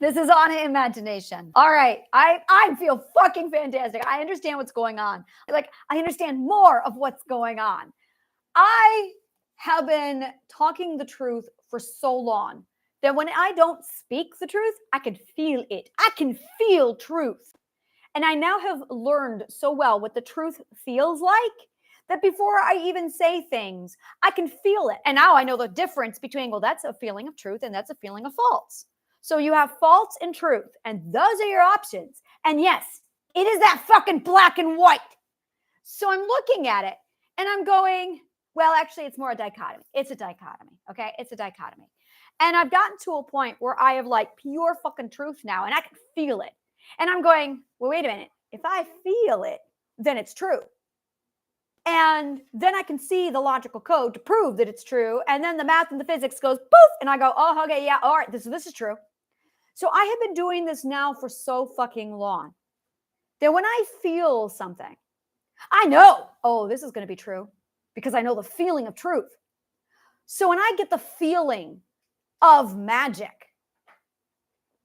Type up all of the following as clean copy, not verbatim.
This is on imagination. All right. I feel fucking fantastic. I understand what's going on. Like, I understand more of what's going on. I have been talking the truth for so long that when I don't speak the truth, I can feel it. I can feel truth. And I now have learned so well what the truth feels like that before I even say things, I can feel it. And now I know the difference between, well, that's a feeling of truth and that's a feeling of false. So you have false and truth, and those are your options. And yes, it is that fucking black and white. So I'm looking at it and I'm going, well, actually, it's more a dichotomy. It's a dichotomy. Okay. It's a dichotomy. And I've gotten to a point where I have like pure fucking truth now, and I can feel it. And I'm going, well, wait a minute. If I feel it, then it's true. And then I can see the logical code to prove that it's true. And then the math and the physics goes poof. And I go, oh, okay, yeah, all right, this is true. So I have been doing this now for so fucking long that when I feel something, I know, oh, this is going to be true because I know the feeling of truth. So when I get the feeling of magic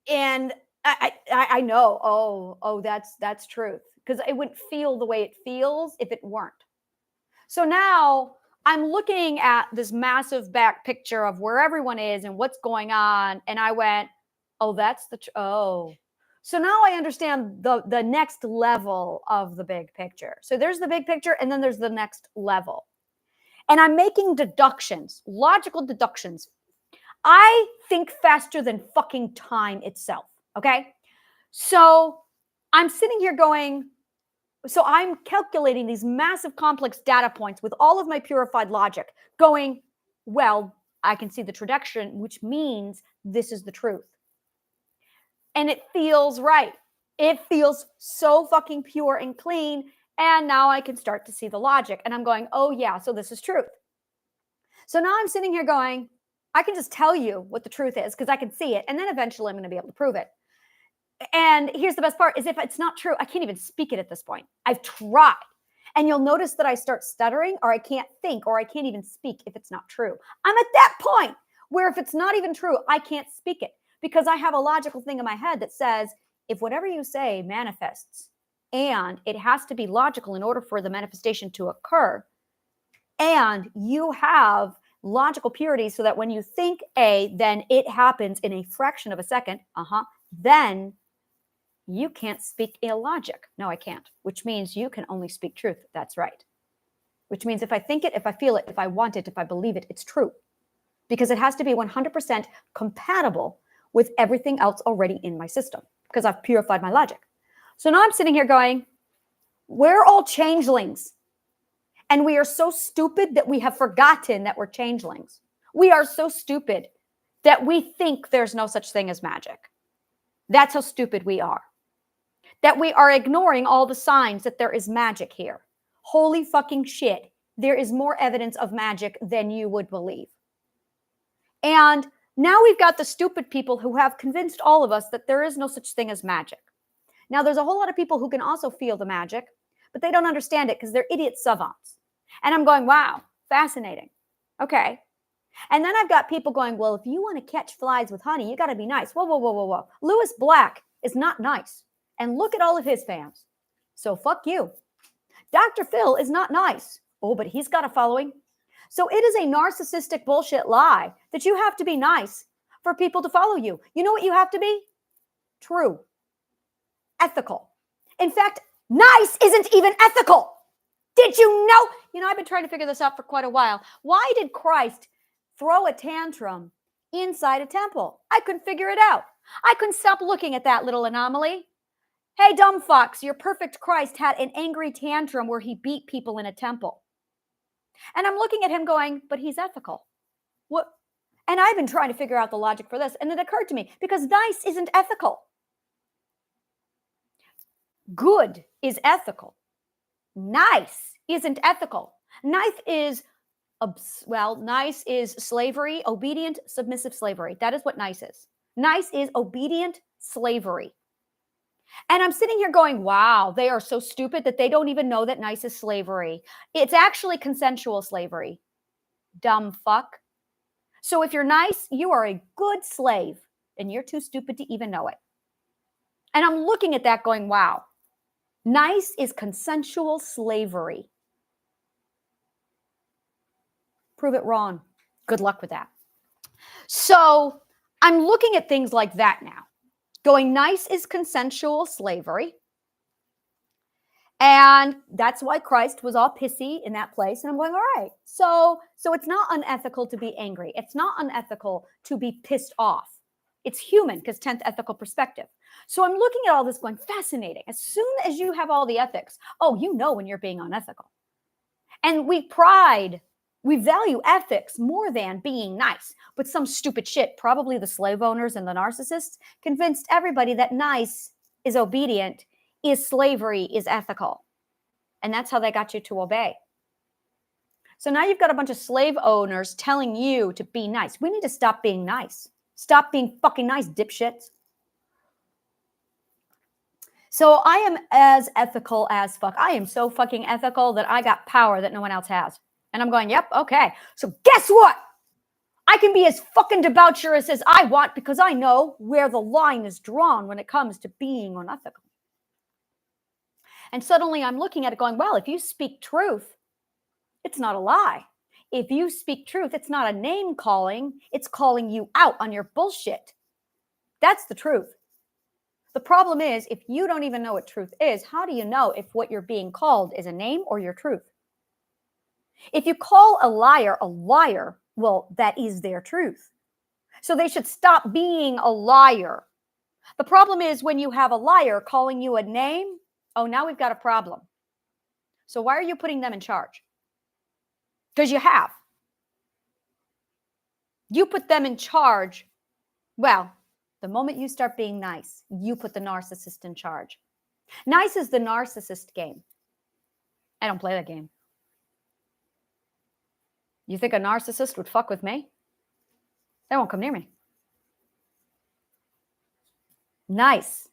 and I know, oh, that's truth, because it wouldn't feel the way it feels if it weren't. So now I'm looking at this massive back picture of where everyone is and what's going on. And I went, oh, that's so now I understand the next level of the big picture. So there's the big picture and then there's the next level. And I'm making deductions, logical deductions. I think faster than fucking time itself. Okay. So I'm sitting here going, so I'm calculating these massive complex data points with all of my purified logic going, well, I can see the trajection, which means this is the truth. And it feels right. It feels so fucking pure and clean. And now I can start to see the logic. And I'm going, oh yeah, so this is truth. So now I'm sitting here going, I can just tell you what the truth is because I can see it. And then eventually I'm going to be able to prove it. And here's the best part is if it's not true, I can't even speak it at this point. I've tried. And you'll notice that I start stuttering or I can't think or I can't even speak if it's not true. I'm at that point where if it's not even true, I can't speak it because I have a logical thing in my head that says, if whatever you say manifests and it has to be logical in order for the manifestation to occur, and you have logical purity so that when you think A, then it happens in a fraction of a second, then you can't speak illogic. No, I can't, which means you can only speak truth. That's right. Which means if I think it, if I feel it, if I want it, if I believe it, it's true. Because it has to be 100% compatible with everything else already in my system because I've purified my logic. So now I'm sitting here going, we're all changelings. And we are so stupid that we have forgotten that we're changelings. We are so stupid that we think there's no such thing as magic. That's how stupid we are. That we are ignoring all the signs that there is magic here. Holy fucking shit. There is more evidence of magic than you would believe. And now we've got the stupid people who have convinced all of us that there is no such thing as magic. Now, there's a whole lot of people who can also feel the magic, but they don't understand it because they're idiot savants. And I'm going, wow, fascinating. Okay. And then I've got people going, well, if you want to catch flies with honey, you got to be nice. Whoa. Lewis Black is not nice. And look at all of his fans. So fuck you. Dr. Phil is not nice. Oh, but he's got a following. So it is a narcissistic bullshit lie that you have to be nice for people to follow you. You know what you have to be? True. Ethical. In fact, nice isn't even ethical. Did you know? You know, I've been trying to figure this out for quite a while. Why did Christ throw a tantrum inside a temple? I couldn't figure it out. I couldn't stop looking at that little anomaly. Hey, dumb fox, your perfect Christ had an angry tantrum where he beat people in a temple. And I'm looking at him going, but he's ethical. What? And I've been trying to figure out the logic for this. And it occurred to me, because nice isn't ethical. Good is ethical. Nice isn't ethical. Nice is slavery, obedient, submissive slavery. That is what nice is. Nice is obedient slavery. And I'm sitting here going, wow, they are so stupid that they don't even know that nice is slavery. It's actually consensual slavery. Dumb fuck. So if you're nice, you are a good slave. and you're too stupid to even know it. And I'm looking at that going, wow, nice is consensual slavery. Prove it wrong. Good luck with that. So I'm looking at things like that now, going, nice is consensual slavery. And that's why Christ was all pissy in that place. And I'm going, all right, so it's not unethical to be angry. It's not unethical to be pissed off. It's human, because 10th ethical perspective. So I'm looking at all this going, fascinating. As soon as you have all the ethics, oh, you know when you're being unethical. And we value ethics more than being nice. But some stupid shit, probably the slave owners and the narcissists, convinced everybody that nice is obedient, is slavery, is ethical. And that's how they got you to obey. So now you've got a bunch of slave owners telling you to be nice. We need to stop being nice. Stop being fucking nice, dipshits. So I am as ethical as fuck. I am so fucking ethical that I got power that no one else has. And I'm going, yep, okay. So guess what? I can be as fucking debaucherous as I want because I know where the line is drawn when it comes to being unethical. And suddenly I'm looking at it going, well, if you speak truth, it's not a lie. If you speak truth, it's not a name calling. It's calling you out on your bullshit. That's the truth. The problem is, if you don't even know what truth is, how do you know if what you're being called is a name or your truth? If you call a liar, well, that is their truth. So they should stop being a liar. The problem is when you have a liar calling you a name, oh, now we've got a problem. So why are you putting them in charge? Because you have. You put them in charge. Well, the moment you start being nice, you put the narcissist in charge. Nice is the narcissist game. I don't play that game. You think a narcissist would fuck with me? They won't come near me. Nice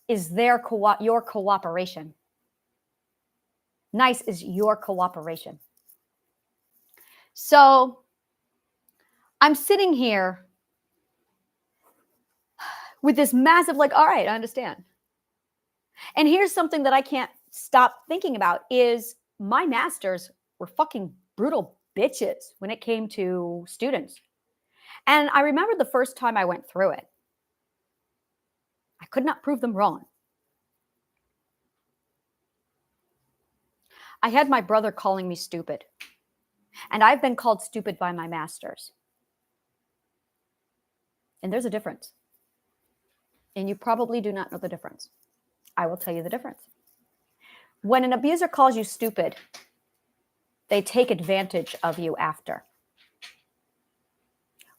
is your cooperation. Nice is your cooperation. So I'm sitting here with this massive, like, all right, I understand. And here's something that I can't stop thinking about is my masters were fucking brutal bitches when it came to students. And I remember the first time I went through it, I could not prove them wrong. I had my brother calling me stupid. And I've been called stupid by my masters. And there's a difference. And you probably do not know the difference. I will tell you the difference. When an abuser calls you stupid, they take advantage of you after.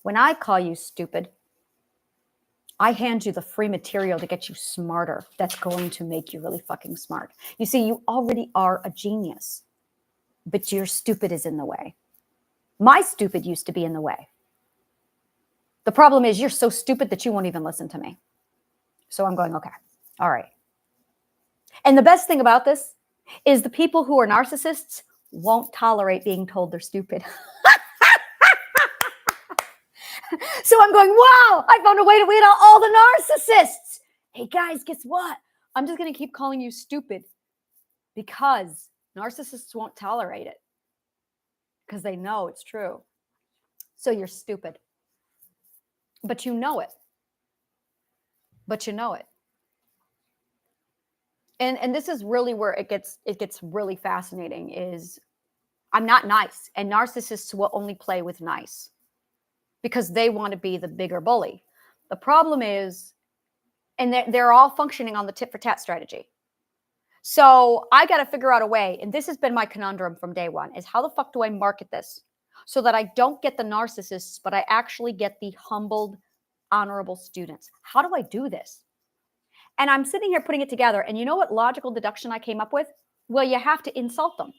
When I call you stupid, I hand you the free material to get you smarter. That's going to make you really fucking smart. You see, you already are a genius, but your stupid is in the way. My stupid used to be in the way. The problem is you're so stupid that you won't even listen to me. So I'm going, okay, all right. And the best thing about this is the people who are narcissists won't tolerate being told they're stupid. So I'm going, wow, I found a way to weed out all the narcissists. Hey guys, guess what? I'm just going to keep calling you stupid because narcissists won't tolerate it because they know it's true. So you're stupid. But you know it. But you know it. And this is really where it gets really fascinating is I'm not nice. And narcissists will only play with nice because they want to be the bigger bully. The problem is, and they're all functioning on the tit for tat strategy. So I got to figure out a way, and this has been my conundrum from day one, is how the fuck do I market this so that I don't get the narcissists, but I actually get the humbled, honorable students? How do I do this? And I'm sitting here putting it together, and you know what logical deduction I came up with? Well, you have to insult them.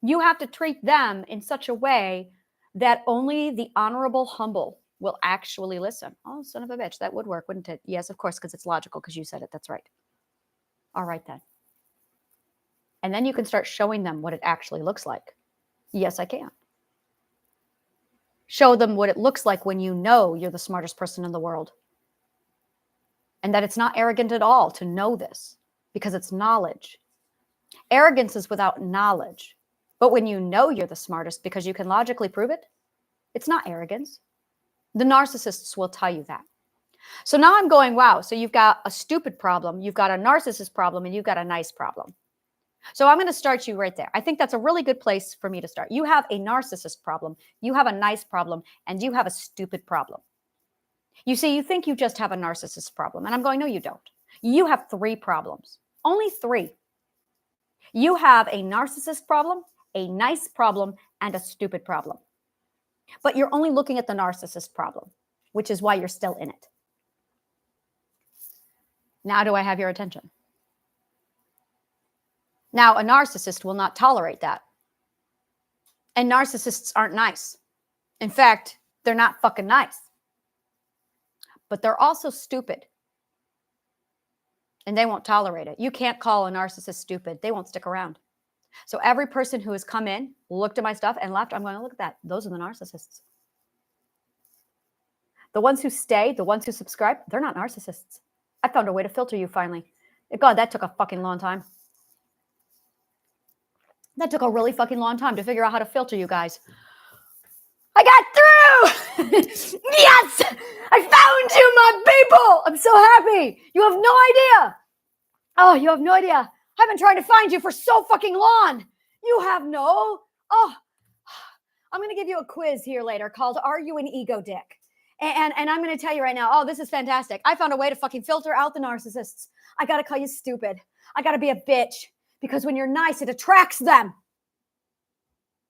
You have to treat them in such a way that only the honorable, humble will actually listen. Oh, son of a bitch, that would work, wouldn't it? Yes, of course, because it's logical, because you said it. That's right. All right, then. And then you can start showing them what it actually looks like. Yes, I can. Show them what it looks like when you know you're the smartest person in the world. And that it's not arrogant at all to know this, because it's knowledge. Arrogance is without knowledge. But when you know you're the smartest because you can logically prove it, it's not arrogance. The narcissists will tell you that. So now I'm going, wow, so you've got a stupid problem, you've got a narcissist problem, and you've got a nice problem. So I'm going to start you right there. I think that's a really good place for me to start. You have a narcissist problem, you have a nice problem, and you have a stupid problem. You see, you think you just have a narcissist problem. And I'm going, no, you don't. You have 3 problems. Only 3. You have a narcissist problem, a nice problem, and a stupid problem. But you're only looking at the narcissist problem, which is why you're still in it. Now do I have your attention? Now, a narcissist will not tolerate that. And narcissists aren't nice. In fact, they're not fucking nice. But they're also stupid. And they won't tolerate it. You can't call a narcissist stupid. They won't stick around. So every person who has come in, looked at my stuff and left, I'm going to look at that. Those are the narcissists. The ones who stay, the ones who subscribe, they're not narcissists. I found a way to filter you finally. God, that took a fucking long time. That took a really fucking long time to figure out how to filter you guys. I got through! Yes! I found you, my people! I'm so happy. You have no idea. Oh, you have no idea. I've been trying to find you for so fucking long. You have no... Oh, I'm going to give you a quiz here later called Are You an Ego Dick? And I'm going to tell you right now, oh, this is fantastic. I found a way to fucking filter out the narcissists. I got to call you stupid. I got to be a bitch. Because when you're nice, it attracts them.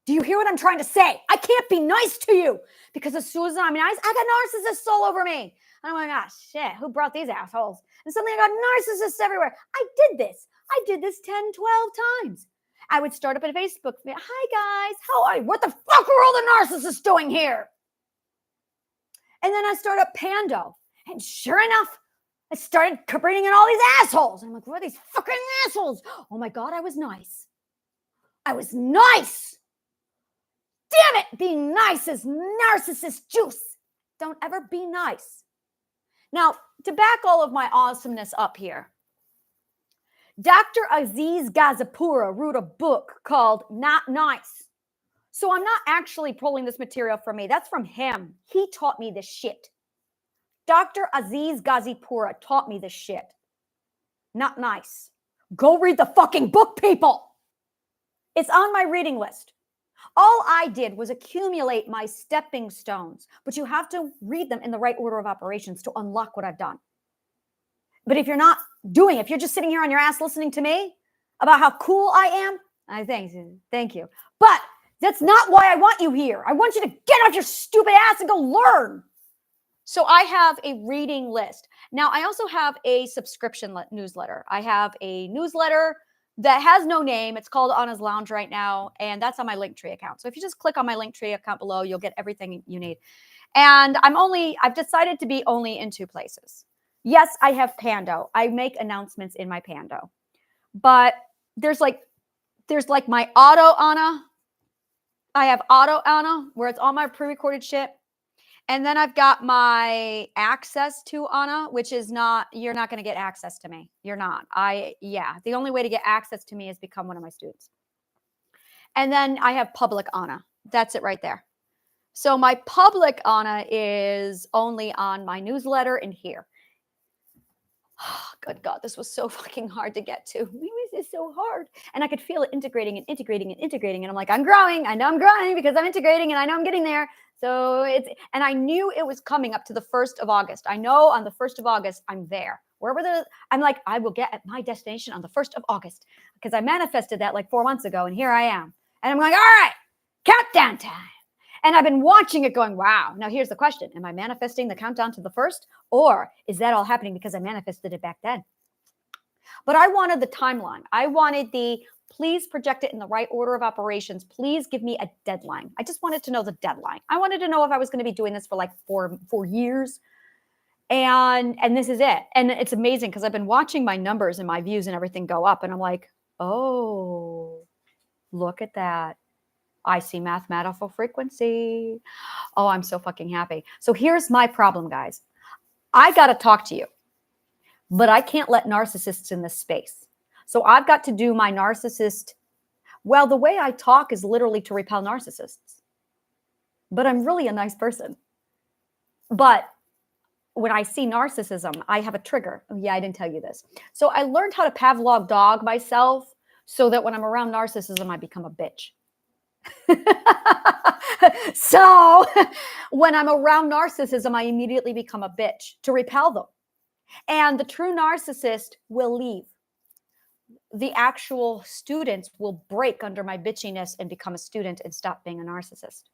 Do you hear what I'm trying to say? I can't be nice to you. Because as soon as I'm nice, I got narcissists all over me. And I'm like, ah, shit, who brought these assholes? And suddenly I got narcissists everywhere. I did this 10, 12 times. I would start up a Facebook. Hi, guys. How are you? What the fuck are all the narcissists doing here? And then I start up Pando. And sure enough, I started bringing in all these assholes. And I'm like, what are these fucking assholes? Oh my God, I was nice. I was nice. Damn it. Being nice is narcissist juice. Don't ever be nice. Now, to back all of my awesomeness up here, Dr. Aziz Gazipura wrote a book called Not Nice. So I'm not actually pulling this material from me. That's from him. He taught me this shit. Dr. Aziz Gazipura taught me this shit. Not nice. Go read the fucking book, people. It's on my reading list. All I did was accumulate my stepping stones, but you have to read them in the right order of operations to unlock what I've done. But if you're not doing it, if you're just sitting here on your ass listening to me about how cool I am, I thank you. But that's not why I want you here. I want you to get off your stupid ass and go learn. So I have a reading list. Now, I also have a subscription newsletter. I have a newsletter that has no name. It's called Anna's Lounge right now, and that's on my Linktree account. So if you just click on my Linktree account below, you'll get everything you need. And I've decided to be only in 2 places. Yes, I have Pando. I make announcements in my Pando. But there's like my Auto Anna. I have Auto Anna, where it's all my pre-recorded shit. And then I've got my access to Anna, which is you're not going to get access to me. You're not. The only way to get access to me is become one of my students. And then I have public Anna. That's it right there. So my public Anna is only on my newsletter and here. Oh, good God, this was so fucking hard to get to. This is so hard. And I could feel it integrating. And I'm like, I'm growing. I know I'm growing because I'm integrating and I know I'm getting there. So and I knew it was coming up to the 1st of August. I know on the 1st of August, I'm there. I'm like, I will get at my destination on the 1st of August because I manifested that like 4 months ago and here I am. And I'm like, all right, countdown time. And I've been watching it going, wow. Now here's the question. Am I manifesting the countdown to the 1st? Or is that all happening because I manifested it back then? But I wanted the timeline. I wanted please project it in the right order of operations. Please give me a deadline. I just wanted to know the deadline. I wanted to know if I was going to be doing this for like four years. And this is it. And it's amazing because I've been watching my numbers and my views and everything go up. And I'm like, oh, look at that. I see mathematical frequency. Oh, I'm so fucking happy. So here's my problem, guys. I got to talk to you, but I can't let narcissists in this space. So I've got to do my narcissist. Well, the way I talk is literally to repel narcissists, but I'm really a nice person. But when I see narcissism, I have a trigger. Oh, yeah, I didn't tell you this. So I learned how to Pavlov dog myself so that when I'm around narcissism, I become a bitch. So when I'm around narcissism, I immediately become a bitch to repel them. And the true narcissist will leave. The actual students will break under my bitchiness and become a student and stop being a narcissist.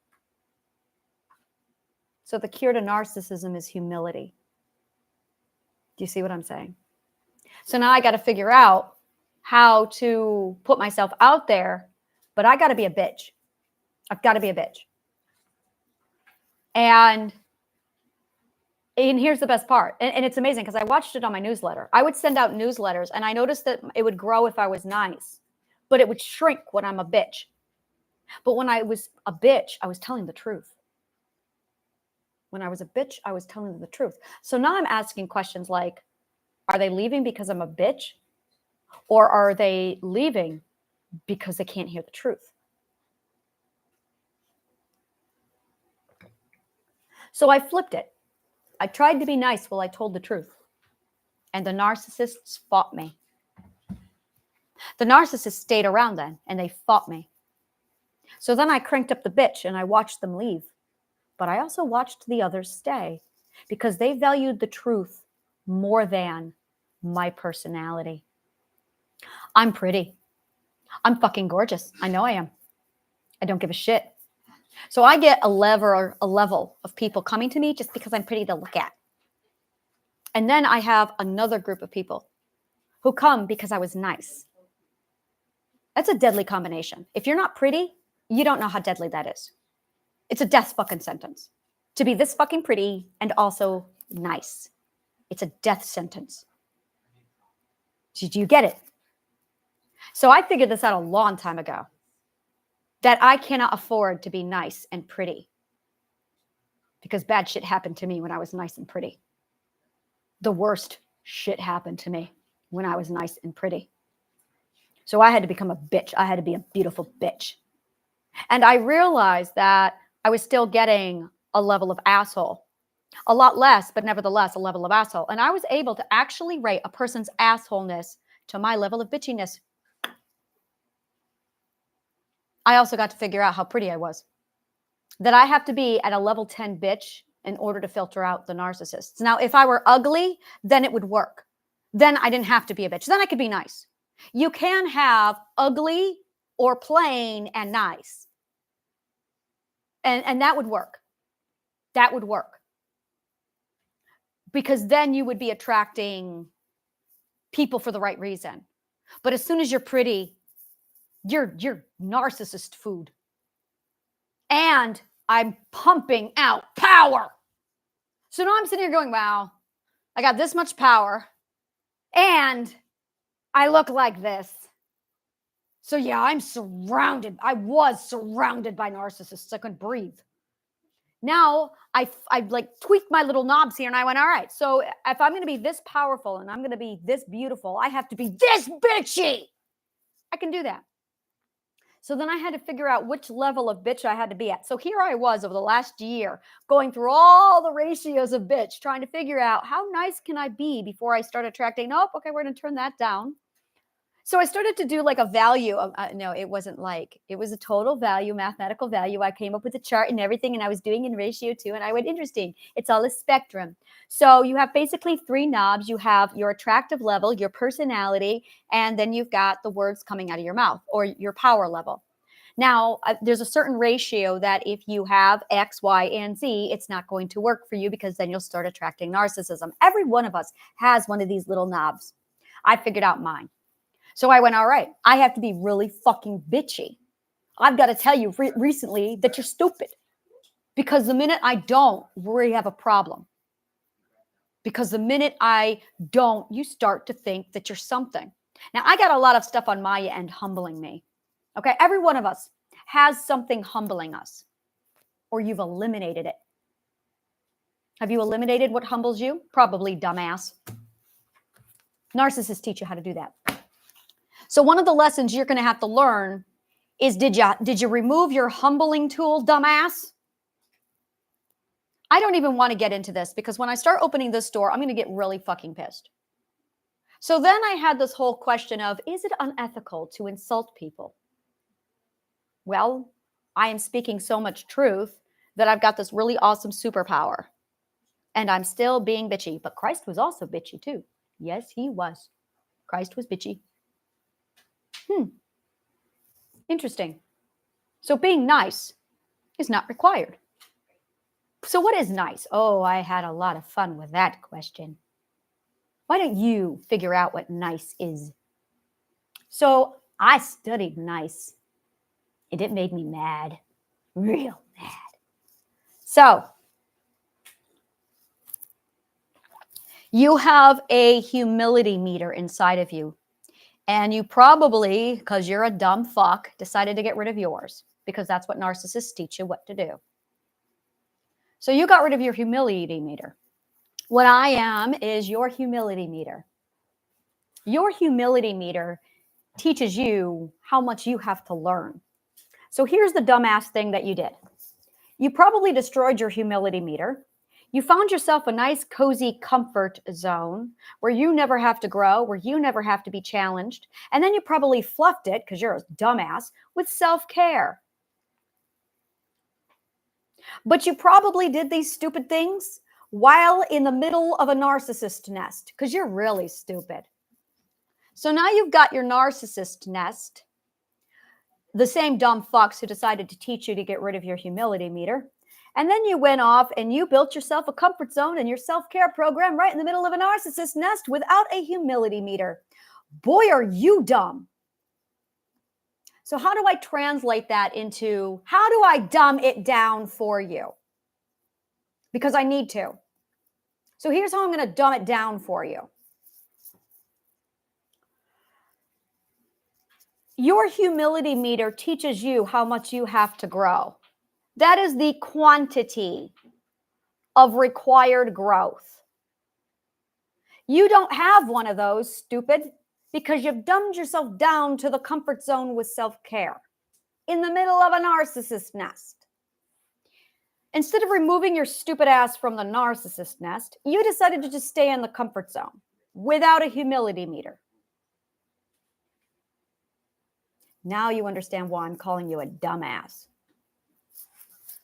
So the cure to narcissism is humility. Do you see what I'm saying? So now I got to figure out how to put myself out there, but I got to be a bitch. I've got to be a bitch. And here's the best part. And it's amazing because I watched it on my newsletter. I would send out newsletters and I noticed that it would grow if I was nice, but it would shrink when I'm a bitch. But when I was a bitch, I was telling the truth. When I was a bitch, I was telling the truth. So now I'm asking questions like, are they leaving because I'm a bitch? Or are they leaving because they can't hear the truth? So I flipped it. I tried to be nice while I told the truth. And the narcissists fought me. The narcissists stayed around then and they fought me. So then I cranked up the bitch and I watched them leave. But I also watched the others stay because they valued the truth more than my personality. I'm pretty. I'm fucking gorgeous. I know I am. I don't give a shit. So I get a level of people coming to me just because I'm pretty to look at. And then I have another group of people who come because I was nice. That's a deadly combination. If you're not pretty, you don't know how deadly that is. It's a death fucking sentence. To be this fucking pretty and also nice. It's a death sentence. Did you get it? So I figured this out a long time ago. That I cannot afford to be nice and pretty. Because bad shit happened to me when I was nice and pretty. The worst shit happened to me when I was nice and pretty. So I had to become a bitch. I had to be a beautiful bitch. And I realized that I was still getting a level of asshole. A lot less, but nevertheless, a level of asshole. And I was able to actually rate a person's assholeness to my level of bitchiness. I also got to figure out how pretty I was. That I have to be at a level 10 bitch in order to filter out the narcissists. Now, if I were ugly, then it would work. Then I didn't have to be a bitch. Then I could be nice. You can have ugly or plain and nice. And that would work. That would work. Because then you would be attracting people for the right reason. But as soon as you're pretty, you're narcissist food. And I'm pumping out power. So now I'm sitting here going, wow, I got this much power and I look like this. So yeah, I was surrounded by narcissists. I couldn't breathe. Now I like tweaked my little knobs here and I went, all right, so if I'm going to be this powerful and I'm going to be this beautiful, I have to be this bitchy. I can do that. So then I had to figure out which level of bitch I had to be at. So here I was over the last year going through all the ratios of bitch, trying to figure out how nice can I be before I start attracting, nope, okay, we're going to turn that down. So I started to do like a value of, no, it wasn't like, it was a total value, mathematical value. I came up with a chart and everything and I was doing in ratio 2 and I went, interesting. It's all a spectrum. So you have basically 3 knobs. You have your attractive level, your personality, and then you've got the words coming out of your mouth or your power level. Now, there's a certain ratio that if you have X, Y, and Z, it's not going to work for you because then you'll start attracting narcissism. Every one of us has one of these little knobs. I figured out mine. So I went, all right, I have to be really fucking bitchy. I've got to tell you recently that you're stupid. Because the minute I don't, we have a problem. Because the minute I don't, you start to think that you're something. Now, I got a lot of stuff on my end humbling me. Okay, every one of us has something humbling us, or you've eliminated it. Have you eliminated what humbles you? Probably, dumbass. Narcissists teach you how to do that. So one of the lessons you're going to have to learn is, did you remove your humbling tool, dumbass? I don't even want to get into this because when I start opening this door, I'm going to get really fucking pissed. So then I had this whole question of, is it unethical to insult people? Well, I am speaking so much truth that I've got this really awesome superpower. And I'm still being bitchy. But Christ was also bitchy too. Yes, he was. Christ was bitchy. Interesting. So being nice is not required. So what is nice? Oh, I had a lot of fun with that question. Why don't you figure out what nice is? So I studied nice, and it made me mad, real mad. So you have a humility meter inside of you, and you probably, because you're a dumb fuck, decided to get rid of yours because that's what narcissists teach you what to do. So you got rid of your humility meter. What I am is your humility meter. Your humility meter teaches you how much you have to learn. So here's the dumbass thing that you did. You probably destroyed your humility meter. You found yourself a nice, cozy comfort zone where you never have to grow, where you never have to be challenged. And then you probably fluffed it, because you're a dumbass, with self-care. But you probably did these stupid things while in the middle of a narcissist nest, because you're really stupid. So now you've got your narcissist nest, the same dumb fucks who decided to teach you to get rid of your humility meter. And then you went off and you built yourself a comfort zone and your self-care program right in the middle of a narcissist nest without a humility meter. Boy, are you dumb. So how do I translate that into, how do I dumb it down for you? Because I need to. So here's how I'm going to dumb it down for you. Your humility meter teaches you how much you have to grow. That is the quantity of required growth. You don't have one of those, stupid, because you've dumbed yourself down to the comfort zone with self-care in the middle of a narcissist nest. Instead of removing your stupid ass from the narcissist nest, you decided to just stay in the comfort zone without a humility meter. Now you understand why I'm calling you a dumbass.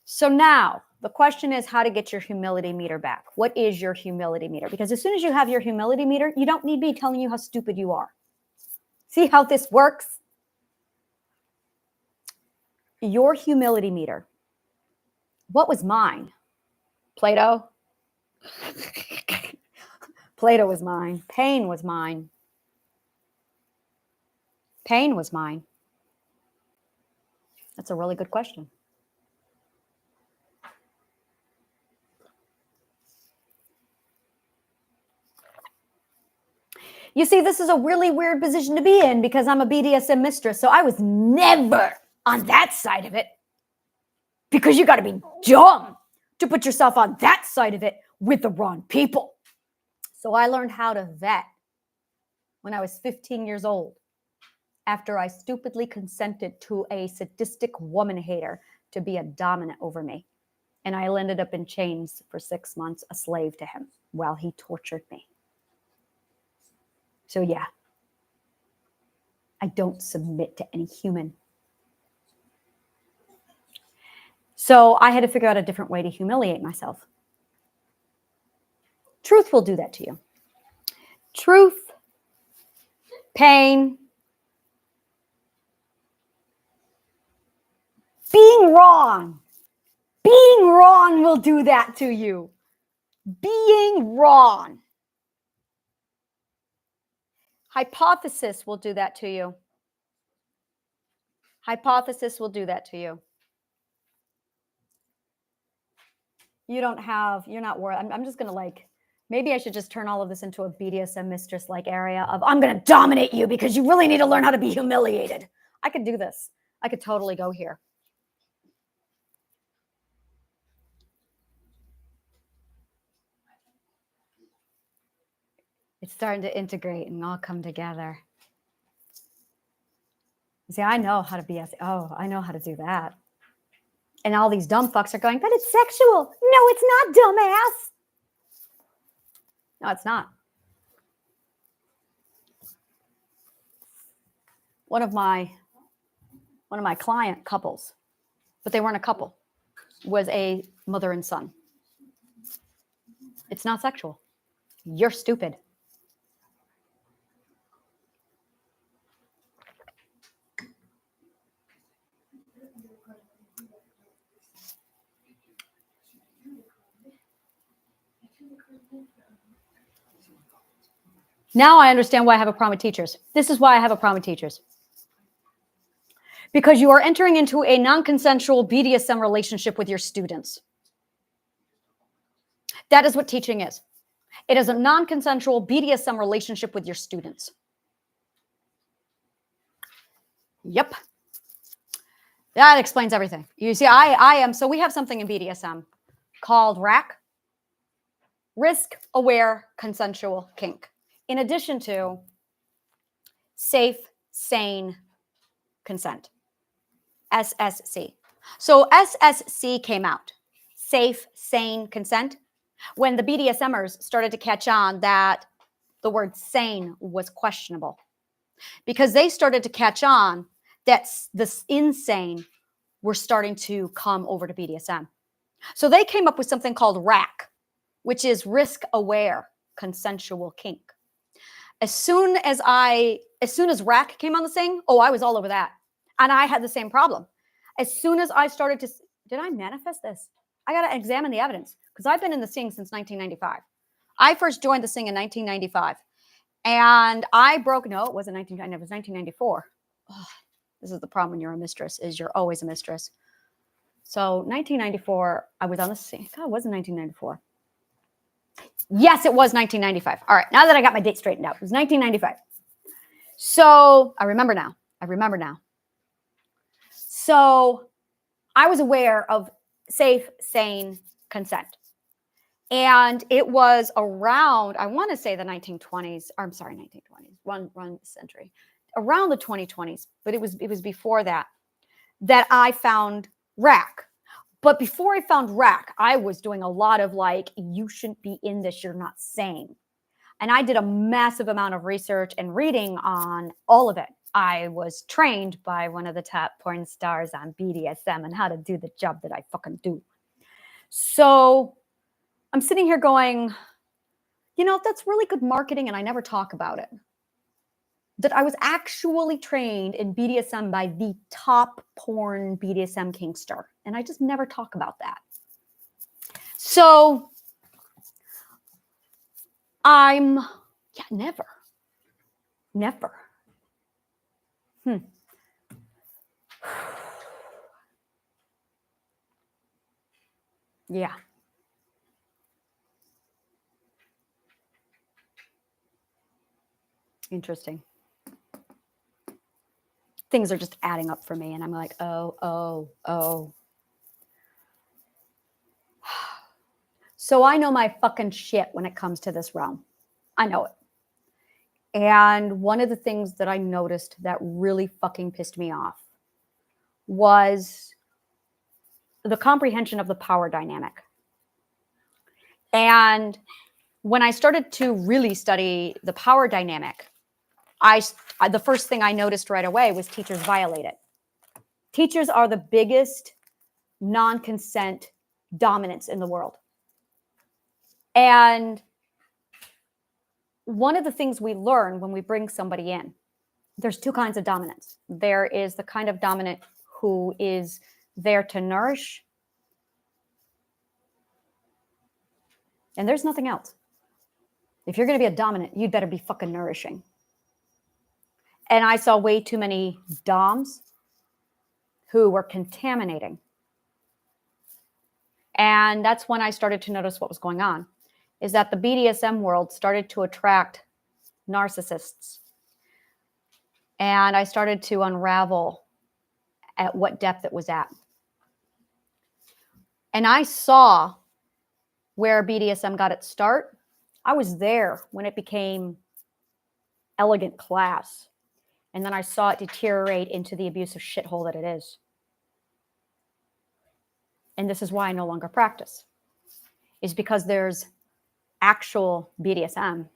So now the question is how to get your humility meter back. What is your humility meter? Because as soon as you have your humility meter, you don't need me telling you how stupid you are. See how this works? Your humility meter. What was mine? Plato? Plato was mine. Pain was mine. Pain was mine. That's a really good question. You see, this is a really weird position to be in because I'm a BDSM mistress, so I was never on that side of it. Because you got to be dumb to put yourself on that side of it with the wrong people. So I learned how to vet when I was 15 years old, after I stupidly consented to a sadistic woman hater to be a dominant over me. And I ended up in chains for 6 months, a slave to him, while he tortured me. So yeah, I don't submit to any human. So I had to figure out a different way to humiliate myself. Truth will do that to you. Truth, pain, being wrong. Being wrong will do that to you. Being wrong. Hypothesis will do that to you. Hypothesis will do that to you. You're not worried. I'm just going to maybe I should just turn all of this into a BDSM mistress-like area of, I'm going to dominate you because you really need to learn how to be humiliated. I could do this. I could totally go here. It's starting to integrate and all come together. See, I know how to BS. Oh, I know how to do that. And all these dumb fucks are going, but it's sexual. No, it's not, dumbass. No, it's not. One of my client couples, but they weren't a couple, was a mother and son. It's not sexual. You're stupid. Now I understand why I have a problem with teachers. This is why I have a problem with teachers. Because you are entering into a non-consensual BDSM relationship with your students. That is what teaching is. It is a non-consensual BDSM relationship with your students. Yep. That explains everything. You see, so we have something in BDSM called RAC, Risk-Aware Consensual Kink, in addition to Safe, Sane Consent, SSC. So SSC came out, Safe, Sane Consent, when the BDSMers started to catch on that the word sane was questionable, because they started to catch on that this insane were starting to come over to BDSM. So they came up with something called RAC, which is risk-aware consensual kink. As soon as RAC came on the scene, I was all over that. And I had the same problem. As soon as I started to, did I manifest this? I got to examine the evidence, because I've been in the Sing since 1995. I first joined the Sing in 1995. And I broke, no, it wasn't 1990, it was 1994. Oh, this is the problem when you're a mistress, is you're always a mistress. So 1994, I was on the Sing. God, it wasn't 1994. Yes, it was 1995. All right, now that I got my date straightened out, it was 1995. So I remember now. So I was aware of safe, sane consent. And it was around, I want to say the 1920s, or I'm sorry, 1920s, one century, around the 2020s, but it was before that I found RAC. But before I found RAC, I was doing a lot of like, you shouldn't be in this, you're not sane. And I did a massive amount of research and reading on all of it. I was trained by one of the top porn stars on BDSM and how to do the job that I fucking do. So I'm sitting here going, that's really good marketing, and I never talk about it. That I was actually trained in BDSM by the top porn BDSM kinkster. And I just never talk about that. So never. Yeah. Interesting. Things are just adding up for me. And I'm like, oh. So I know my fucking shit when it comes to this realm. I know it. And one of the things that I noticed that really fucking pissed me off was the comprehension of the power dynamic. And when I started to really study the power dynamic, the first thing I noticed right away was teachers violate it. Teachers are the biggest non-consent dominants in the world. And one of the things we learn when we bring somebody in, there's two kinds of dominance. There is the kind of dominant who is there to nourish, and there's nothing else. If you're going to be a dominant, you'd better be fucking nourishing. And I saw way too many doms who were contaminating. And that's when I started to notice what was going on, is that the BDSM world started to attract narcissists. And I started to unravel at what depth it was at. And I saw where BDSM got its start I was there when it became elegant class. And then I saw it deteriorate into the abusive shithole that it is. And this is why I no longer practice. Is because there's actual BDSM,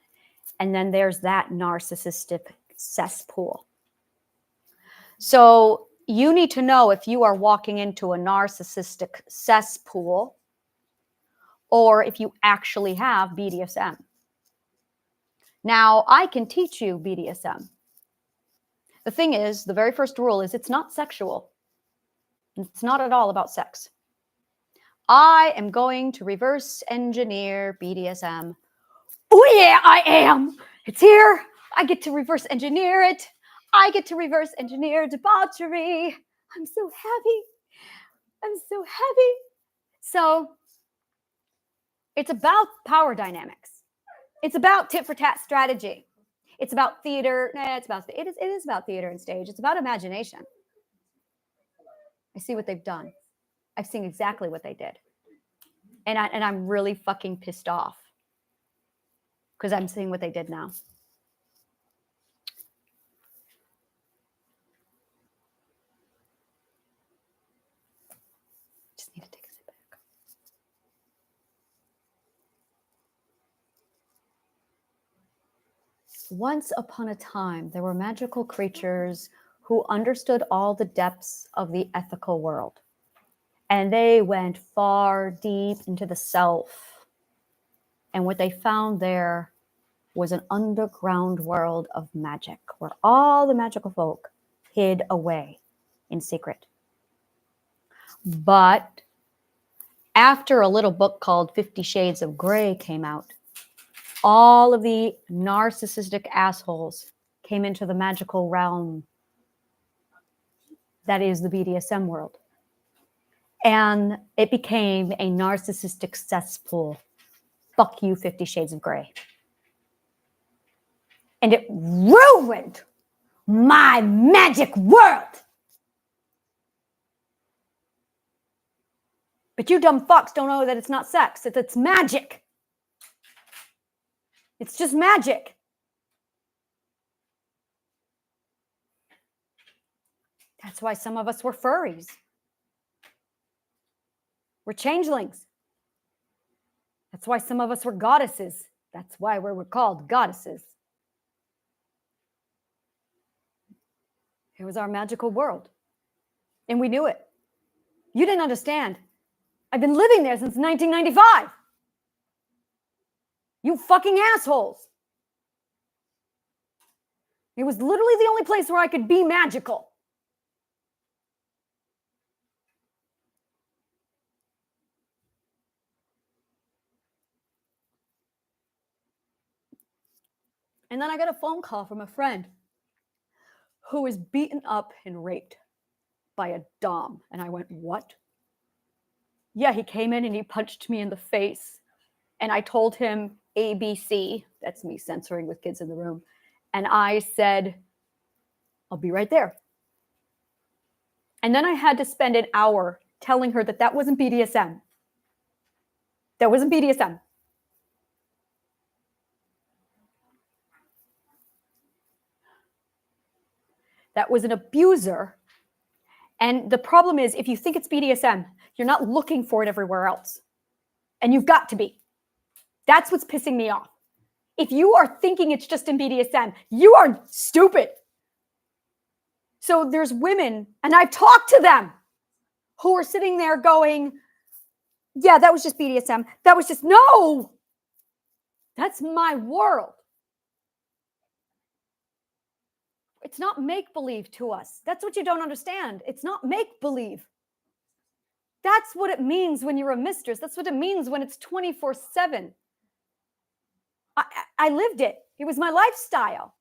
and then there's that narcissistic cesspool. So you need to know if you are walking into a narcissistic cesspool or if you actually have BDSM. Now, I can teach you BDSM. The thing is, the very first rule is it's not sexual. It's not at all about sex. I am going to reverse engineer BDSM. Oh yeah, I am. It's here. I get to reverse engineer it. I get to reverse engineer debauchery. I'm so happy. I'm so happy. So it's about power dynamics. It's about tit for tat strategy. It's about theater. It is about theater and stage. It's about imagination. I see what they've done. I've seen exactly what they did. And I'm really fucking pissed off because I'm seeing what they did now. Just need to take a step back. Once upon a time, there were magical creatures who understood all the depths of the ethical world. And they went far deep into the self. And what they found there was an underground world of magic where all the magical folk hid away in secret. But after a little book called 50 Shades of Grey came out, all of the narcissistic assholes came into the magical realm that is the BDSM world. And it became a narcissistic cesspool. Fuck you, 50 Shades of Grey. And it ruined my magic world. But you dumb fucks don't know that it's not sex. It's magic. It's just magic. That's why some of us were furries. We're changelings. That's why some of us were goddesses. That's why we were called goddesses. It was our magical world. And we knew it. You didn't understand. I've been living there since 1995. You fucking assholes. It was literally the only place where I could be magical. And then I got a phone call from a friend who was beaten up and raped by a dom. And I went, what? Yeah, he came in and he punched me in the face. And I told him ABC. That's me censoring with kids in the room. And I said, I'll be right there. And then I had to spend an hour telling her that that wasn't BDSM. That wasn't BDSM. That was an abuser. And the problem is, if you think it's BDSM, you're not looking for it everywhere else. And you've got to be. That's what's pissing me off. If you are thinking it's just in BDSM, you are stupid. So there's women, and I've talked to them, who are sitting there going, yeah, that was just BDSM. That was just, no. That's my world. It's not make-believe to us. That's what you don't understand. It's not make-believe. That's what it means when you're a mistress. That's what it means when it's 24/7. I lived it. It was my lifestyle.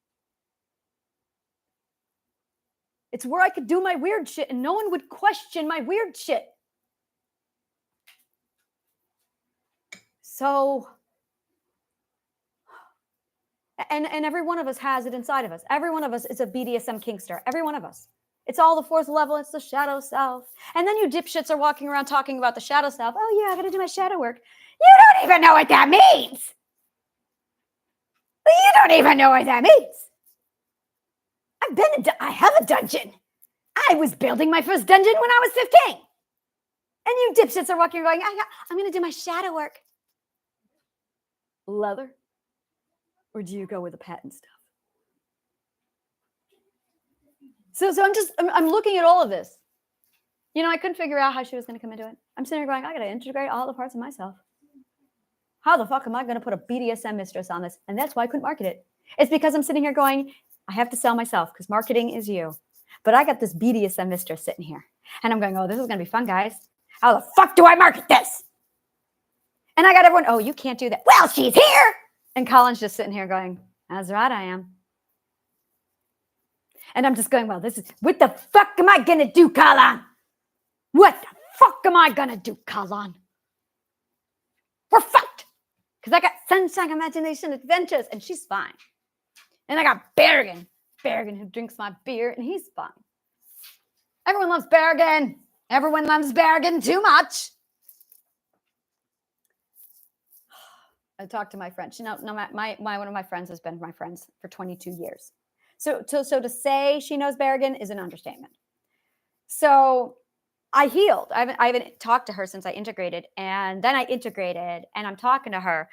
It's where I could do my weird shit and no one would question my weird shit. So, and every one of us has it inside of us. Every one of us is a BDSM kinkster. Every one of us. It's all the fourth level. It's the shadow self. And then you dipshits are walking around talking about the shadow self. Oh yeah, I got to do my shadow work. You don't even know what that means. don't even know what that means. I have a dungeon. I was building my first dungeon when I was 15. And you dipshits are walking going, I'm going to do my shadow work. Leather? Or do you go with the patent stuff? So I'm looking at all of this. You know, I couldn't figure out how she was going to come into it. I'm sitting here going, I got to integrate all the parts of myself. How the fuck am I going to put a BDSM mistress on this? And that's why I couldn't market it. It's because I'm sitting here going, I have to sell myself because marketing is you. But I got this BDSM mistress sitting here. And I'm going, oh, this is going to be fun, guys. How the fuck do I market this? And I got everyone, oh, you can't do that. Well, she's here. And Colin's just sitting here going, that's right, I am. And I'm just going, well, what the fuck am I going to do, Colin? What the fuck am I going to do, Colin? We're fucked. Because I got Sunshine Imagination Adventures, and she's fine. And I got Bergen who drinks my beer, and he's fine. Everyone loves Bergen. Everyone loves Bergen too much. I talked to my friends. You know, one of my friends has been my friends for 22 years. So to say she knows Bergen is an understatement. So I healed. I haven't talked to her since I integrated, and then I integrated, and I'm talking to her,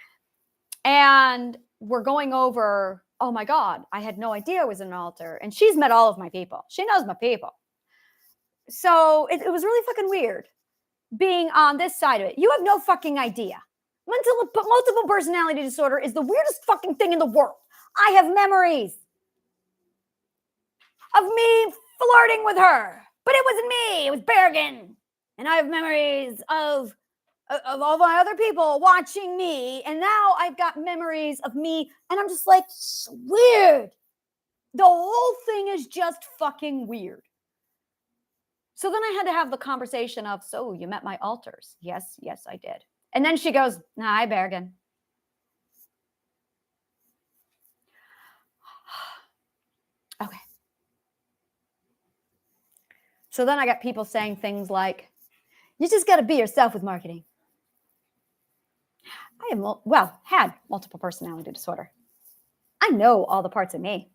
and we're going over. Oh my God, I had no idea it was an altar, and she's met all of my people. She knows my people. So it was really fucking weird being on this side of it. You have no fucking idea. Multiple personality disorder is the weirdest fucking thing in the world. I have memories of me flirting with her, but it wasn't me. It was Bergen. And I have memories of all my other people watching me. And now I've got memories of me. And I'm just like, it's weird. The whole thing is just fucking weird. So then I had to have the conversation of, so you met my alters? Yes, I did. And then she goes, hi, Bergen. Okay. So then I got people saying things like, you just got to be yourself with marketing. I had multiple personality disorder. I know all the parts of me.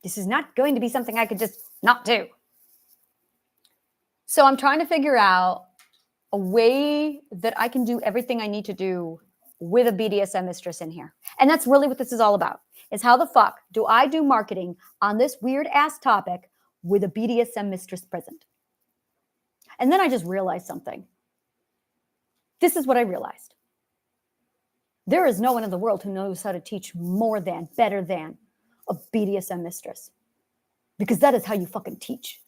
This is not going to be something I could just not do. So I'm trying to figure out a way that I can do everything I need to do with a BDSM mistress in here. And that's really what this is all about, is how the fuck do I do marketing on this weird ass topic with a BDSM mistress present? And then I just realized something. This is what I realized. There is no one in the world who knows how to teach better than a BDSM mistress. Because that is how you fucking teach.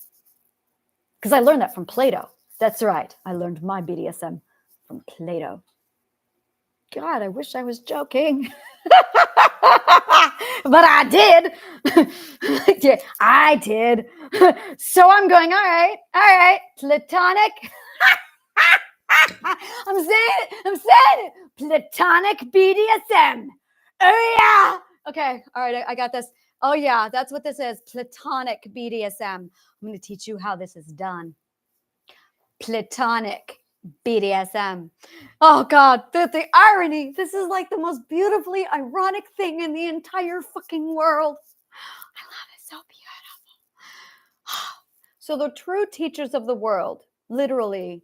Because I learned that from Plato. That's right. I learned my BDSM from Plato. God, I wish I was joking. But I did. Yeah, I did. So I'm going, all right, platonic. I'm saying it. Platonic BDSM. Oh, yeah. Okay, all right, I got this. Oh, yeah, that's what this is. Platonic BDSM. I'm going to teach you how this is done. Platonic BDSM. Oh, God, the irony. This is like the most beautifully ironic thing in the entire fucking world. I love it. So beautiful. So the true teachers of the world, literally,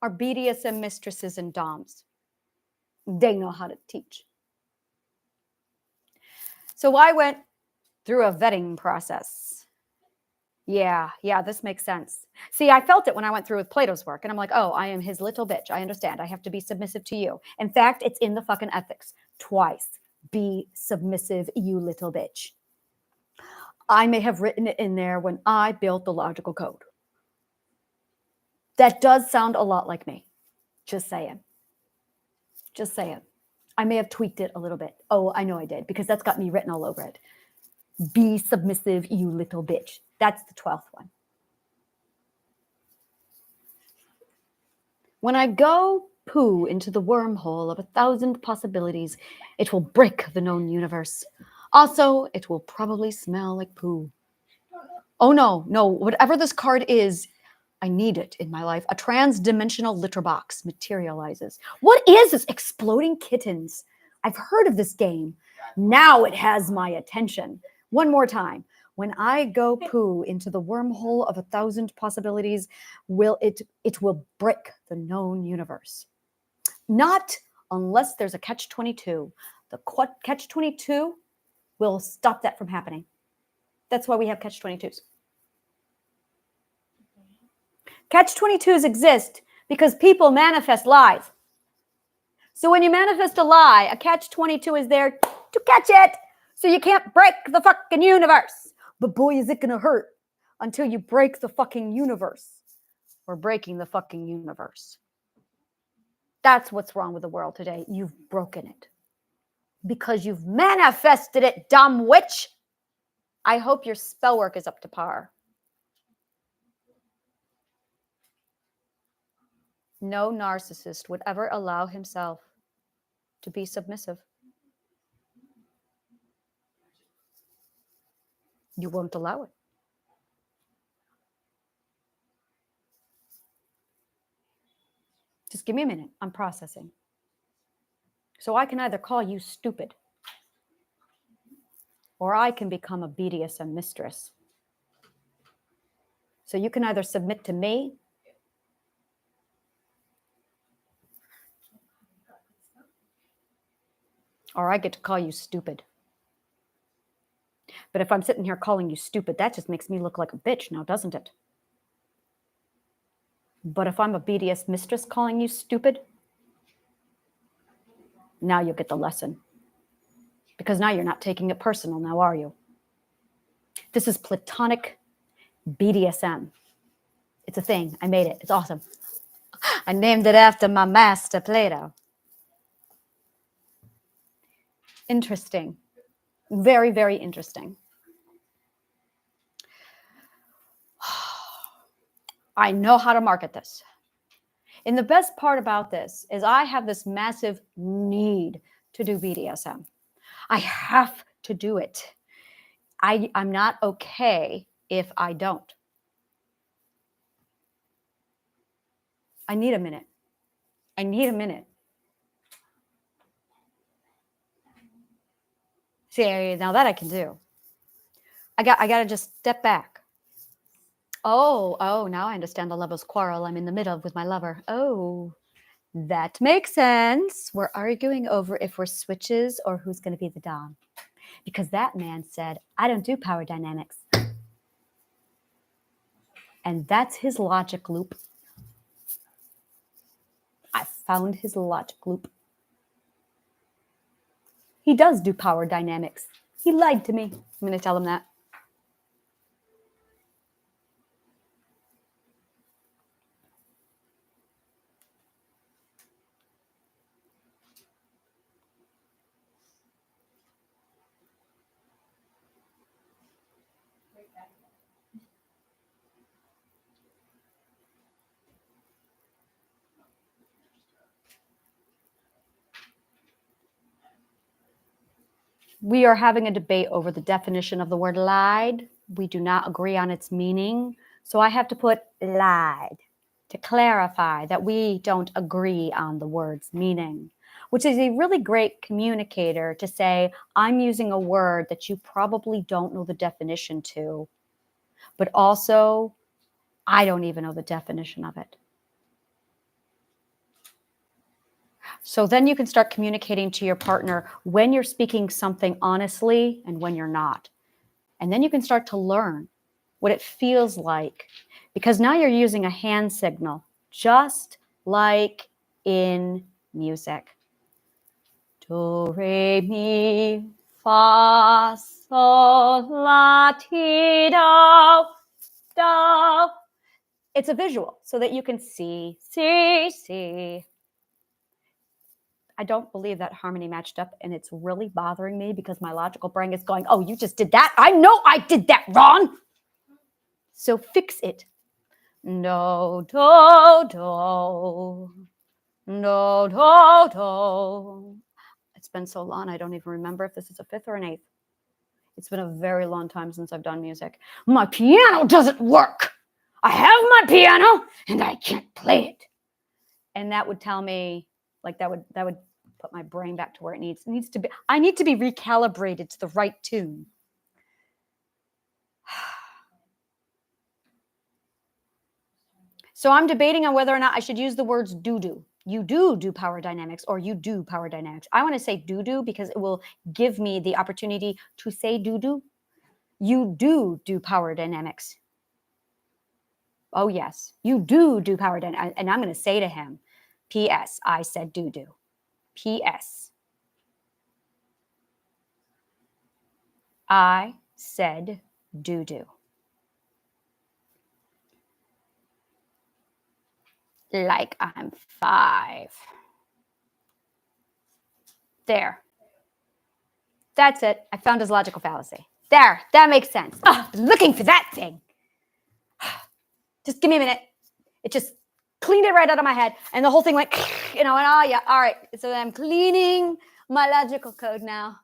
are BDSM mistresses and doms. They know how to teach. So I went through a vetting process. Yeah, this makes sense. See, I felt it when I went through with Plato's work, and I'm like, oh, I am his little bitch. I understand. I have to be submissive to you. In fact, it's in the fucking ethics. Twice. Be submissive, you little bitch. I may have written it in there when I built the logical code. That does sound a lot like me. Just saying. I may have tweaked it a little bit. Oh, I know I did, because that's got me written all over it. Be submissive, you little bitch. That's the 12th one. When I go poo into the wormhole of 1,000 possibilities, it will break the known universe. Also, it will probably smell like poo. Oh, no. Whatever this card is, I need it in my life. A trans-dimensional litter box materializes. What is this? Exploding kittens. I've heard of this game. Now it has my attention. One more time. When I go poo into the wormhole of 1,000 possibilities, it will break the known universe. Not unless there's a catch-22. The catch-22 will stop that from happening. That's why we have catch-22s. Catch-22s exist because people manifest lies. So when you manifest a lie, a catch-22 is there to catch it. So you can't break the fucking universe. But boy, is it going to hurt until you break the fucking universe. We're breaking the fucking universe. That's what's wrong with the world today. You've broken it. Because you've manifested it, dumb witch. I hope your spell work is up to par. No narcissist would ever allow himself to be submissive. You won't allow it. Just give me a minute. I'm processing. So I can either call you stupid, or I can become a BDSM mistress. So you can either submit to me, or I get to call you stupid. But if I'm sitting here calling you stupid, that just makes me look like a bitch now, doesn't it? But if I'm a BDS mistress calling you stupid, now you'll get the lesson. Because now you're not taking it personal, now are you? This is platonic BDSM. It's a thing. I made it. It's awesome. I named it after my master, Plato. Interesting. Very, very interesting. I know how to market this. And the best part about this is I have this massive need to do BDSM. I have to do it. I'm not okay if I don't. I need a minute. I need a minute. See, now that I can do. I got to just step back. Oh, now I understand the lover's quarrel I'm in the middle of with my lover. Oh, that makes sense. We're arguing over if we're switches or who's going to be the dom. Because that man said, I don't do power dynamics. And that's his logic loop. I found his logic loop. He does do power dynamics. He lied to me. I'm going to tell him that. We are having a debate over the definition of the word lied. We do not agree on its meaning. So I have to put lied to clarify that we don't agree on the word's meaning, which is a really great communicator to say, I'm using a word that you probably don't know the definition to, but also I don't even know the definition of it. So then you can start communicating to your partner when you're speaking something honestly and when you're not. And then you can start to learn what it feels like, because now you're using a hand signal, just like in music. Do, re, mi, fa, sol, la, ti, do, do. It's a visual so that you can see. I don't believe that harmony matched up, and it's really bothering me because my logical brain is going, oh, you just did that? I know I did that wrong. So fix it. No, do, do. No, do, do. It's been so long, I don't even remember if this is a fifth or an eighth. It's been a very long time since I've done music. My piano doesn't work. I have my piano, and I can't play it. And that would tell me, like that would put my brain back to where it needs to be. I need to be recalibrated to the right tune. So I'm debating on whether or not I should use the words do. You do power dynamics, or you do power dynamics. I want to say do because it will give me the opportunity to say do. You do power dynamics. Oh, yes, you do power dynamics. And I'm going to say to him, P.S. I said do. P.S. I said do. Like I'm 5. There. That's it. I found his logical fallacy. There. That makes sense. Oh, I've been looking for that thing. Just give me a minute. It just cleaned it right out of my head. And the whole thing went, and I went, oh, yeah, all right. So I'm cleaning my logical code now.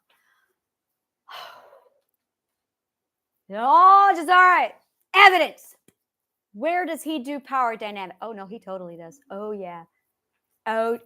Oh, just all right. Evidence. Where does he do power dynamic? Oh, no, he totally does. Oh, yeah. Oh,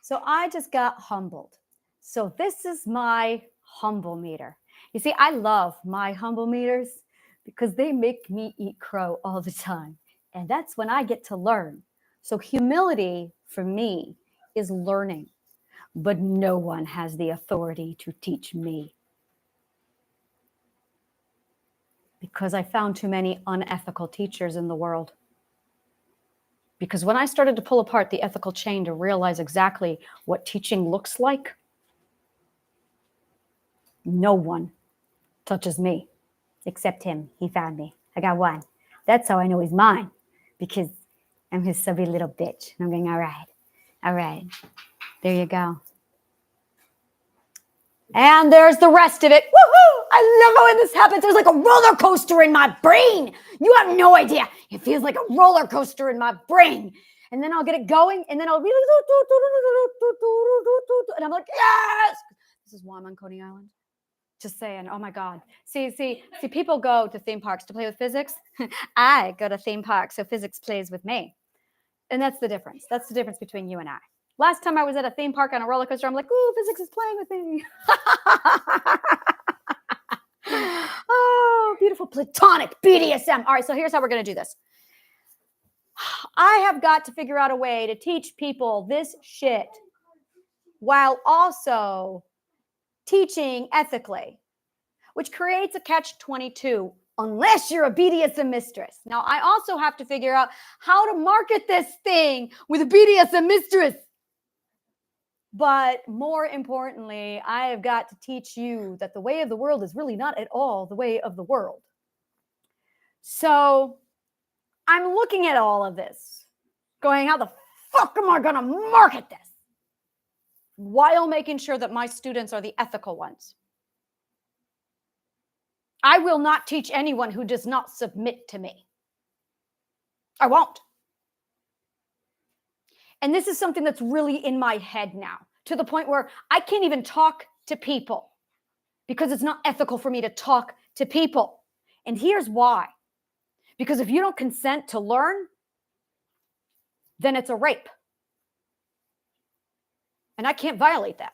so I just got humbled. So this is my humble meter. You see, I love my humble meters because they make me eat crow all the time. And that's when I get to learn. So humility for me is learning, but no one has the authority to teach me. Because I found too many unethical teachers in the world. Because when I started to pull apart the ethical chain to realize exactly what teaching looks like, no one touches me except him. He found me. I got one. That's how I know he's mine, because I'm his subby little bitch. And I'm going, all right. There you go. And there's the rest of it. Woohoo! I love when this happens. There's like a roller coaster in my brain. You have no idea. It feels like a roller coaster in my brain. And then I'll get it going, and then I'll be and I'm like, yes! This is why I'm on Coney Island. Just saying. Oh my God. See, people go to theme parks to play with physics. I go to theme parks so physics plays with me. And that's the difference. That's the difference between you and I. Last time I was at a theme park on a roller coaster, I'm like, ooh, physics is playing with me. Oh, beautiful platonic BDSM. All right, so here's how we're going to do this. I have got to figure out a way to teach people this shit while also teaching ethically, which creates a catch-22 unless you're a BDSM mistress. Now, I also have to figure out how to market this thing with a BDSM mistress. But more importantly, I have got to teach you that the way of the world is really not at all the way of the world. So I'm looking at all of this, going, how the fuck am I going to market this? While making sure that my students are the ethical ones. I will not teach anyone who does not submit to me. I won't. And this is something that's really in my head now, to the point where I can't even talk to people because it's not ethical for me to talk to people. And here's why. Because if you don't consent to learn, then it's a rape. And I can't violate that.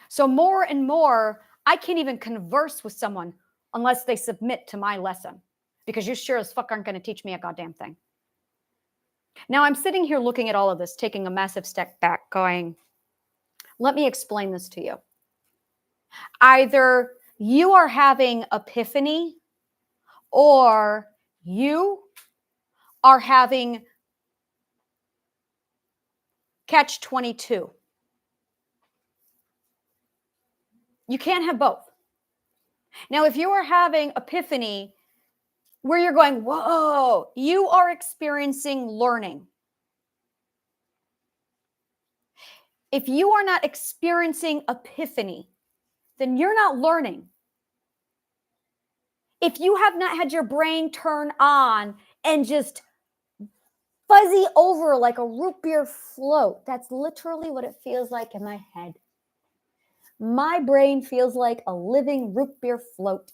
So more and more, I can't even converse with someone unless they submit to my lesson, because you sure as fuck aren't going to teach me a goddamn thing. Now I'm sitting here looking at all of this, taking a massive step back, going, let me explain this to you. Either you are having epiphany or you are having catch-22. You can't have both. Now, if you are having epiphany where you're going, whoa, you are experiencing learning. If you are not experiencing epiphany, then you're not learning. If you have not had your brain turn on and just fuzzy over like a root beer float, that's literally what it feels like in my head. My brain feels like a living root beer float,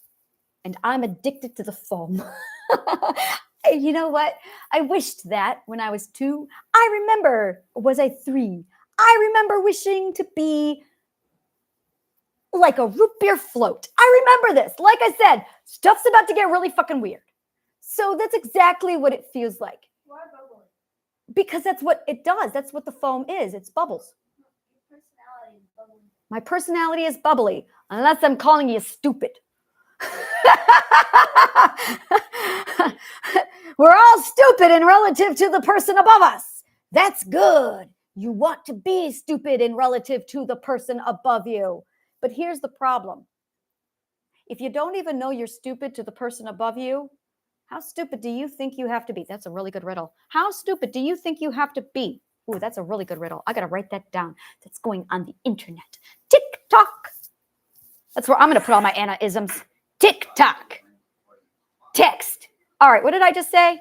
and I'm addicted to the foam. You know what? I wished that when I was 2. I remember, was I 3? I remember wishing to be like a root beer float. I remember this. Like I said, stuff's about to get really fucking weird. So that's exactly what it feels like. Why bubbly? Because that's what it does. That's what the foam is. It's bubbles. Your personality is bubbly. My personality is bubbly, unless I'm calling you stupid. We're all stupid in relative to the person above us. That's good. You want to be stupid in relative to the person above you. But here's the problem. If you don't even know you're stupid to the person above you, how stupid do you think you have to be? That's a really good riddle. How stupid do you think you have to be? Ooh, that's a really good riddle. I got to write that down. That's going on the internet. TikTok. That's where I'm going to put all my Anna-isms. TikTok. Text. All right, what did I just say?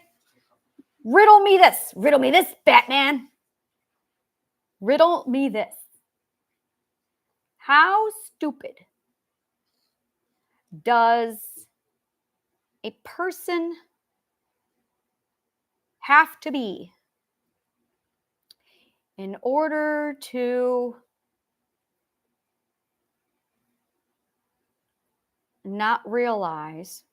Riddle me this. Riddle me this, Batman. Riddle me this. How stupid does a person have to be in order to not realize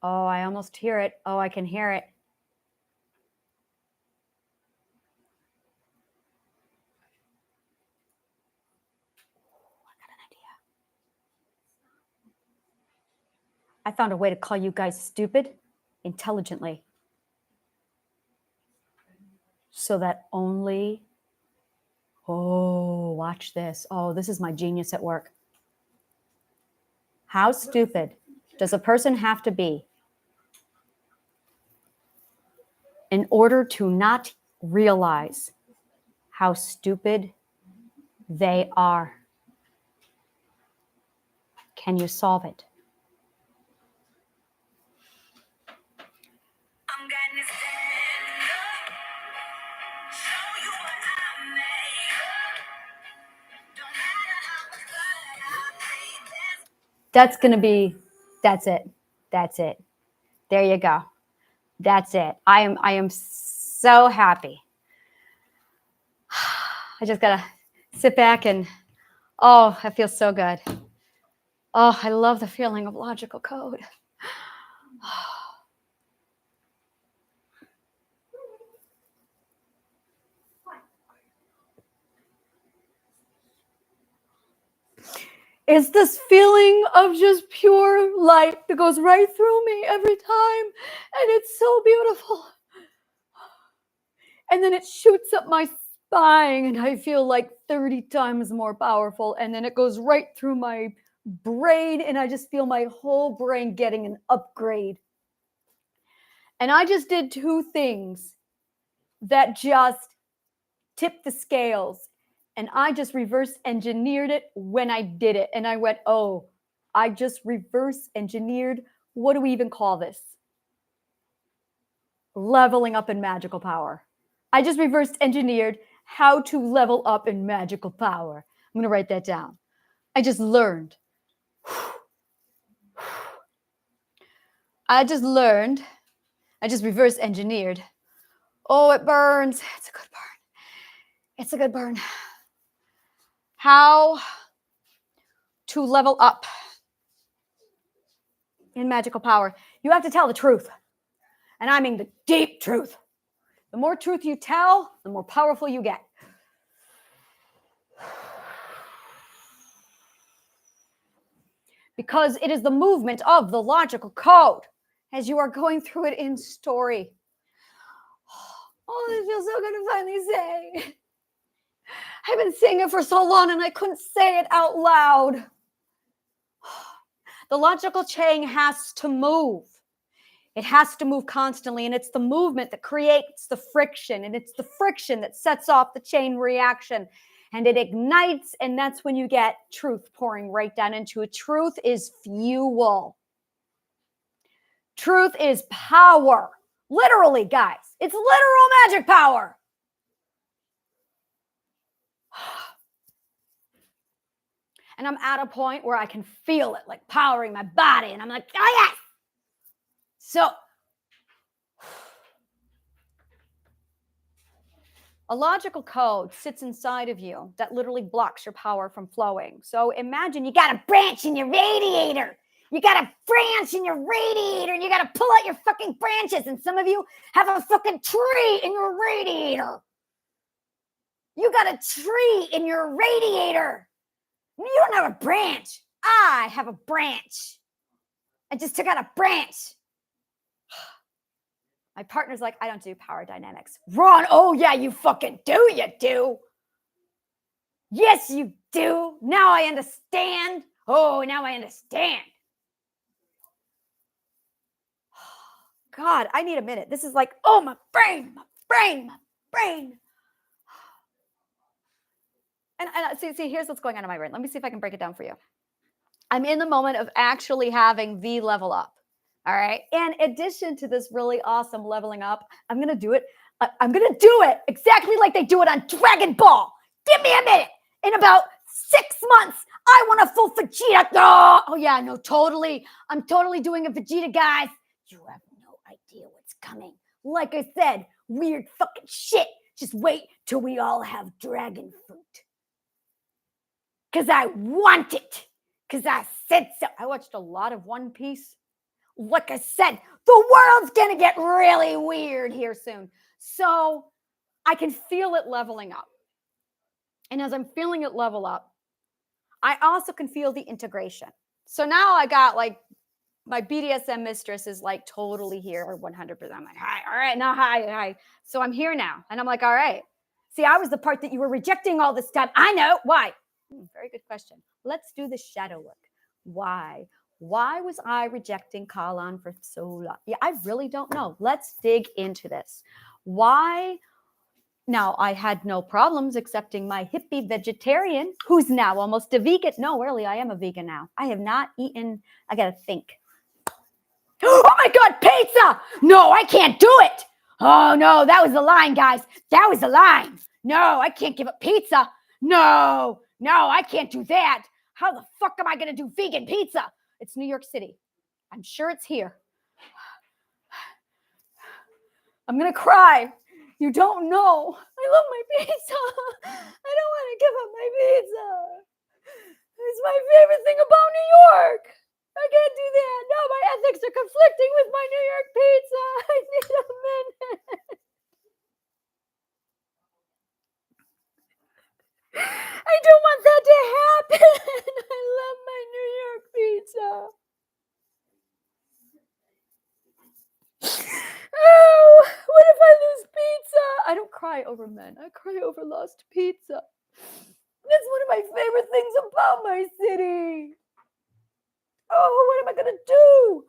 oh, I almost hear it. Oh, I can hear it. I got an idea. I found a way to call you guys stupid intelligently. So that only, oh, watch this. Oh, this is my genius at work. How stupid does a person have to be in order to not realize how stupid they are? Can you solve it? I'm gonna stand up, show you what I'm made of. Don't matter how much blood I bleed, That's going to be, that's it. That's it. There you go. That's it. I am so happy. I just got to sit back and, oh, that feels so good. Oh, I love the feeling of logical code. It's this feeling of just pure light that goes right through me every time. And it's so beautiful. And then it shoots up my spine and I feel like 30 times more powerful. And then it goes right through my brain and I just feel my whole brain getting an upgrade. And I just did 2 things that just tipped the scales. And I just reverse engineered it when I did it. And I went, oh, I just reverse engineered. What do we even call this? Leveling up in magical power. I just reverse engineered how to level up in magical power. I'm going to write that down. I just learned. I just reverse engineered. Oh, it burns. It's a good burn. It's a good burn. How to level up in magical power. You have to tell the truth. And I mean the deep truth. The more truth you tell, the more powerful you get. Because it is the movement of the logical code as you are going through it in story. Oh, this feels so good to finally say. I've been saying it for so long and I couldn't say it out loud. The logical chain has to move. It has to move constantly, and it's the movement that creates the friction, and it's the friction that sets off the chain reaction, and it ignites, and that's when you get truth pouring right down into it. Truth is fuel. Truth is power. Literally, guys. It's literal magic power. And I'm at a point where I can feel it like powering my body, and I'm like, oh yes. So a logical code sits inside of you that literally blocks your power from flowing. So imagine you got a branch in your radiator. You got a branch in your radiator, and you got to pull out your fucking branches. And some of you have a fucking tree in your radiator. You got a tree in your radiator. You don't have a branch. I have a branch. I just took out a branch. My partner's like, I don't do power dynamics. Ron, oh yeah, you fucking do. You do. Yes, you do. Now I understand. Oh, now I understand. God, I need a minute. This is like, oh, my brain. And see, here's what's going on in my brain. Let me see if I can break it down for you. I'm in the moment of actually having the level up. All right. In addition to this really awesome leveling up, I'm going to do it. I'm going to do it exactly like they do it on Dragon Ball. Give me a minute. In about 6 months, I want a full Vegeta. Oh, yeah, no, totally. I'm totally doing a Vegeta, guys. You have no idea what's coming. Like I said, weird fucking shit. Just wait till we all have dragon fruit. Because I want it. Because I said so. I watched a lot of One Piece. Like I said, the world's going to get really weird here soon. So I can feel it leveling up. And as I'm feeling it level up, I also can feel the integration. So now I got like my BDSM mistress is like totally here 100%. I'm like, hi, all right, now hi. So I'm here now. And I'm like, all right. See, I was the part that you were rejecting all this time. I know. Why? Very good question. Let's do the shadow work. Why? Why was I rejecting Kalon for so long? Yeah, I really don't know. Let's dig into this. Why? Now, I had no problems accepting my hippie vegetarian, who's now almost a vegan. No, really, I am a vegan now. I have not eaten. I got to think. Oh my God, pizza! No, I can't do it. Oh no, that was the line, guys. That was the line. No, I can't give up pizza. No, I can't do that. How the fuck am I going to do vegan pizza? It's New York City. I'm sure it's here. I'm going to cry. You don't know. I love my pizza. I don't want to give up my pizza. It's my favorite thing about New York. I can't do that. No, my ethics are conflicting with my New York pizza. I need a minute. I don't want that to happen. I love my New York pizza. Oh, what if I lose pizza? I don't cry over men. I cry over lost pizza. That's one of my favorite things about my city. Oh, what am I going to do?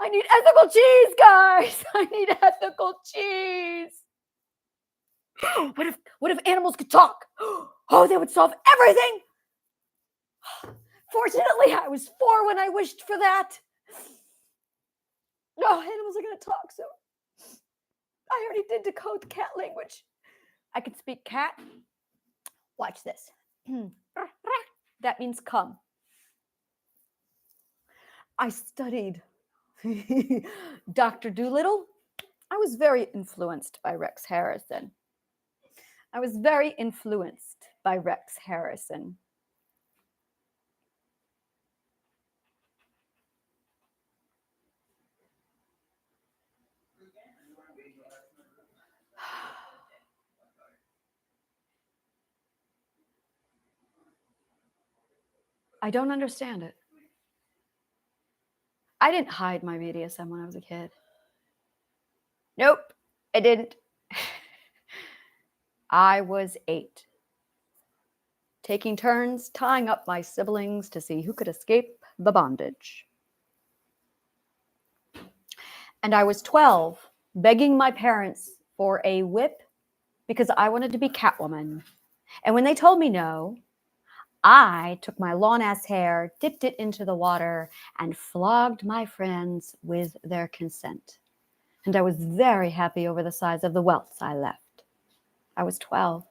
I need ethical cheese, guys. I need ethical cheese. What if animals could talk? Oh, they would solve everything. Fortunately, I was 4 when I wished for that. Oh, animals are going to talk soon. I already did decode the cat language. I can speak cat. Watch this. That means come. I studied Dr. Dolittle. I was very influenced by Rex Harrison. I don't understand it. I didn't hide my BDSM when I was a kid. Nope, I didn't. I was 8, taking turns tying up my siblings to see who could escape the bondage. And I was 12, begging my parents for a whip because I wanted to be Catwoman. And when they told me no, I took my long-ass hair, dipped it into the water, and flogged my friends with their consent. And I was very happy over the size of the welts I left. I was 12.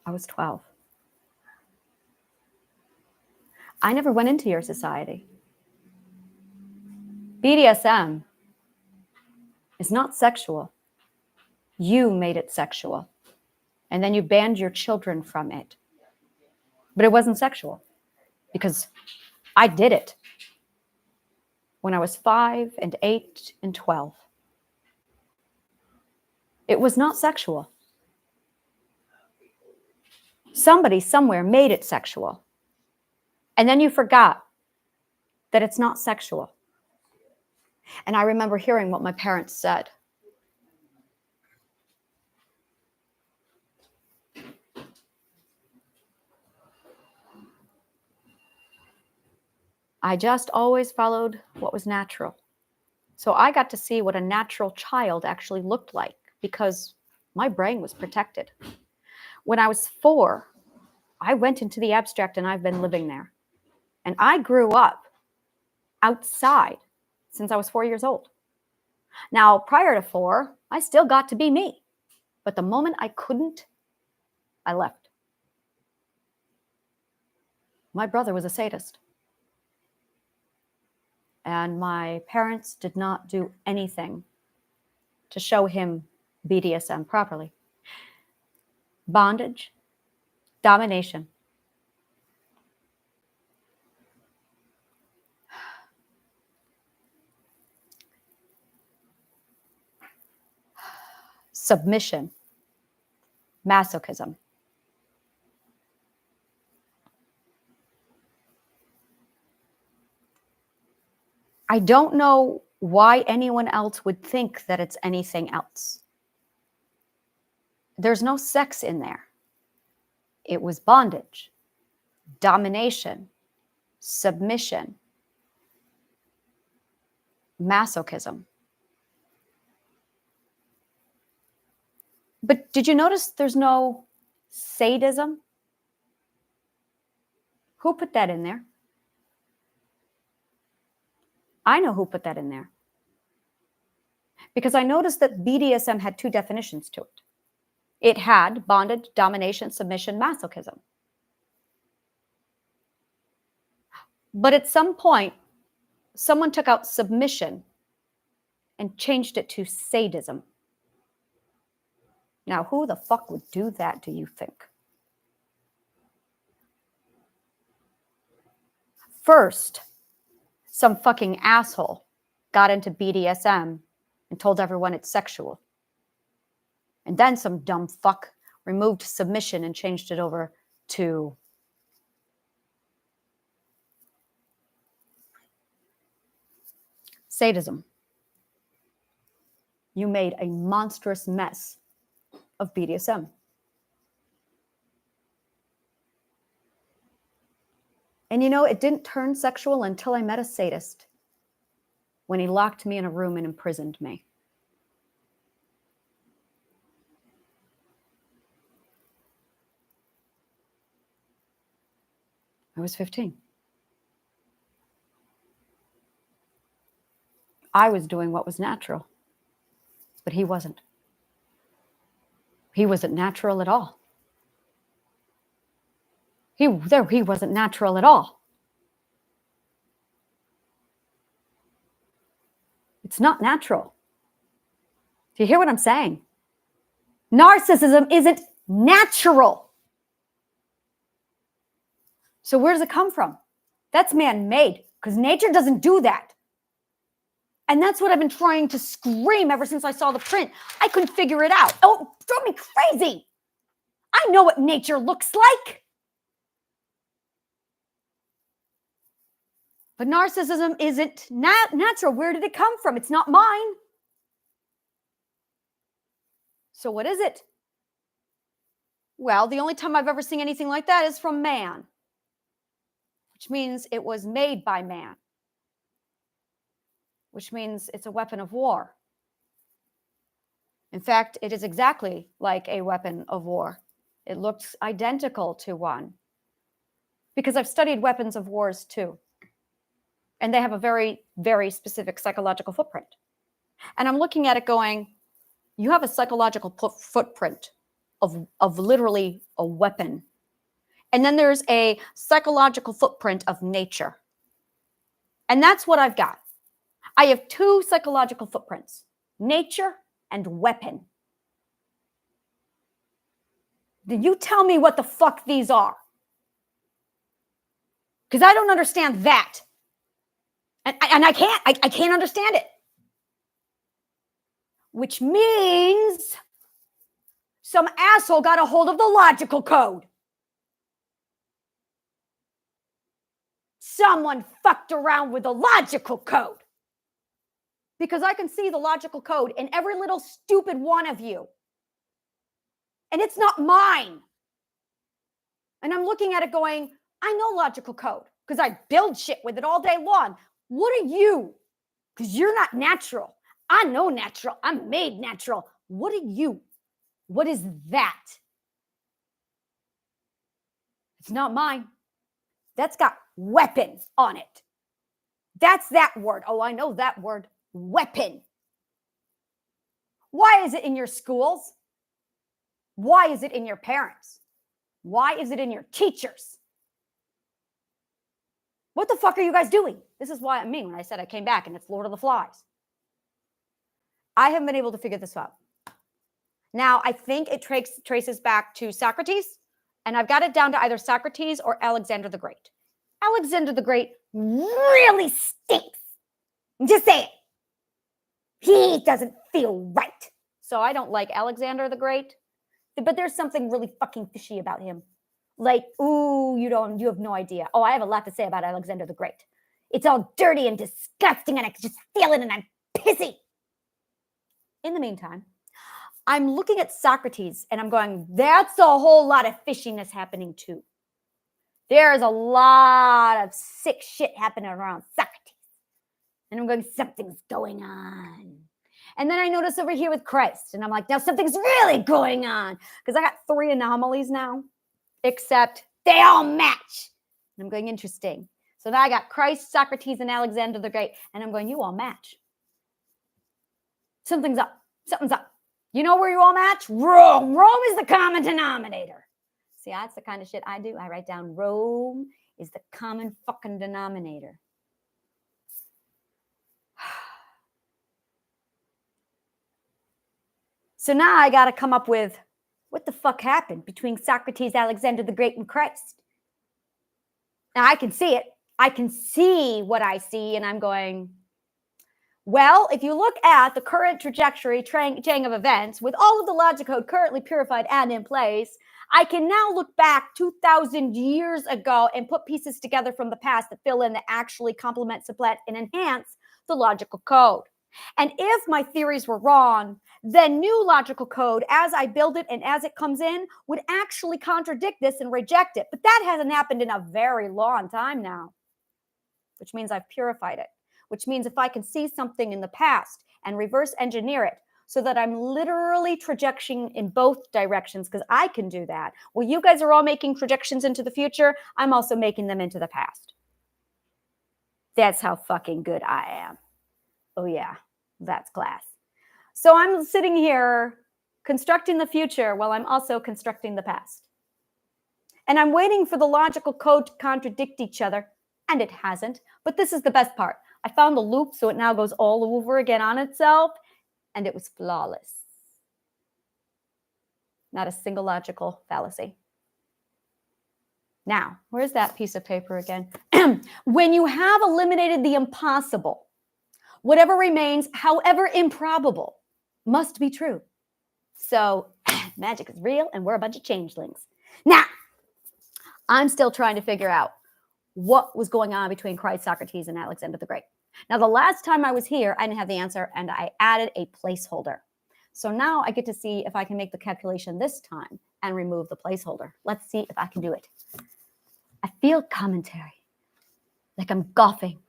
I was 12. I never went into your society. BDSM is not sexual. You made it sexual. And then you banned your children from it. But it wasn't sexual because I did it when I was 5 and 8 and 12. It was not sexual. Somebody somewhere made it sexual. And then you forgot that it's not sexual. And I remember hearing what my parents said. I just always followed what was natural. So I got to see what a natural child actually looked like because my brain was protected. When I was 4, I went into the abstract and I've been living there. And I grew up outside since I was 4 years old. Now, prior to 4, I still got to be me. But the moment I couldn't, I left. My brother was a sadist. And my parents did not do anything to show him BDSM properly. Bondage, domination. Submission, masochism. I don't know why anyone else would think that it's anything else. There's no sex in there. It was bondage, domination, submission, masochism. But did you notice there's no sadism? Who put that in there? I know who put that in there. Because I noticed that BDSM had 2 definitions to it. It had bondage, domination, submission, masochism. But at some point, someone took out submission and changed it to sadism. Now, who the fuck would do that, do you think? First, some fucking asshole got into BDSM and told everyone it's sexual. And then some dumb fuck removed submission and changed it over to sadism. You made a monstrous mess of BDSM. And you know, it didn't turn sexual until I met a sadist when he locked me in a room and imprisoned me. I was 15. I was doing what was natural, but he wasn't. He wasn't natural at all. He wasn't natural at all. It's not natural. Do you hear what I'm saying? Narcissism isn't natural. So where does it come from? That's man-made, because nature doesn't do that. And that's what I've been trying to scream ever since I saw the print. I couldn't figure it out. Oh, it drove me crazy. I know what nature looks like. But narcissism isn't natural. Where did it come from? It's not mine. So what is it? Well, the only time I've ever seen anything like that is from man, which means it was made by man. which means it's a weapon of war. In fact, it is exactly like a weapon of war. It looks identical to one because I've studied weapons of wars too. And they have a very, very specific psychological footprint. And I'm looking at it going, you have a psychological footprint of literally a weapon. And then there's a psychological footprint of nature. And that's what I've got. I have two psychological footprints, nature and weapon. Then you tell me what the fuck these are. Because I don't understand that. And I can't understand it. Which means some asshole got a hold of the logical code. Someone fucked around with the logical code. Because I can see the logical code in every little stupid one of you. And it's not mine. And I'm looking at it going, I know logical code because I build shit with it all day long. What are you? Because you're not natural. I know natural. I'm made natural. What are you? What is that? It's not mine. That's got weapon on it. That's that word. Oh, I know that word. Weapon. Why is it in your schools? Why is it in your parents? Why is it in your teachers? What the fuck are you guys doing? This is why I mean when I said I came back and it's Lord of the Flies. I haven't been able to figure this out. Now, I think it traces back to Socrates, and I've got it down to either Socrates or Alexander the Great. Alexander the Great really stinks. Just say it. He doesn't feel right. So I don't like Alexander the Great, but there's something really fucking fishy about him. Like, ooh, you have no idea. Oh, I have a lot to say about Alexander the Great. It's all dirty and disgusting, and I can just feel it, and I'm pissy. In the meantime, I'm looking at Socrates, and I'm going, that's a whole lot of fishiness happening too. There's a lot of sick shit happening around Socrates. And I'm going, something's going on. And then I notice over here with Christ, and I'm like, now something's really going on. Because I got 3 anomalies now, except they all match. And I'm going, interesting. So now I got Christ, Socrates, and Alexander the Great. And I'm going, you all match. Something's up. Something's up. You know where you all match? Rome. Rome is the common denominator. See, that's the kind of shit I do. I write down Rome is the common fucking denominator. So now I got to come up with what the fuck happened between Socrates, Alexander the Great, and Christ. Now I can see it. I can see what I see, and I'm going, well, if you look at the current trajectory chain of events with all of the logic code currently purified and in place, I can now look back 2,000 years ago and put pieces together from the past that fill in, that actually complement, supplant, and enhance the logical code. And if my theories were wrong, then new logical code, as I build it and as it comes in, would actually contradict this and reject it. But that hasn't happened in a very long time now, which means I've purified it, which means if I can see something in the past and reverse engineer it so that I'm literally trajecting in both directions, because I can do that. Well, you guys are all making projections into the future. I'm also making them into the past. That's how fucking good I am. Oh yeah, that's class. So I'm sitting here constructing the future while I'm also constructing the past. And I'm waiting for the logical code to contradict each other, and it hasn't. But this is the best part. I found the loop, so it now goes all over again on itself, and it was flawless. Not a single logical fallacy. Now, where's that piece of paper again? When you have eliminated the impossible, whatever remains, however improbable, must be true. So magic is real, and we're a bunch of changelings. Now, I'm still trying to figure out what was going on between Christ, Socrates, and Alexander the Great. Now, the last time I was here, I didn't have the answer, and I added a placeholder. So now I get to see if I can make the calculation this time and remove the placeholder. Let's see if I can do it. I feel commentary, like I'm golfing.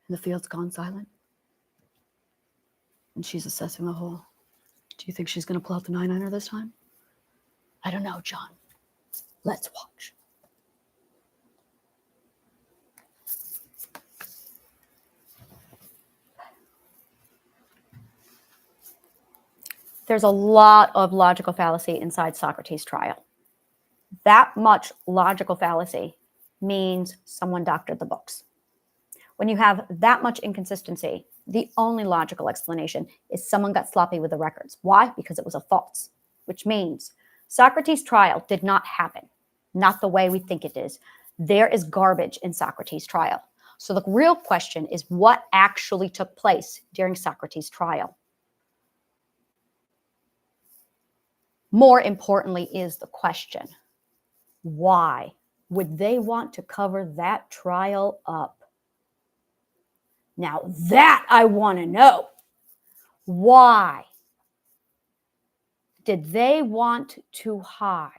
And the field's gone silent. And she's assessing the hole. Do you think she's going to pull out the 9-iron this time? I don't know, John. Let's watch. There's a lot of logical fallacy inside Socrates' trial. That much logical fallacy means someone doctored the books. When you have that much inconsistency, the only logical explanation is someone got sloppy with the records. Why? Because it was a false, which means Socrates' trial did not happen, not the way we think it is. There is garbage in Socrates' trial. So the real question is what actually took place during Socrates' trial? More importantly is the question, why would they want to cover that trial up? Now that I want to know. Why did they want to hide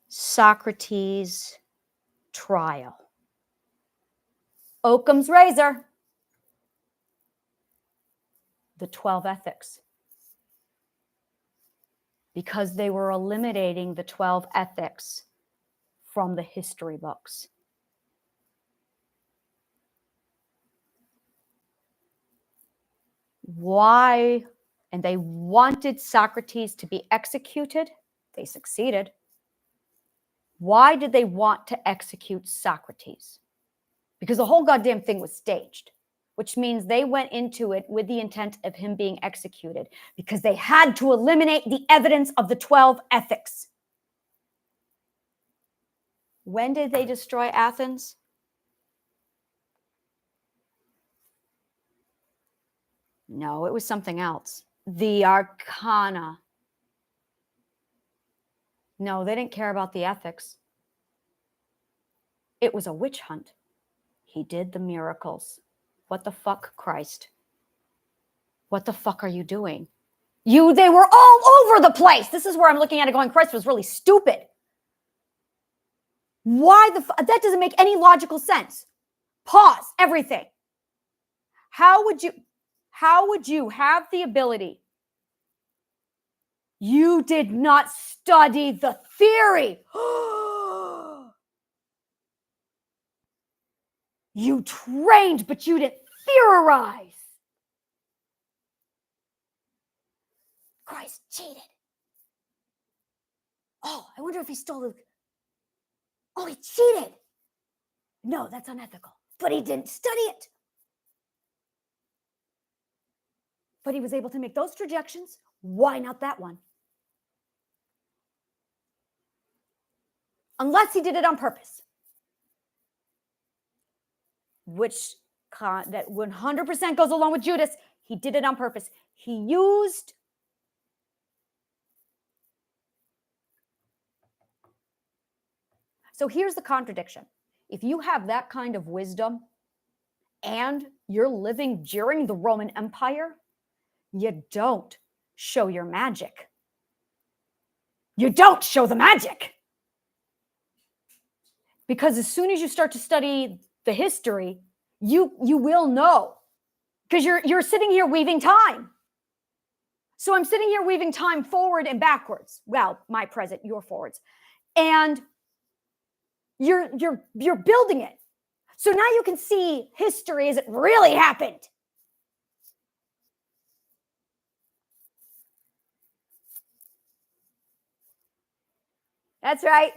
Socrates' trial? Occam's razor. The 12 ethics. Because they were eliminating the 12 ethics from the history books. Why? And they wanted Socrates to be executed. They succeeded. Why did they want to execute Socrates? Because the whole goddamn thing was staged, which means they went into it with the intent of him being executed because they had to eliminate the evidence of the 12 ethics. When did they destroy Athens? No, it was something else. The Arcana. No, they didn't care about the ethics. It was a witch hunt. He did the miracles. What the fuck, Christ? What the fuck are you doing? They were all over the place. This is where I'm looking at it going, Christ was really stupid. Why that doesn't make any logical sense. Pause everything. How would you have the ability? You did not study the theory. You trained, but you didn't theorize. Christ cheated. Oh, I wonder if he stole the... Oh, he cheated. No, that's unethical. But he didn't study it. But he was able to make those projections. Why not that one? Unless he did it on purpose. Which that 100% goes along with Judas. He did it on purpose. He used... So here's the contradiction. If you have that kind of wisdom and you're living during the Roman Empire, you don't show your magic. You don't show the magic. Because as soon as you start to study the history, you will know. Because you're sitting here weaving time. So I'm sitting here weaving time forward and backwards. Well, my present, your forwards. And you're building it. So now you can see history as it really happened. That's right.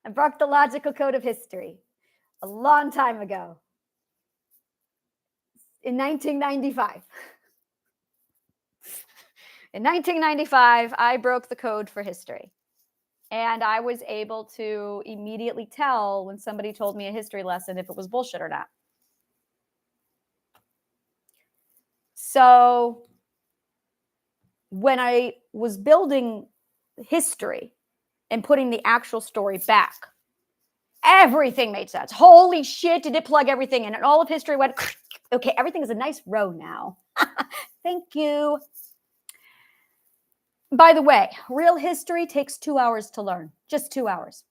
I broke the logical code of history a long time ago. In 1995. In 1995, I broke the code for history. And I was able to immediately tell when somebody told me a history lesson if it was bullshit or not. So when I was building history and putting the actual story back, everything made sense. Holy shit, did it plug everything in? And all of history went, okay, everything is a nice row now. Thank you. By the way, real history takes 2 hours to learn. Just 2 hours.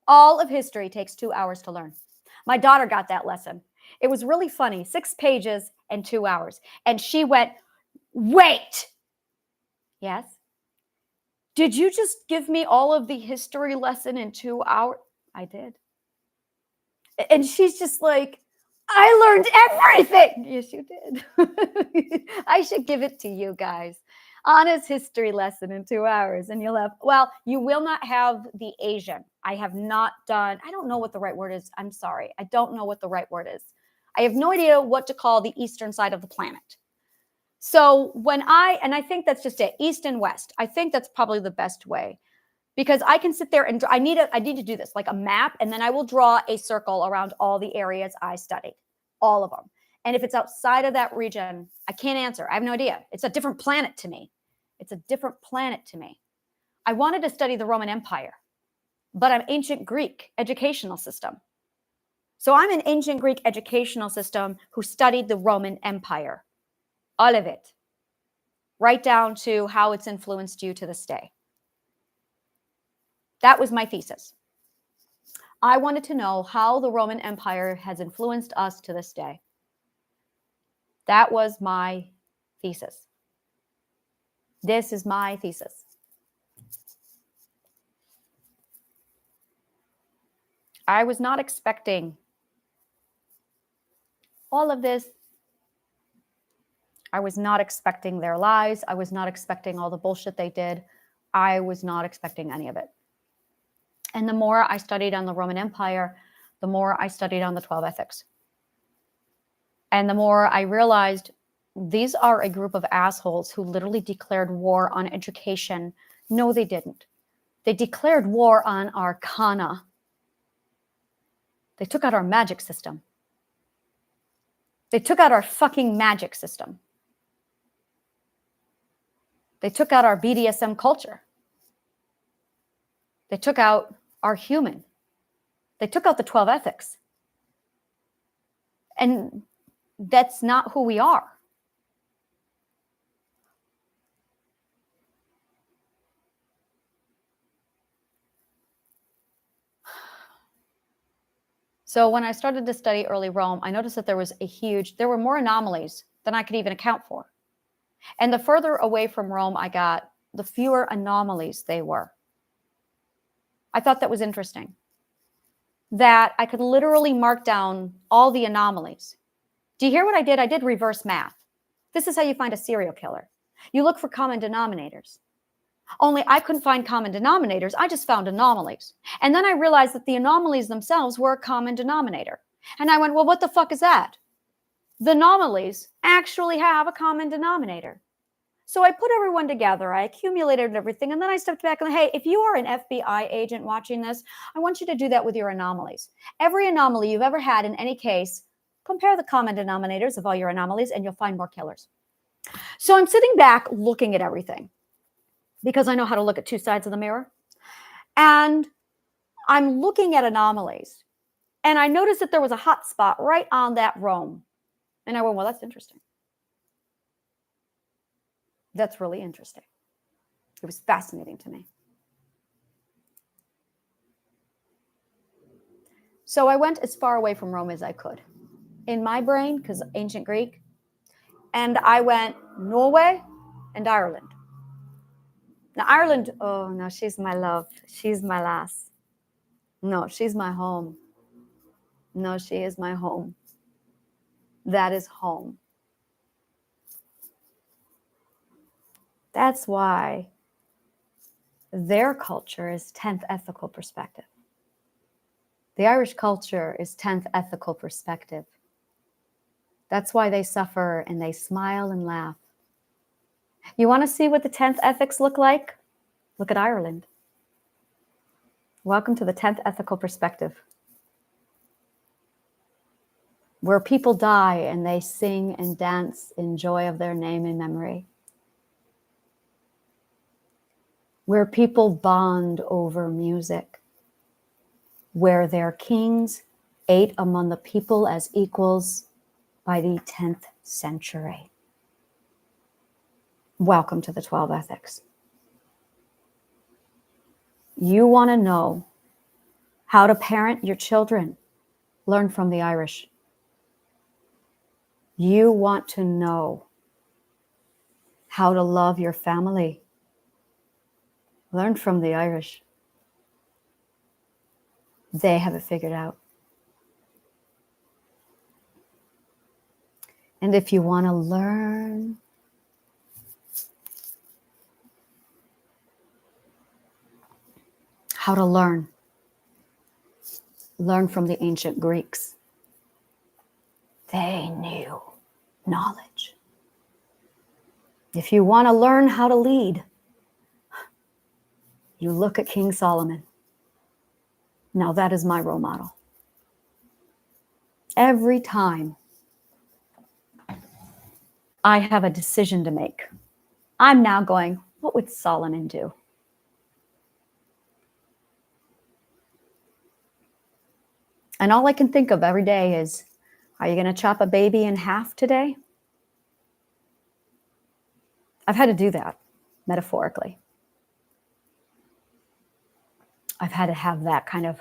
All of history takes 2 hours to learn. My daughter got that lesson. It was really funny, 6 pages and 2 hours. And she went, wait. Yes. Did you just give me all of the history lesson in 2 hours? I did. And she's just like, I learned everything. Yes, you did. I should give it to you guys. Honest history lesson in 2 hours. And you'll have, well, you will not have the Asian. I have not done, I don't know what the right word is. I'm sorry. I don't know what the right word is. I have no idea what to call the eastern side of the planet. So when I think that's just it, east and west. I think that's probably the best way. Because I can sit there and I need to do this, like a map, and then I will draw a circle around all the areas I studied, all of them. And if it's outside of that region, I can't answer. I have no idea. It's a different planet to me. It's a different planet to me. I wanted to study the Roman Empire, but I'm ancient Greek educational system. So I'm an ancient Greek educational system who studied the Roman Empire, all of it, right down to how it's influenced you to this day. That was my thesis. I wanted to know how the Roman Empire has influenced us to this day. That was my thesis. This is my thesis. I was not expecting all of this. I was not expecting their lies. I was not expecting all the bullshit they did. I was not expecting any of it. And the more I studied on the Roman Empire, the more I studied on the 12 ethics. And the more I realized these are a group of assholes who literally declared war on education. No, they didn't. They declared war on arcana. They took out our magic system. They took out our fucking magic system. They took out our BDSM culture. They took out our human. They took out the 12 ethics. And that's not who we are. So when I started to study early Rome, I noticed that there were more anomalies than I could even account for. And the further away from Rome I got, the fewer anomalies they were. I thought that was interesting. That I could literally mark down all the anomalies. Do you hear what I did? I did reverse math. This is how you find a serial killer. You look for common denominators. Only I couldn't find common denominators. I just found anomalies. And then I realized that the anomalies themselves were a common denominator. And I went, well, what the fuck is that? The anomalies actually have a common denominator. So I put everyone together. I accumulated everything. And then I stepped back and, hey, if you are an FBI agent watching this, I want you to do that with your anomalies. Every anomaly you've ever had in any case, compare the common denominators of all your anomalies and you'll find more killers. So I'm sitting back looking at everything because I know how to look at two sides of the mirror. And I'm looking at anomalies. And I noticed that there was a hot spot right on that Rome. And I went, well, that's interesting. That's really interesting. It was fascinating to me. So I went as far away from Rome as I could in my brain, because ancient Greek. And I went Norway and Ireland. Now, Ireland, oh, no, she's my love. She's my lass. No, she's my home. No, she is my home. That is home. That's why their culture is 10th ethical perspective. The Irish culture is 10th ethical perspective. That's why they suffer and they smile and laugh. You want to see what the 10th ethics look like? Look at Ireland. Welcome to the 10th ethical perspective, where people die and they sing and dance in joy of their name and memory, where people bond over music, where their kings ate among the people as equals by the 10th century. Welcome to the 12 ethics. You want to know How to parent your children. Learn from the Irish. You want to know how to love your family. Learn from the Irish. They have it figured out. And if you want to learn how to learn from the ancient Greeks. They knew knowledge. If you want to learn how to lead, you look at King Solomon. Now that is my role model. Every time I have a decision to make, I'm now going, what would Solomon do? And all I can think of every day is, are you going to chop a baby in half today? I've had to do that, metaphorically. I've had to have that kind of,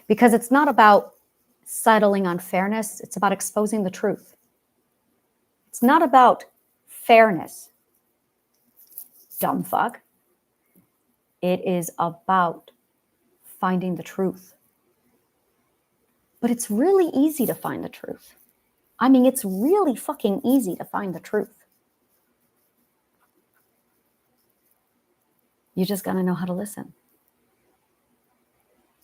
because it's not about settling on fairness, it's about exposing the truth. It's not about fairness, dumb fuck. It is about finding the truth. But it's really easy to find the truth. I mean, it's really fucking easy to find the truth. You just got to know how to listen.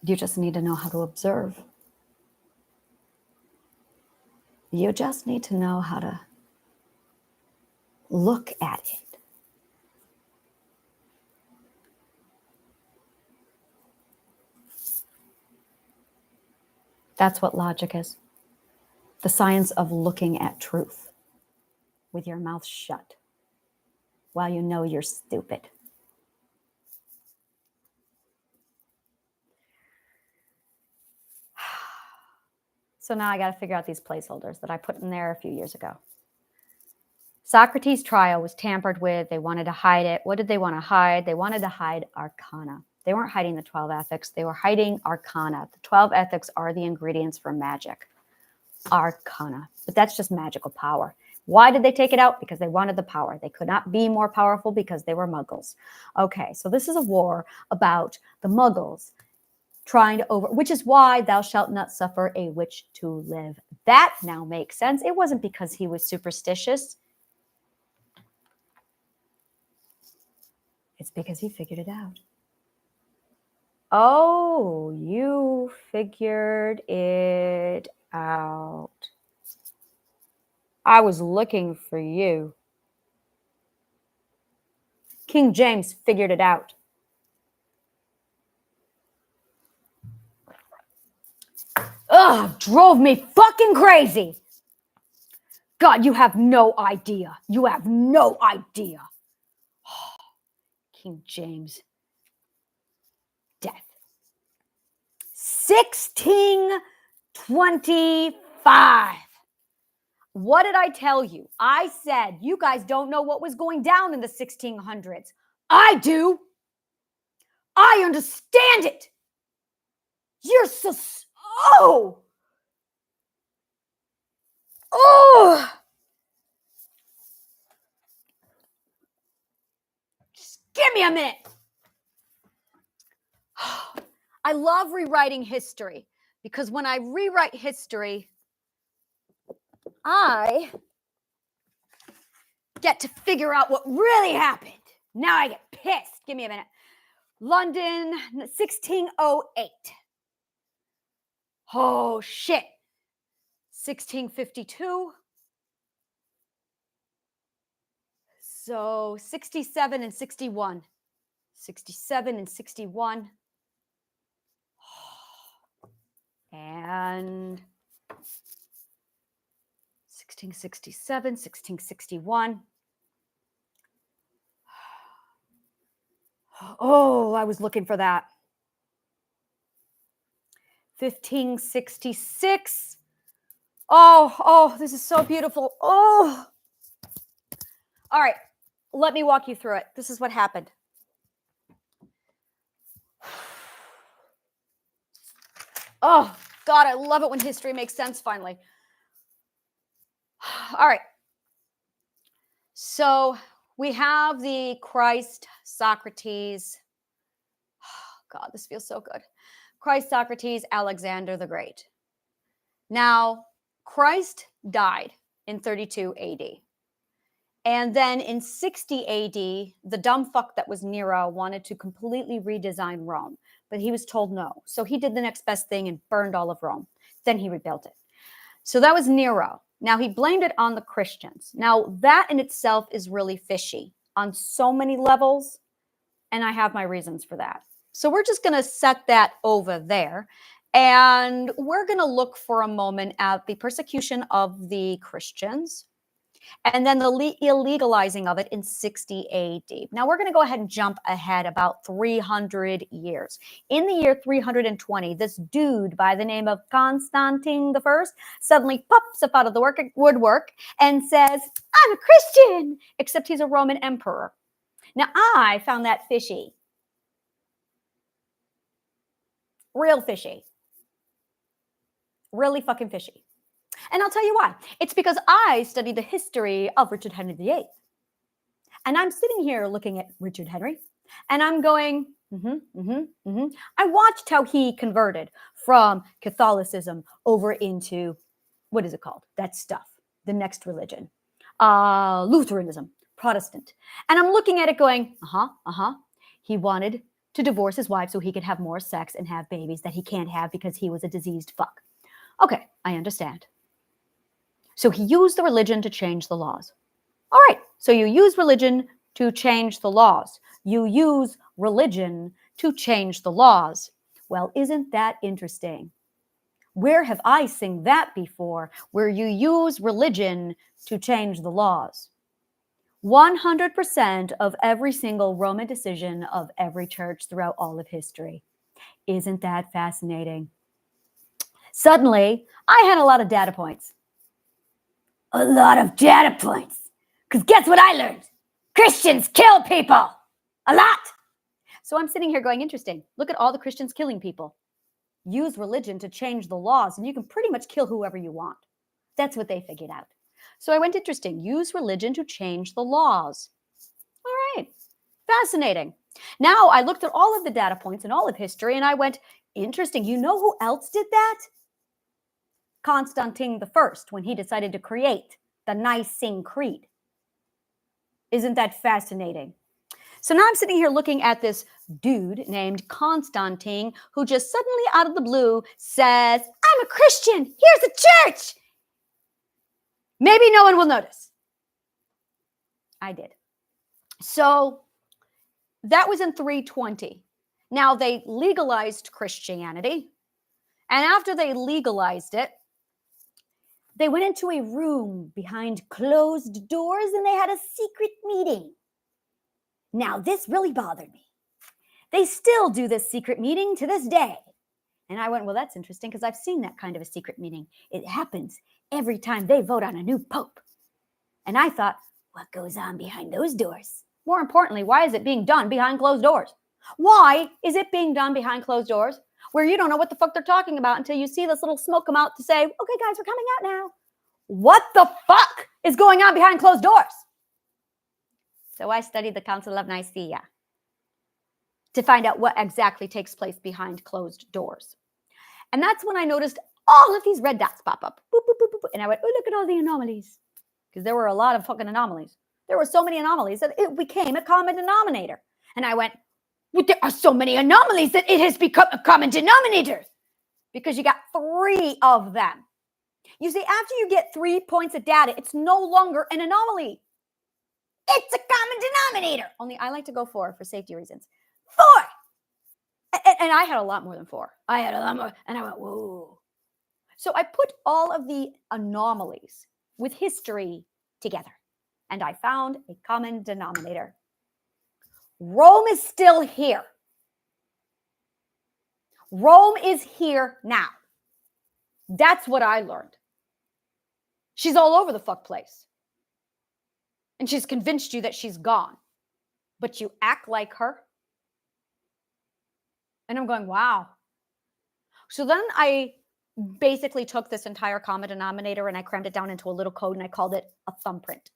You just need to know how to observe. You just need to know how to look at it. That's what logic is. The science of looking at truth with your mouth shut while you know you're stupid. So now I got to figure out these placeholders that I put in there a few years ago. Socrates' trial was tampered with. They wanted to hide it. What did they want to hide? They wanted to hide arcana. They weren't hiding the 12 ethics. They were hiding arcana. The 12 ethics are the ingredients for magic. Arcana. But that's just magical power. Why did they take it out? Because they wanted the power. They could not be more powerful because they were muggles. Okay, so this is a war about the muggles trying to which is why thou shalt not suffer a witch to live. That now makes sense. It wasn't because he was superstitious. It's because he figured it out. Oh, you figured it out. I was looking for you. King James figured it out. Ugh, drove me fucking crazy. God, you have no idea. You have no idea. King James. Death. 1625. What did I tell you? I said, you guys don't know what was going down in the 1600s. I do. I understand it. You're so... Oh! Just give me a minute. I love rewriting history because when I rewrite history, I get to figure out what really happened. Now I get pissed. Give me a minute. London, 1608. Oh, shit. 1652. So 67 and 61. 67 and 61. And 1667, 1661. Oh, I was looking for that. 1566. Oh, this is so beautiful. Oh. All right, let me walk you through it. This is what happened. Oh, God, I love it when history makes sense finally. All right. So we have the Christ, Socrates. God, this feels so good. Christ, Socrates, Alexander the Great. Now, Christ died in 32 AD. And then in 60 AD, the dumb fuck that was Nero wanted to completely redesign Rome, but he was told no. So he did the next best thing and burned all of Rome. Then he rebuilt it. So that was Nero. Now he blamed it on the Christians. Now that in itself is really fishy on so many levels, and I have my reasons for that. So we're just going to set that over there. And we're going to look for a moment at the persecution of the Christians and then the illegalizing of it in 60 AD. Now we're going to go ahead and jump ahead about 300 years. In the year 320, this dude by the name of Constantine I suddenly pops up out of the woodwork and says, I'm a Christian, except he's a Roman emperor. Now I found that fishy. Real fishy. Really fucking fishy. And I'll tell you why. It's because I studied the history of Richard Henry VIII. And I'm sitting here looking at Richard Henry, and I'm going, I watched how he converted from Catholicism over into, what is it called? That stuff, the next religion, Lutheranism, Protestant. And I'm looking at it going, He wanted to divorce his wife so he could have more sex and have babies that he can't have because he was a diseased fuck. Okay, I understand. So he used the religion to change the laws. All right, so you use religion to change the laws. You use religion to change the laws. Well, isn't that interesting? Where have I seen that before, where you use religion to change the laws? 100% of every single Roman decision of every church throughout all of history. Isn't that fascinating? Suddenly, I had a lot of data points. A lot of data points. Because guess what I learned? Christians kill people. A lot. So I'm sitting here going, interesting. Look at all the Christians killing people. Use religion to change the laws, and you can pretty much kill whoever you want. That's what they figured out. So I went, interesting. Use religion to change the laws. All right. Fascinating. Now I looked at all of the data points in all of history, and I went, interesting. You know who else did that? Constantine I, when he decided to create the Nicene Creed. Isn't that fascinating? So now I'm sitting here looking at this dude named Constantine who just suddenly out of the blue says, I'm a Christian. Here's a church. Maybe no one will notice. I did. So that was in 320. Now they legalized Christianity. And after they legalized it, they went into a room behind closed doors and they had a secret meeting. Now, this really bothered me. They still do this secret meeting to this day. And I went, well, that's interesting because I've seen that kind of a secret meeting. It happens every time they vote on a new pope. And I thought, what goes on behind those doors? More importantly, why is it being done behind closed doors? Why is it being done behind closed doors where you don't know what the fuck they're talking about until you see this little smoke come out to say, okay, guys, we're coming out now. What the fuck is going on behind closed doors? So I studied the Council of Nicaea to find out what exactly takes place behind closed doors. And that's when I noticed all of these red dots pop up. Boop, boop, boop, boop, boop. And I went, oh, look at all the anomalies. Because there were a lot of fucking anomalies. There were so many anomalies that it became a common denominator. And I went, well, there are so many anomalies that it has become a common denominator. Because you got 3 of them. You see, after you get 3 points of data, it's no longer an anomaly. It's a common denominator. Only I like to go 4 for safety reasons. 4. And I had a lot more than 4. I had a lot more. And I went, whoa. So I put all of the anomalies with history together. And I found a common denominator. Rome is still here. Rome is here now. That's what I learned. She's all over the fuck place. And she's convinced you that she's gone. But you act like her. And I'm going, wow. So then I basically took this entire common denominator and I crammed it down into a little code and I called it a thumbprint.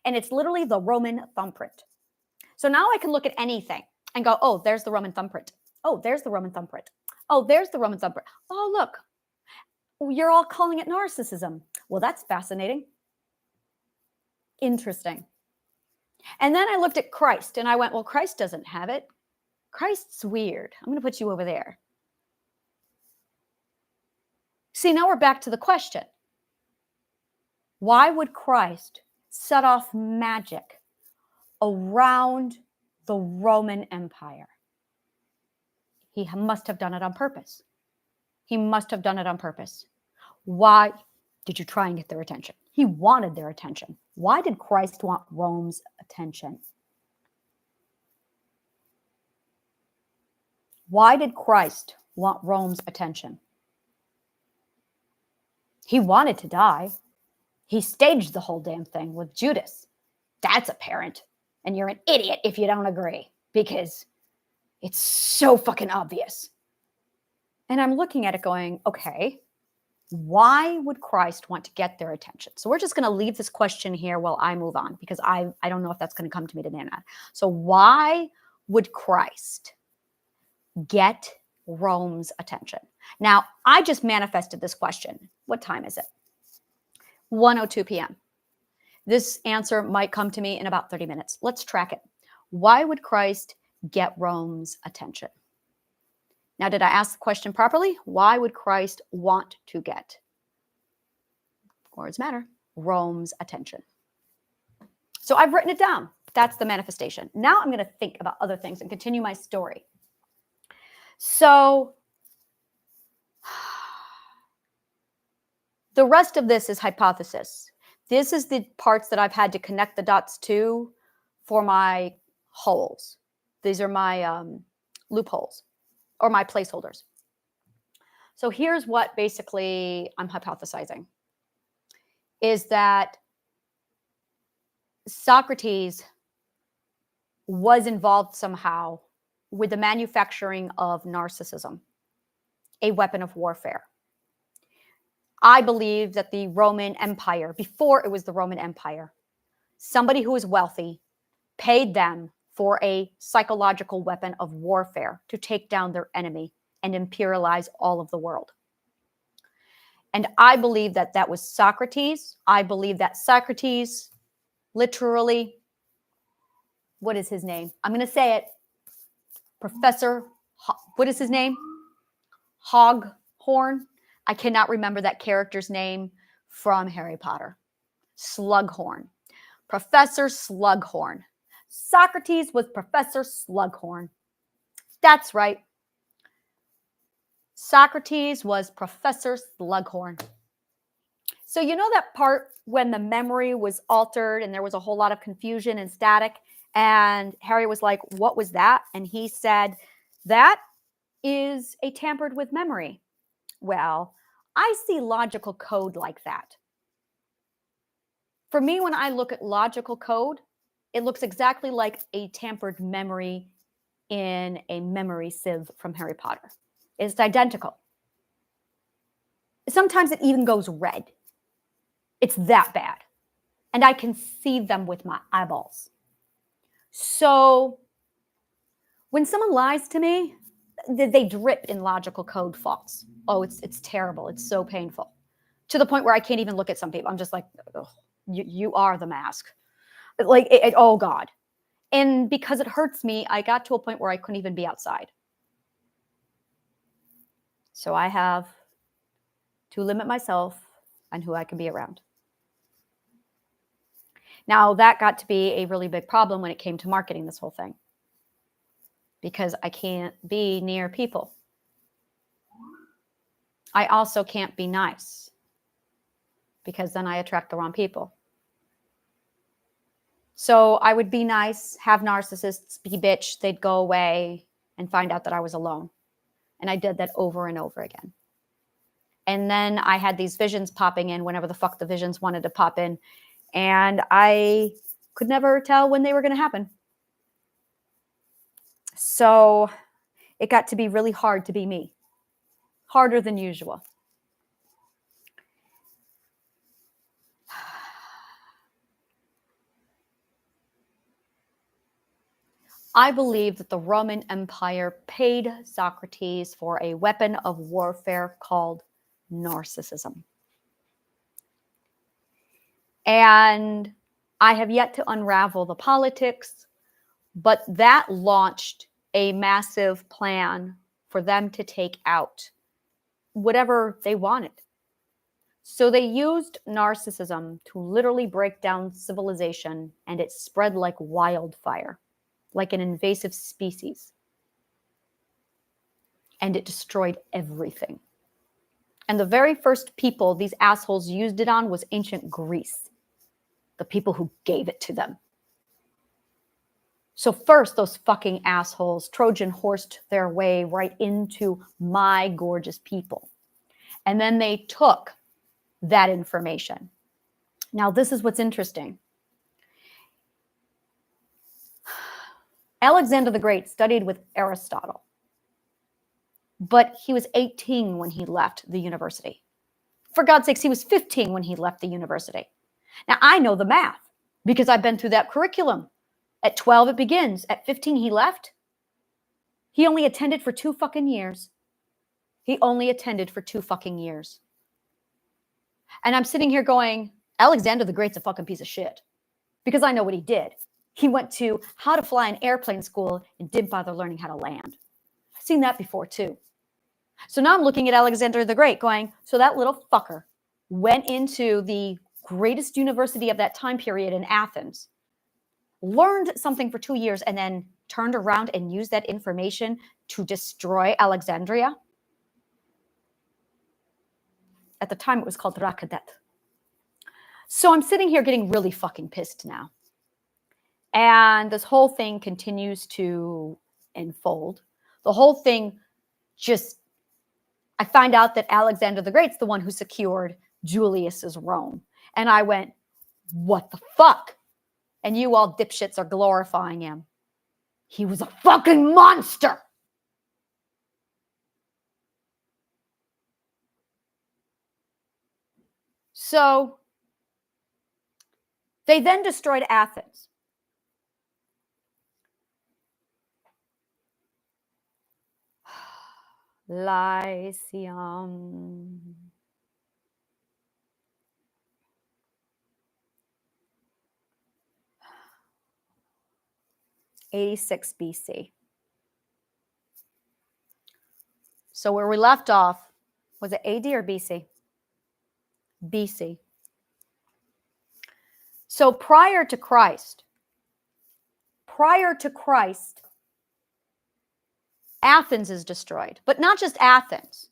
And it's literally the Roman thumbprint. So now I can look at anything and go, oh, there's the Roman thumbprint. Oh, there's the Roman thumbprint. Oh, there's the Roman thumbprint. Oh, look, you're all calling it narcissism. Well, that's fascinating. Interesting. And then I looked at Christ and I went, well, Christ doesn't have it. Christ's weird. I'm going to put you over there. See, now we're back to the question. Why would Christ set off magic around the Roman Empire? He must have done it on purpose. He must have done it on purpose. Why did you try and get their attention? He wanted their attention. Why did Christ want Rome's attention? Why did Christ want Rome's attention? He wanted to die. He staged the whole damn thing with Judas. That's apparent. And you're an idiot if you don't agree, because it's so fucking obvious. And I'm looking at it going, okay, why would Christ want to get their attention? So we're just going to leave this question here while I move on, because I don't know if that's going to come to me today or not. So why would Christ get Rome's attention? Now, I just manifested this question. What time is it? 1:02 p.m. This answer might come to me in about 30 minutes. Let's track it. Why would Christ get Rome's attention? Now, did I ask the question properly? Why would Christ want to get, words matter, Rome's attention? So I've written it down. That's the manifestation. Now I'm going to think about other things and continue my story. So the rest of this is hypothesis. This is the parts that I've had to connect the dots to for my holes. These are my loopholes or my placeholders. So here's what basically I'm hypothesizing is that Socrates was involved somehow with the manufacturing of narcissism, a weapon of warfare. I believe that the Roman Empire, before it was the Roman Empire, somebody who was wealthy paid them for a psychological weapon of warfare to take down their enemy and imperialize all of the world. And I believe that that was Socrates. I believe that Socrates literally, what is his name? I'm going to say it. Professor, what is his name? Hoghorn. I cannot remember that character's name from Harry Potter. Slughorn. Professor Slughorn. Socrates was Professor Slughorn. That's right. Socrates was Professor Slughorn. So you know that part when the memory was altered and there was a whole lot of confusion and static, and Harry was like, what was that? And he said, that is a tampered with memory. Well, I see logical code like that. For me, when I look at logical code, it looks exactly like a tampered memory in a memory sieve from Harry Potter. It's identical. Sometimes it even goes red. It's that bad. And I can see them with my eyeballs. So when someone lies to me, they drip in logical code faults. Oh, it's terrible. It's so painful. To the point where I can't even look at some people. I'm just like, oh, you are the mask. Like, oh God. And because it hurts me, I got to a point where I couldn't even be outside. So I have to limit myself on who I can be around. Now, that got to be a really big problem when it came to marketing this whole thing, because I can't be near people. I also can't be nice, because then I attract the wrong people. So I would be nice, have narcissists be bitch, they'd go away and find out that I was alone. And I did that over and over again. And then I had these visions popping in whenever the fuck the visions wanted to pop in. And I could never tell when they were going to happen. So it got to be really hard to be me. harder than usual. I believe that the Roman Empire paid Socrates for a weapon of warfare called narcissism. And I have yet to unravel the politics, but that launched a massive plan for them to take out whatever they wanted. So they used narcissism to literally break down civilization, and it spread like wildfire, like an invasive species. And it destroyed everything. And the very first people these assholes used it on was ancient Greece, the people who gave it to them. So first, those fucking assholes Trojan horsed their way right into my gorgeous people. And then they took that information. Now, this is what's interesting. Alexander the Great studied with Aristotle, but he was 18 when he left the university. For God's sakes, he was 15 when he left the university. Now, I know the math because I've been through that curriculum. At 12, it begins. At 15, he left. He only attended for 2 fucking years. He only attended for 2 fucking years. And I'm sitting here going, Alexander the Great's a fucking piece of shit. Because I know what he did. He went to how to fly an airplane school and didn't bother learning how to land. I've seen that before too. So now I'm looking at Alexander the Great going, so that little fucker went into the greatest university of that time period in Athens, learned something for 2 years, and then turned around and used that information to destroy Alexandria. At the time, it was called Rakadet. So I'm sitting here getting really fucking pissed now. And this whole thing continues to unfold. The whole thing just, I find out that Alexander the Great's the one who secured Julius's Rome. And I went, what the fuck? And you all dipshits are glorifying him. He was a fucking monster. So they then destroyed Athens. Lyceum. '86 BC. So where we left off, was it AD or BC? BC. So prior to Christ, Athens is destroyed. But not just Athens.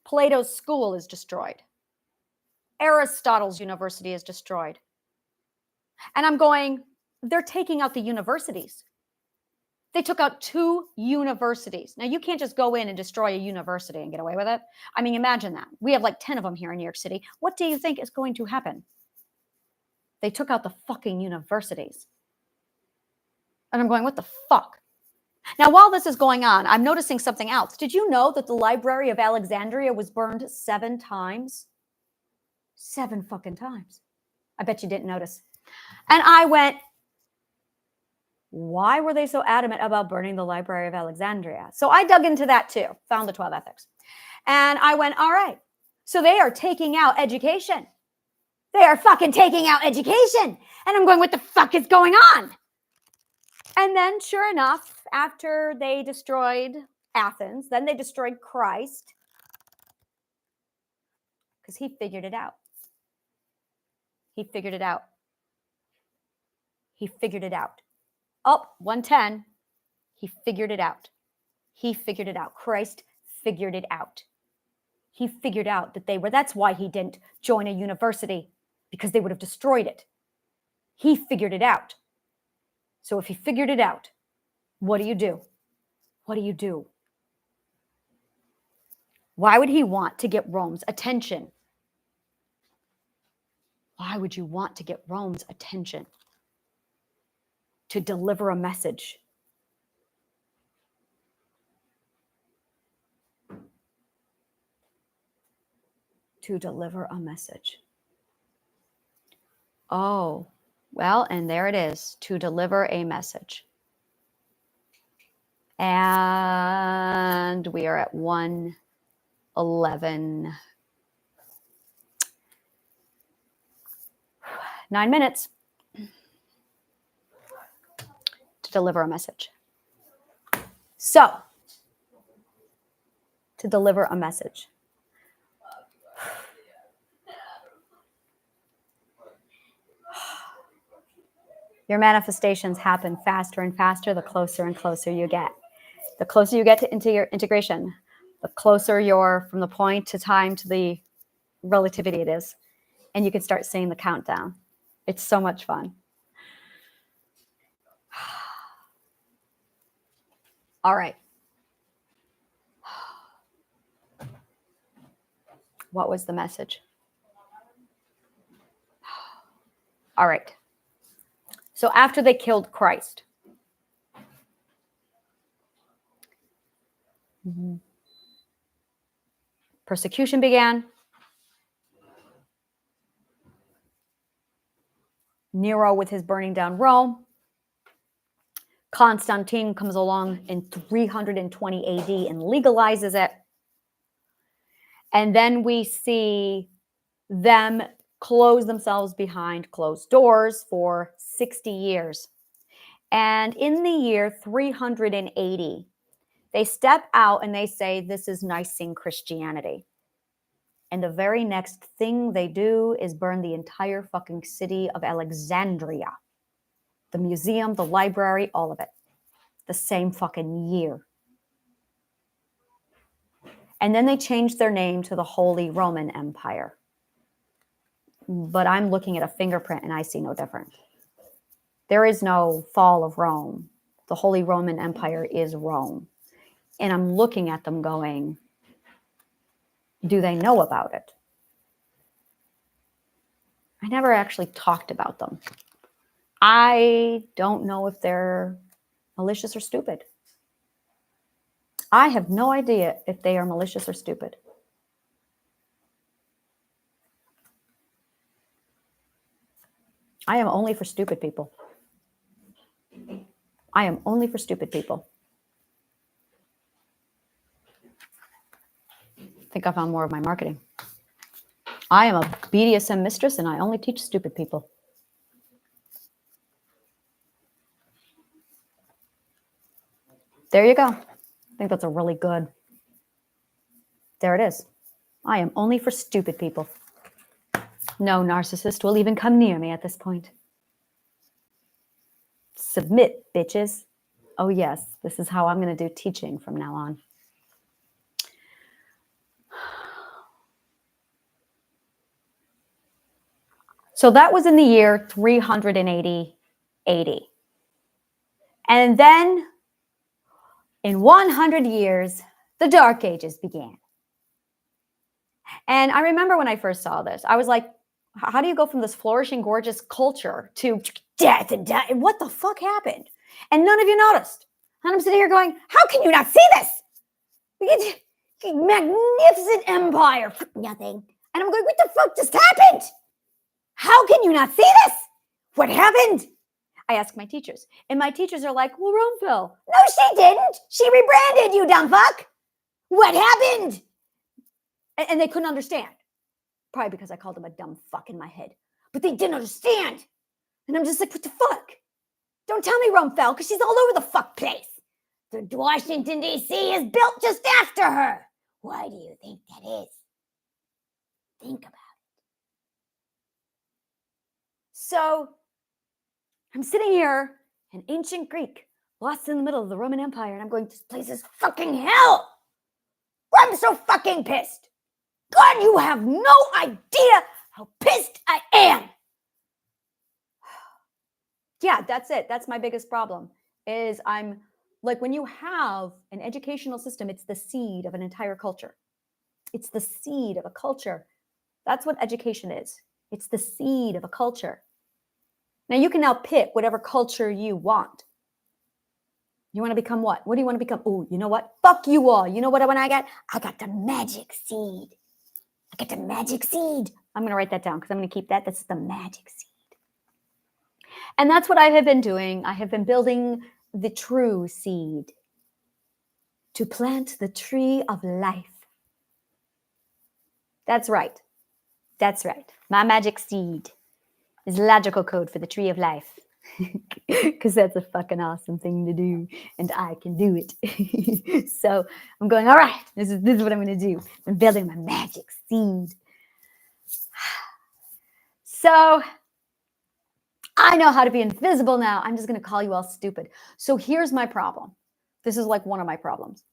Plato's school is destroyed. Aristotle's university is destroyed. And I'm going, they're taking out the universities. They took out 2 universities. Now, you can't just go in and destroy a university and get away with it. I mean, imagine that. We have like 10 of them here in New York City. What do you think is going to happen? They took out the fucking universities. And I'm going, what the fuck? Now, while this is going on, I'm noticing something else. Did you know that the Library of Alexandria was burned 7 times? 7 fucking times. I bet you didn't notice. And I went, why were they so adamant about burning the Library of Alexandria? So I dug into that too, found the 12 ethics. And I went, all right, so they are taking out education. They are fucking taking out education. And I'm going, what the fuck is going on? And then sure enough, after they destroyed Athens, then they destroyed Christ because he figured it out. He figured it out. He figured it out. Oh, 110. He figured it out. He figured it out. Christ figured it out. He figured out that that's why he didn't join a university, because they would have destroyed it. He figured it out. So if he figured it out, what do you do? What do you do? Why would he want to get Rome's attention? Why would you want to get Rome's attention? To deliver a message. To deliver a message. Oh, well, and there it is. To deliver a message. And we are at 1:11. 9 minutes to deliver a message. So, to deliver a message. Your manifestations happen faster and faster the closer and closer you get. The closer you get into your integration, the closer you're from the point to time to the relativity it is. And you can start seeing the countdown. It's so much fun. All right. What was the message? All right. So after they killed Christ, persecution began. Nero with his burning down Rome. Constantine comes along in 320 AD and legalizes it. And then we see them close themselves behind closed doors for 60 years. And in the year 380, they step out and they say, this is Nicene Christianity. And the very next thing they do is burn the entire fucking city of Alexandria. The museum, the library, all of it. The same fucking year. And then they changed their name to the Holy Roman Empire. But I'm looking at a fingerprint and I see no difference. There is no fall of Rome. The Holy Roman Empire is Rome. And I'm looking at them going, do they know about it? I never actually talked about them. I don't know if they're malicious or stupid. I have no idea if they are malicious or stupid. I am only for stupid people. I am only for stupid people. I think I found more of my marketing. I am a BDSM mistress and I only teach stupid people. There you go. I think that's a really good. There it is. I am only for stupid people. No narcissist will even come near me at this point. Submit, bitches. Oh yes, this is how I'm going to do teaching from now on. So that was in the year 380 AD. And then in 100 years, the Dark Ages began. And I remember when I first saw this, I was like, how do you go from this flourishing, gorgeous culture to death and death? What the fuck happened? And none of you noticed. And I'm sitting here going, how can you not see this? Magnificent empire. Nothing. And I'm going, what the fuck just happened? How can you not see this? What happened? I ask my teachers. And my teachers are like, well, Rome fell. No, she didn't. She rebranded, you dumb fuck. What happened? And they couldn't understand. Probably because I called them a dumb fuck in my head. But they didn't understand. And I'm just like, what the fuck? Don't tell me Rome fell, because she's all over the fuck place. The Washington, D.C. is built just after her. Why do you think that is? Think about it. So I'm sitting here in ancient Greek, lost in the middle of the Roman Empire, and I'm going, this place is fucking hell. I'm so fucking pissed. God, you have no idea how pissed I am. Yeah, that's it. That's my biggest problem is I'm like, when you have an educational system, it's the seed of an entire culture. It's the seed of a culture. That's what education is. It's the seed of a culture. Now you can now pick whatever culture you want. You want to become what? What do you want to become? Oh, you know what? Fuck you all. You know what I get? I got the magic seed. I get the magic seed. I'm going to write that down because I'm going to keep that. That's the magic seed. And that's what I have been doing. I have been building the true seed to plant the tree of life. That's right. That's right. My magic seed is logical code for the tree of life. Because that's a fucking awesome thing to do. And I can do it. So I'm going, all right, this is what I'm going to do. I'm building my magic seed. So I know how to be invisible now. I'm just going to call you all stupid. So here's my problem. This is like one of my problems.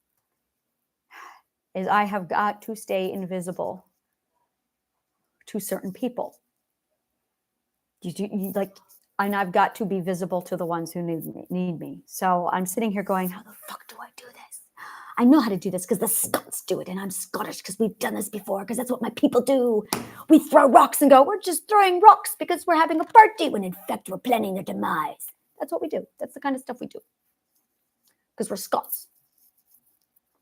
Is I have got to stay invisible to certain people. And I've got to be visible to the ones who need me. So I'm sitting here going, how the fuck do I do this? I know how to do this because the Scots do it. And I'm Scottish because we've done this before because that's what my people do. We throw rocks and go, we're just throwing rocks because we're having a party when in fact we're planning their demise. That's what we do. That's the kind of stuff we do. Because we're Scots.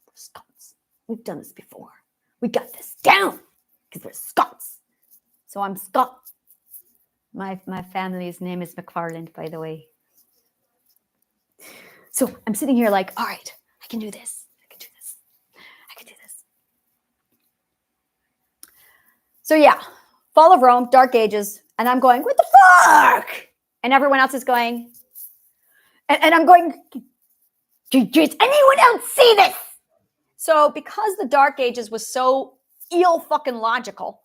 We're Scots. We've done this before. We got this down because we're Scots. So I'm Scot. My family's name is McFarland, by the way. So I'm sitting here like, all right, I can do this. I can do this. I can do this. So yeah, fall of Rome, Dark Ages. And I'm going, what the fuck? And everyone else is going, and I'm going, did anyone else see this? So because the Dark Ages was so fucking logical,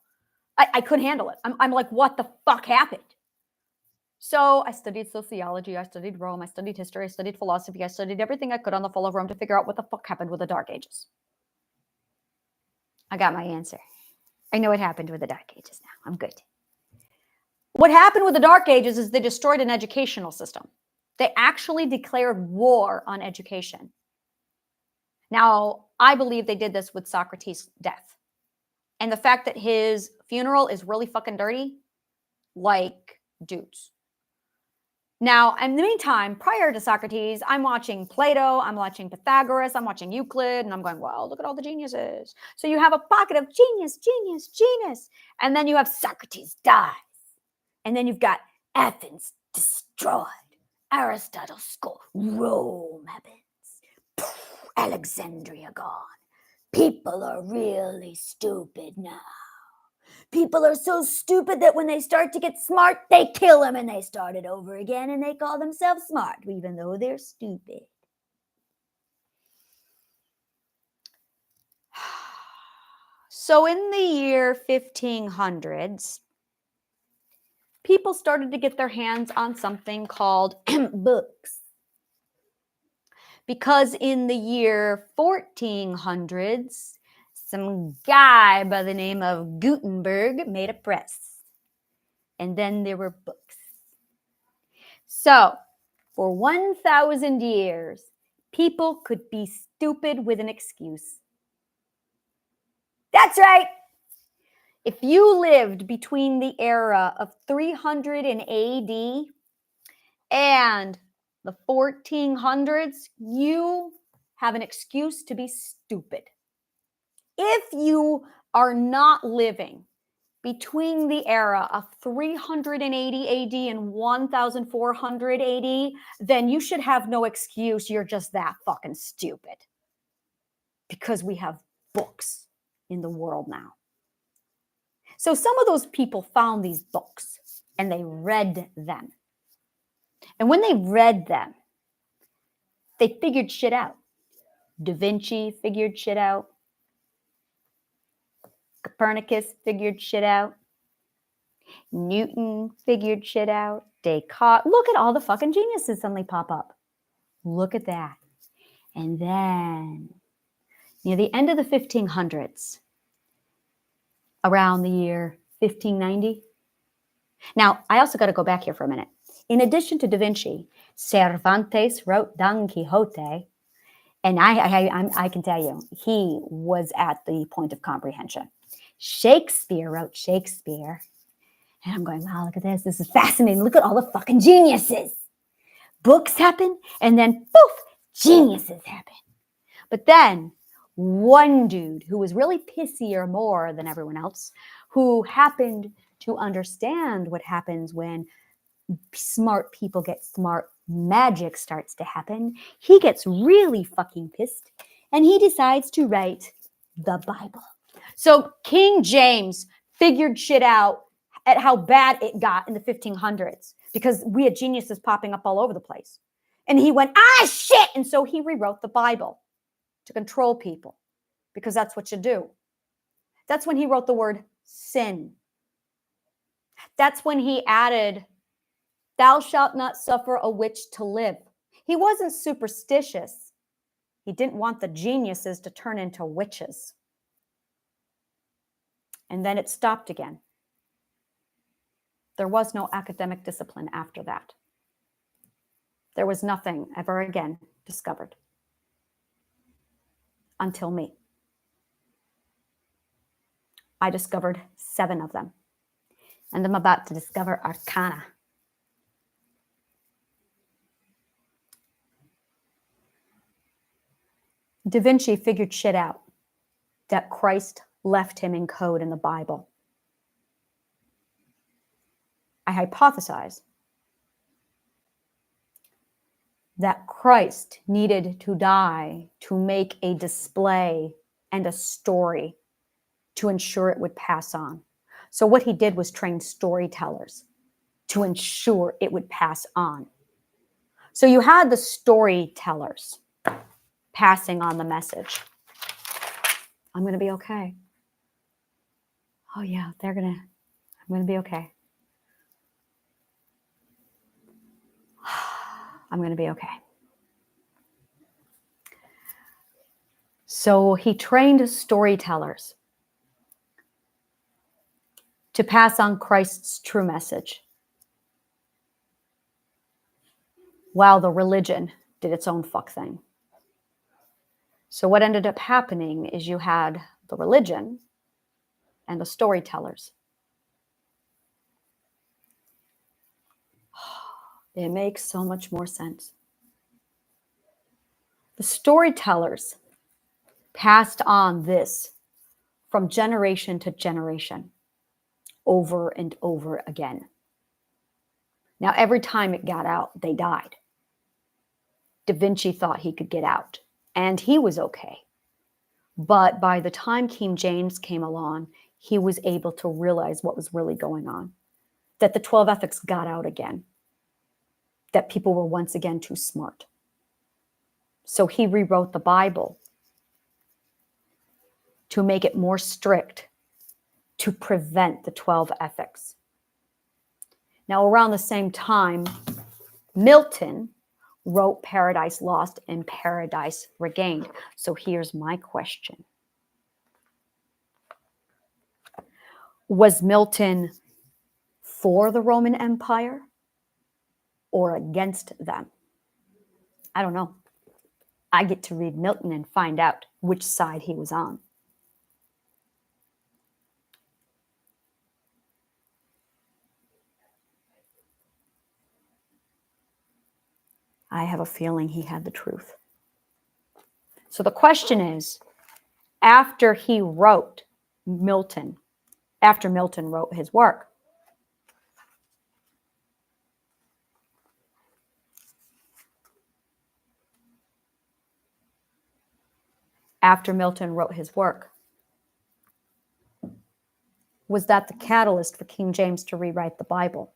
I couldn't handle it. I'm like, what the fuck happened? So I studied sociology, I studied Rome, I studied history, I studied philosophy, I studied everything I could on the fall of Rome to figure out what the fuck happened with the Dark Ages. I got my answer. I know what happened with the Dark Ages now. I'm good. What happened with the Dark Ages is they destroyed an educational system. They actually declared war on education. Now, I believe they did this with Socrates' death. And the fact that his funeral is really fucking dirty, like dudes. Now, in the meantime, prior to Socrates, I'm watching Plato, I'm watching Pythagoras, I'm watching Euclid, and I'm going, well, look at all the geniuses. So you have a pocket of genius, genius, genius. And then you have Socrates dies. And then you've got Athens destroyed. Aristotle's school. Rome happens. Alexandria gone. People are really stupid now. People are so stupid that when they start to get smart, they kill them and they start it over again and they call themselves smart, even though they're stupid. So in the year 1500s, people started to get their hands on something called books. Because in the year 1400s, some guy by the name of Gutenberg made a press. And then there were books. So, for 1,000 years, people could be stupid with an excuse. That's right. If you lived between the era of 300 in AD and the 1400s, you have an excuse to be stupid. If you are not living between the era of 380 AD and 1400 AD, then you should have no excuse. You're just that fucking stupid. Because we have books in the world now. So some of those people found these books and they read them. And when they read them, they figured shit out. Da Vinci figured shit out. Copernicus figured shit out. Newton figured shit out. Descartes. Look at all the fucking geniuses suddenly pop up. Look at that. And then, near the end of the 1500s, around the year 1590. Now, I also got to go back here for a minute. In addition to Da Vinci, Cervantes wrote Don Quixote. And I can tell you, he was at the point of comprehension. Shakespeare wrote Shakespeare. And I'm going, wow, look at this. This is fascinating. Look at all the fucking geniuses. Books happen, and then poof, geniuses happen. But then, one dude who was really pissier more than everyone else, who happened to understand what happens when smart people get smart, magic starts to happen. He gets really fucking pissed and he decides to write the Bible. So King James figured shit out at how bad it got in the 1500s because we had geniuses popping up all over the place. And he went, shit. And so he rewrote the Bible to control people because that's what you do. That's when he wrote the word sin. That's when he added, thou shalt not suffer a witch to live. He wasn't superstitious. He didn't want the geniuses to turn into witches. And then it stopped again. There was no academic discipline after that. There was nothing ever again discovered. Until me. I discovered 7 of them. And I'm about to discover arcana. Da Vinci figured shit out that Christ left him in code in the Bible. I hypothesize that Christ needed to die to make a display and a story to ensure it would pass on. So what he did was train storytellers to ensure it would pass on. So you had the storytellers passing on the message. I'm going to be okay. Oh yeah, I'm going to be okay. I'm going to be okay. So he trained storytellers to pass on Christ's true message, while the religion did its own fuck thing. So what ended up happening is you had the religion and the storytellers. It makes so much more sense. The storytellers passed on this from generation to generation, over and over again. Now, every time it got out, they died. Da Vinci thought he could get out, and he was okay. But by the time King James came along, he was able to realize what was really going on, that the 12 ethics got out again, that people were once again too smart. So he rewrote the Bible to make it more strict, to prevent the 12 ethics. Now, around the same time, Milton wrote Paradise Lost and Paradise Regained. So here's my question. Was Milton for the Roman Empire or against them? I don't know. I get to read Milton and find out which side he was on. I have a feeling he had the truth. So the question is, after Milton wrote his work, was that the catalyst for King James to rewrite the Bible?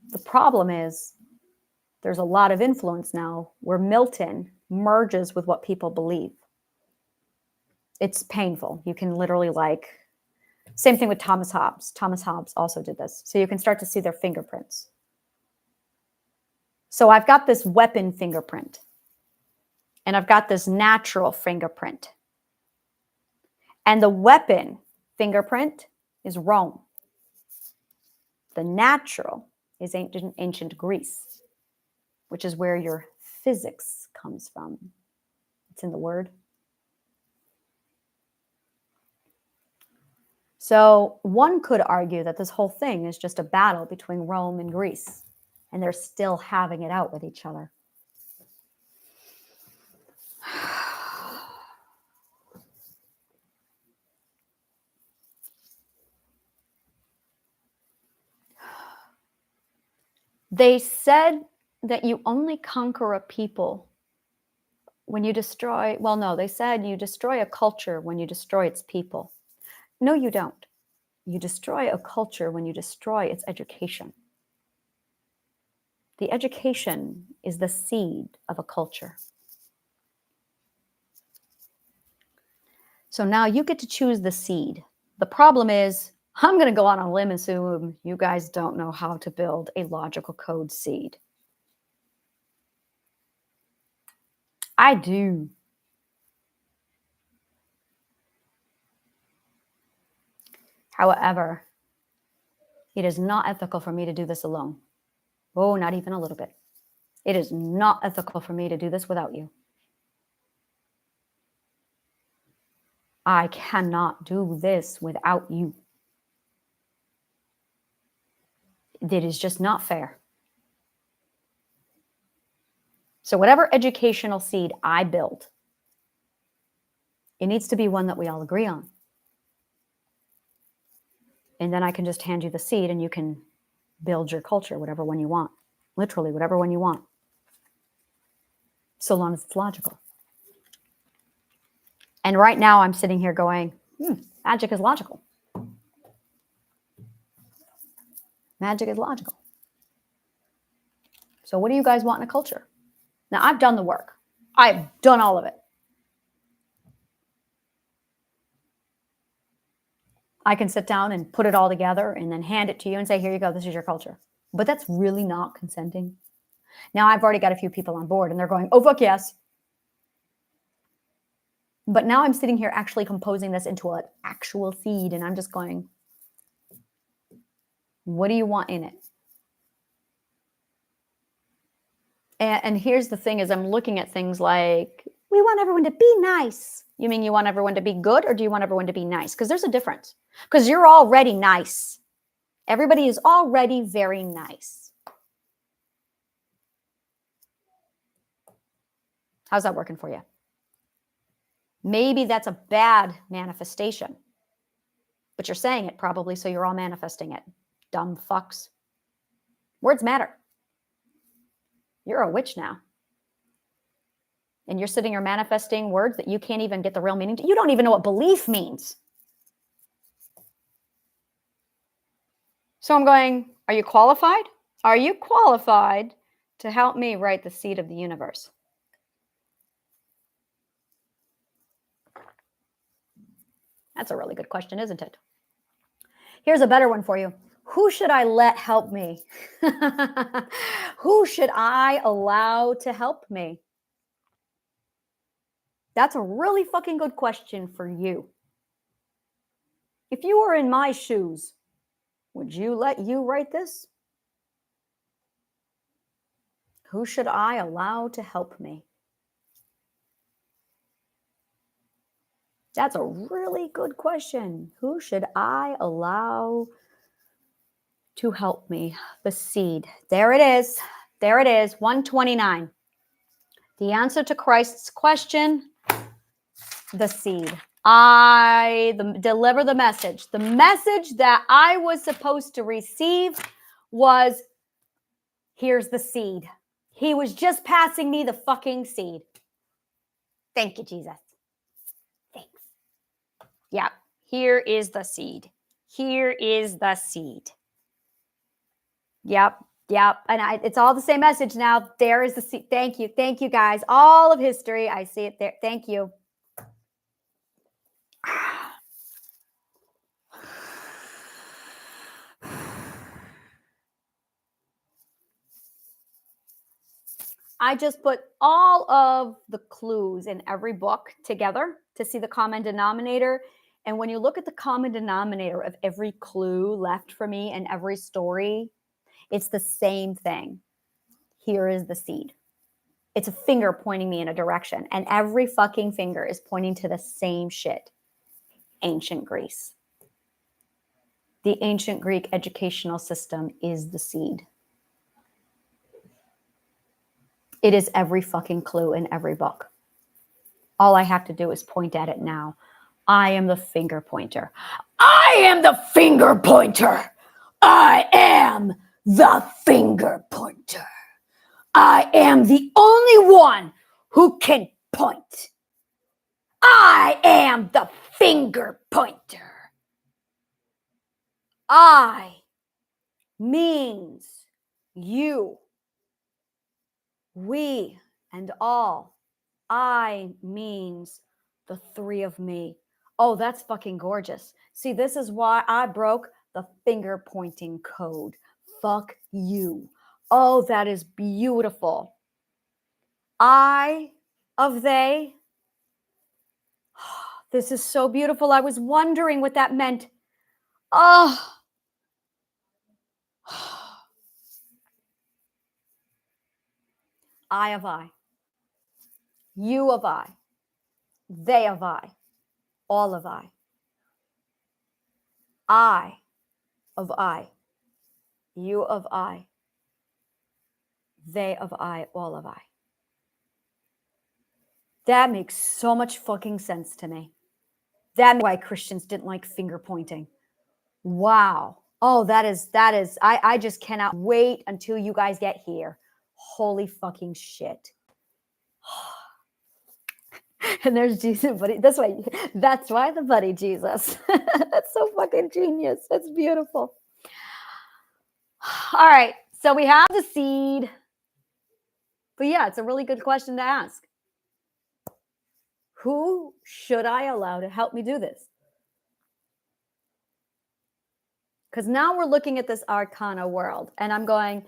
The problem is there's a lot of influence now where Milton merges with what people believe. It's painful. You can literally same thing with Thomas Hobbes. Thomas Hobbes also did this. So you can start to see their fingerprints. So I've got this weapon fingerprint and I've got this natural fingerprint. And the weapon fingerprint is Rome. The natural is ancient Greece, which is where your physics comes from. It's in the word. So one could argue that this whole thing is just a battle between Rome and Greece, and they're still having it out with each other. They said that you only conquer a people when you destroy, well, no, they said you destroy a culture when you destroy its people. No, you don't. You destroy a culture when you destroy its education. The education is the seed of a culture. So now you get to choose the seed. The problem is, I'm going to go on a limb and assume you guys don't know how to build a logical code seed. I do. However, it is not ethical for me to do this alone. Oh, not even a little bit. It is not ethical for me to do this without you. I cannot do this without you. It is just not fair. So whatever educational seed I build, it needs to be one that we all agree on. And then I can just hand you the seed and you can build your culture, whatever one you want. Literally, whatever one you want. So long as it's logical. And right now I'm sitting here going, magic is logical. Magic is logical. So what do you guys want in a culture? Now, I've done the work. I've done all of it. I can sit down and put it all together and then hand it to you and say, here you go, this is your culture. But that's really not consenting. Now, I've already got a few people on board and they're going, oh, fuck yes. But now I'm sitting here actually composing this into an actual seed and I'm just going, what do you want in it? And here's the thing is I'm looking at things like, we want everyone to be nice. You mean you want everyone to be good or do you want everyone to be nice? Because there's a difference. Because you're already nice. Everybody is already very nice. How's that working for you? Maybe that's a bad manifestation. But you're saying it probably, so you're all manifesting it. Dumb fucks. Words matter. You're a witch now. And you're sitting here manifesting words that you can't even get the real meaning to. You don't even know what belief means. So I'm going, are you qualified? Are you qualified to help me write the seed of the universe? That's a really good question, isn't it? Here's a better one for you. Who should I let help me? Who should I allow to help me? That's a really fucking good question for you. If you were in my shoes, would you let you write this? Who should I allow to help me? That's a really good question. Who should I allow to help me? The seed. There it is. There it is. 129. The answer to Christ's question, the seed. Deliver the message. The message that I was supposed to receive was, here's the seed. He was just passing me the fucking seed. Thank you, Jesus. Thanks. Yeah, here is the seed. Here is the seed. Yep. And it's all the same message now. There is the seed. Thank you. Thank you, guys. All of history. I see it there. Thank you. I just put all of the clues in every book together to see the common denominator. And when you look at the common denominator of every clue left for me in every story, it's the same thing. Here is the seed. It's a finger pointing me in a direction. And every fucking finger is pointing to the same shit. Ancient Greece. The ancient Greek educational system is the seed. It is every fucking clue in every book. All I have to do is point at it now. I am the finger pointer. I am the finger pointer. I am the finger pointer. I am the only one who can point. I am the finger pointer. I means you, we, and all. I means the three of me. Oh, that's fucking gorgeous. See, this is why I broke the finger pointing code. Fuck you. Oh, that is beautiful. I of they. This is so beautiful. I was wondering what that meant. Oh. I of I. You of I. They of I. All of I. I of I. You of I. They of I. All of I. That makes so much fucking sense to me. That's why Christians didn't like finger pointing. Wow. Oh, that is, I just cannot wait until you guys get here. Holy fucking shit. And there's Jesus, buddy. That's why the buddy Jesus. That's so fucking genius. That's beautiful. All right. So we have the seed. But yeah, it's a really good question to ask. Who should I allow to help me do this? Because now we're looking at this arcana world, and I'm going,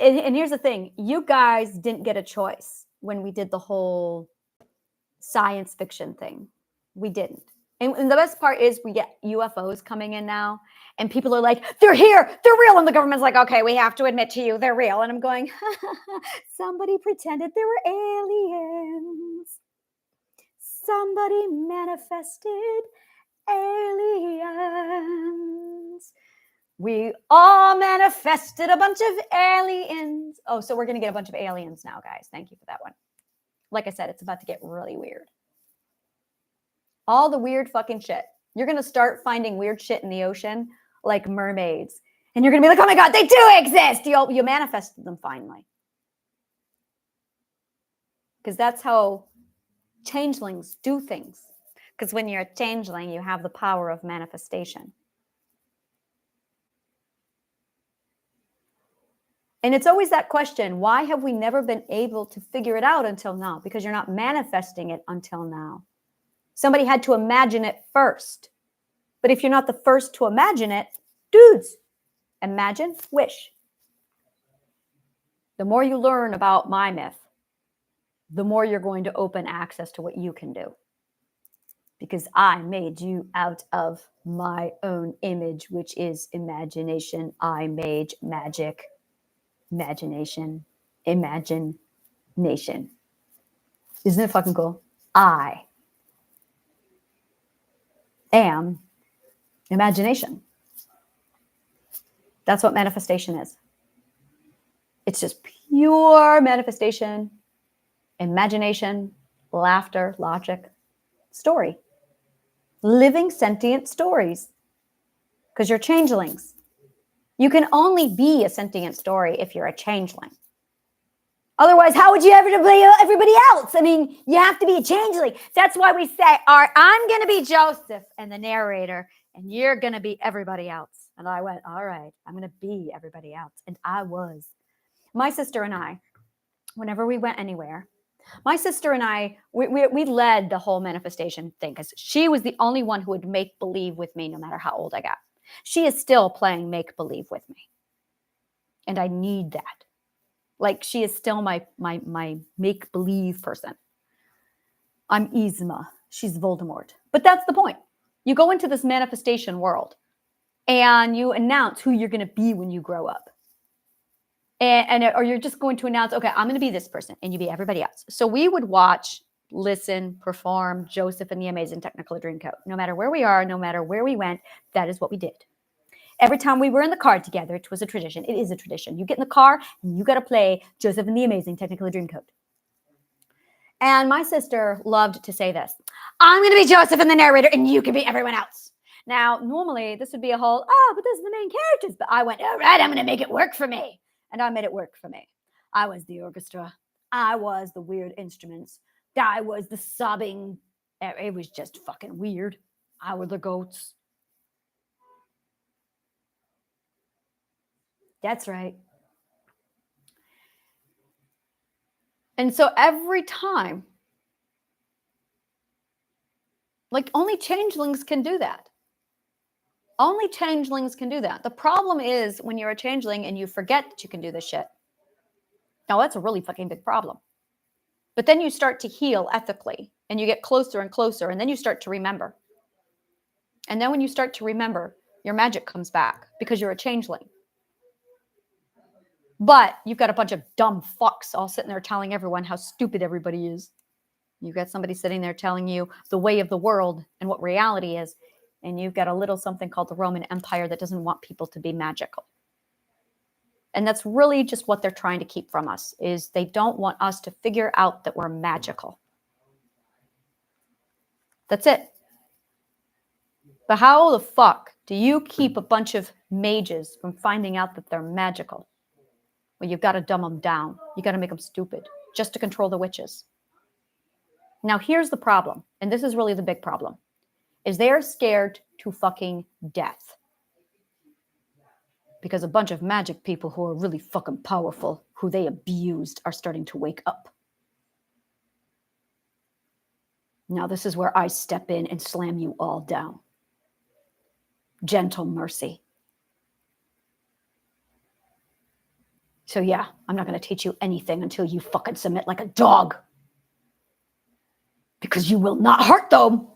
and here's the thing. You guys didn't get a choice when we did the whole science fiction thing. We didn't. And the best part is we get UFOs coming in now, and people are like, they're here, they're real. And the government's like, okay, we have to admit to you, they're real. And I'm going, somebody pretended there were aliens. Somebody manifested aliens. We all manifested a bunch of aliens. Oh, so we're going to get a bunch of aliens now, guys. Thank you for that one. Like I said, it's about to get really weird. All the weird fucking shit. You're going to start finding weird shit in the ocean, like mermaids. And you're going to be like, oh my God, they do exist. You manifested them finally. Because that's how changelings do things. Because when you're a changeling, you have the power of manifestation. And it's always that question, why have we never been able to figure it out until now? Because you're not manifesting it until now. Somebody had to imagine it first. But if you're not the first to imagine it, dudes, imagine, wish. The more you learn about my myth, the more you're going to open access to what you can do. Because I made you out of my own image, which is imagination. I made magic. Imagination. Imagine nation. Isn't it fucking cool? I am imagination. That's what manifestation is. It's just pure manifestation, imagination, laughter, logic, story. Living sentient stories. Because you're changelings. You can only be a sentient story if you're a changeling. Otherwise, how would you ever be everybody else? I mean, you have to be a changeling. That's why we say, all right, I'm going to be Joseph and the narrator, and you're going to be everybody else. And I went, all right, I'm going to be everybody else. And I was. My sister and I, whenever we went anywhere, my sister and I, we led the whole manifestation thing because she was the only one who would make believe with me no matter how old I got. She is still playing make believe with me. And I need that. Like, she is still my make believe person. I'm Yzma. She's Voldemort. But that's the point. You go into this manifestation world and you announce who you're going to be when you grow up. Or you're just going to announce, okay, I'm going to be this person, and you be everybody else. So we would watch, listen, perform Joseph and the Amazing Technicolor Dreamcoat. No matter where we are, no matter where we went, that is what we did. Every time we were in the car together, it was a tradition. It is a tradition. You get in the car and you got to play Joseph and the Amazing Technicolor Dreamcoat. And my sister loved to say this. I'm going to be Joseph and the narrator, and you can be everyone else. Now, normally this would be a whole, oh, but this is the main characters. But I went, all right, I'm going to make it work for me. And I made it work for me. I was the orchestra. I was the weird instruments. I was the sobbing. It was just fucking weird. I were the goats. That's right. And so every time, like only changelings can do that. Only changelings can do that. The problem is when you're a changeling and you forget that you can do this shit. Now, that's a really fucking big problem. But then you start to heal ethically and you get closer and closer and then you start to remember. And then when you start to remember, your magic comes back because you're a changeling. But you've got a bunch of dumb fucks all sitting there telling everyone how stupid everybody is. You've got somebody sitting there telling you the way of the world and what reality is. And you've got a little something called the Roman Empire that doesn't want people to be magical. And that's really just what they're trying to keep from us, is they don't want us to figure out that we're magical. That's it. But how the fuck do you keep a bunch of mages from finding out that they're magical? Well, you've got to dumb them down. You got to make them stupid just to control the witches. Now, here's the problem, and this is really the big problem, is they are scared to fucking death. Because a bunch of magic people who are really fucking powerful, who they abused, are starting to wake up. Now, this is where I step in and slam you all down. Gentle mercy. So yeah, I'm not going to teach you anything until you fucking submit like a dog. Because you will not hurt them.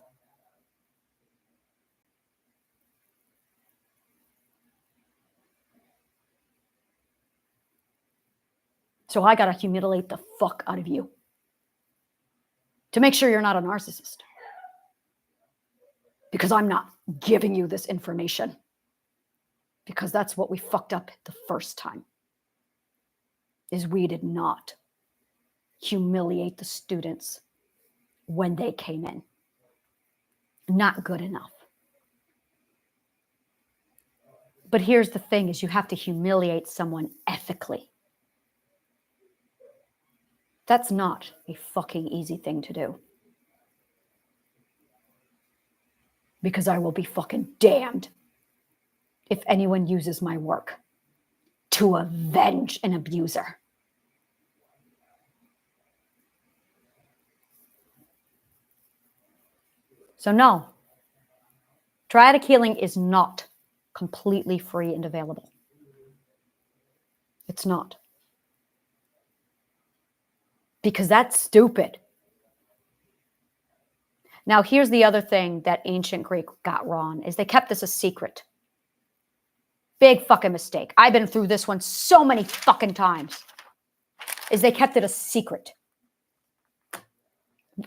So I got to humiliate the fuck out of you to make sure you're not a narcissist. Because I'm not giving you this information. Because that's what we fucked up the first time. Is we did not humiliate the students when they came in. Not good enough. But here's the thing, is you have to humiliate someone ethically. That's not a fucking easy thing to do. Because I will be fucking damned if anyone uses my work to avenge an abuser. So no, triadic healing is not completely free and available. It's not. Because that's stupid. Now, here's the other thing that ancient Greek got wrong, is they kept this a secret. Big fucking mistake. I've been through this one so many fucking times. Is they kept it a secret.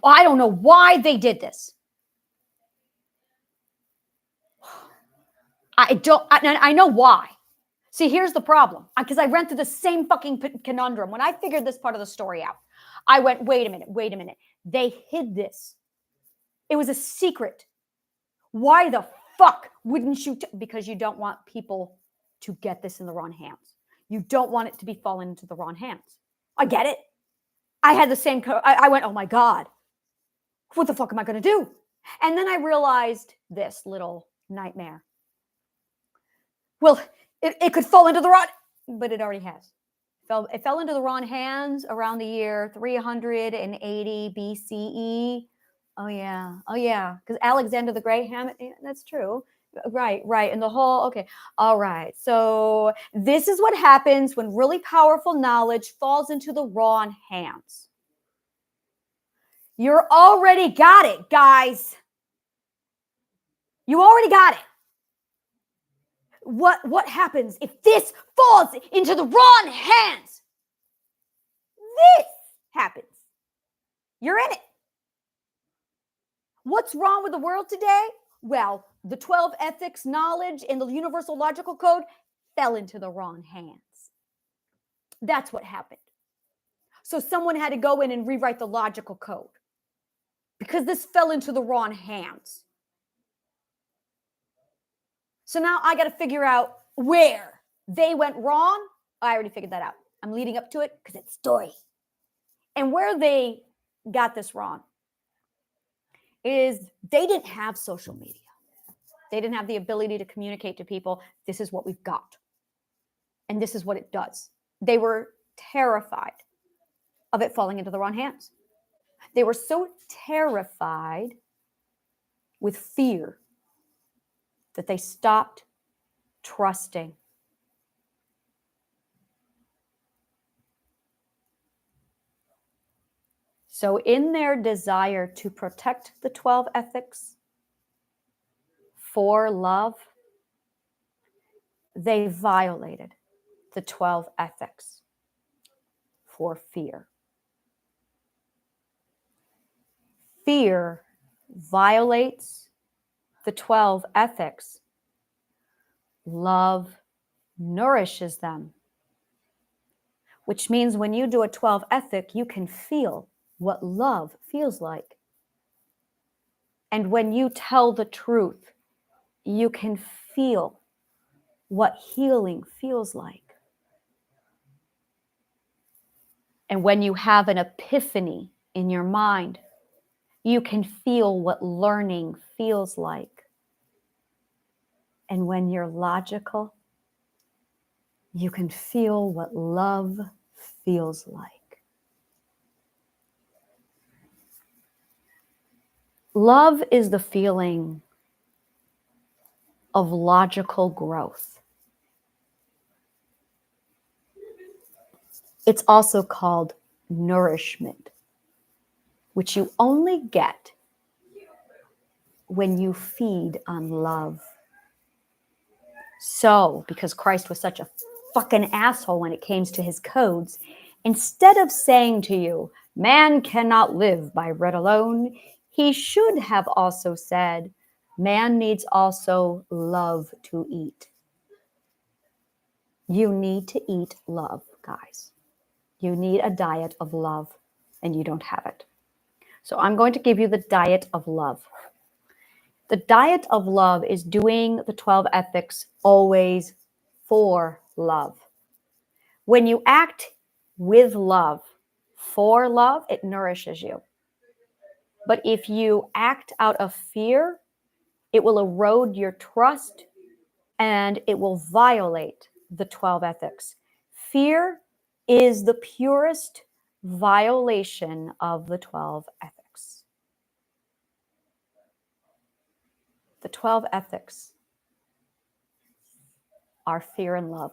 I don't know why they did this. I know why. See, here's the problem. Because I ran through the same fucking conundrum. When I figured this part of the story out, I went, wait a minute. They hid this. It was a secret. Why the fuck wouldn't you? Because you don't want people to get this in the wrong hands. You don't want it to be fallen into the wrong hands. I get it. I had the same. I went, oh my God. What the fuck am I going to do? And then I realized this little nightmare. Well, it could fall into the wrong, but it already has. It fell into the wrong hands around the year 380 BCE. Oh yeah. Because Alexander the Great, that's true. Right. And the whole, okay. All right. So this is what happens when really powerful knowledge falls into the wrong hands. You're already got it, guys. You already got it. What happens if this falls into the wrong hands? This happens. You're in it. What's wrong with the world today? Well, the 12 ethics knowledge in the universal logical code fell into the wrong hands. That's what happened. So someone had to go in and rewrite the logical code because this fell into the wrong hands. So now I got to figure out where they went wrong. I already figured that out. I'm leading up to it because it's story. And where they got this wrong is they didn't have social media. They didn't have the ability to communicate to people, this is what we've got. And this is what it does. They were terrified of it falling into the wrong hands. They were so terrified with fear that they stopped trusting. So in their desire to protect the 12 ethics for love, they violated the 12 ethics for fear. Fear violates the 12 ethics. Love nourishes them, which means when you do a 12 ethic, you can feel what love feels like. And when you tell the truth, you can feel what healing feels like. And when you have an epiphany in your mind, you can feel what learning feels like. And when you're logical, you can feel what love feels like. Love is the feeling of logical growth. It's also called nourishment, which you only get when you feed on love. So, because Christ was such a fucking asshole when it came to his codes, instead of saying to you, man cannot live by bread alone, he should have also said, man needs also love to eat. You need to eat love, guys. You need a diet of love, and you don't have it. So I'm going to give you the diet of love. The diet of love is doing the 12 ethics always for love. When you act with love, for love, it nourishes you. But if you act out of fear, it will erode your trust and it will violate the 12 ethics. Fear is the purest violation of the 12 ethics. The 12 ethics are fear and love.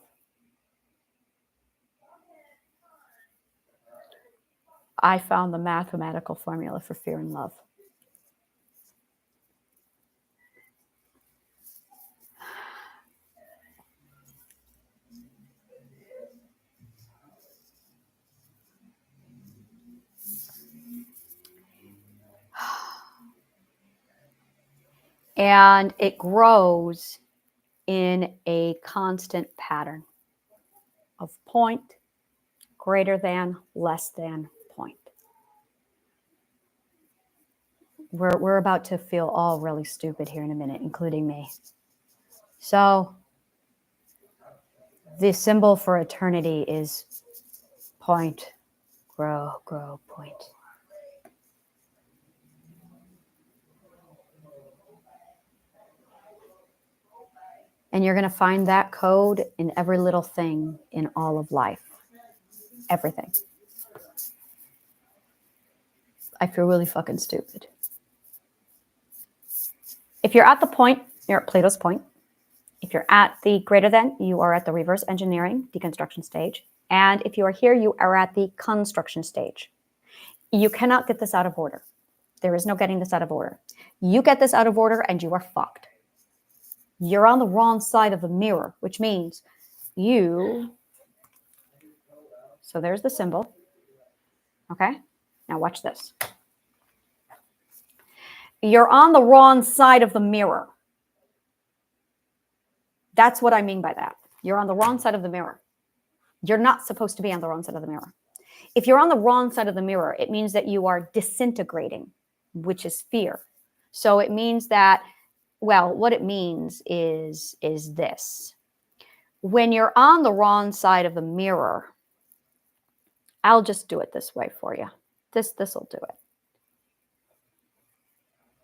I found the mathematical formula for fear and love. And it grows in a constant pattern of point, greater than, less than, point. We're about to feel all really stupid here in a minute, including me. So the symbol for eternity is point, grow, grow, point. And you're going to find that code in every little thing in all of life. Everything. I feel really fucking stupid. If you're at the point, you're at Plato's point. If you're at the greater than, you are at the reverse engineering, deconstruction stage. And if you are here, you are at the construction stage. You cannot get this out of order. There is no getting this out of order. You get this out of order and you are fucked. You're on the wrong side of the mirror, which means so there's the symbol. Okay, now watch this. You're on the wrong side of the mirror. That's what I mean by that. You're on the wrong side of the mirror. You're not supposed to be on the wrong side of the mirror. If you're on the wrong side of the mirror, it means that you are disintegrating, which is fear. So it means that Well, what it means is this. When you're on the wrong side of the mirror, I'll just do it this way for you. This will do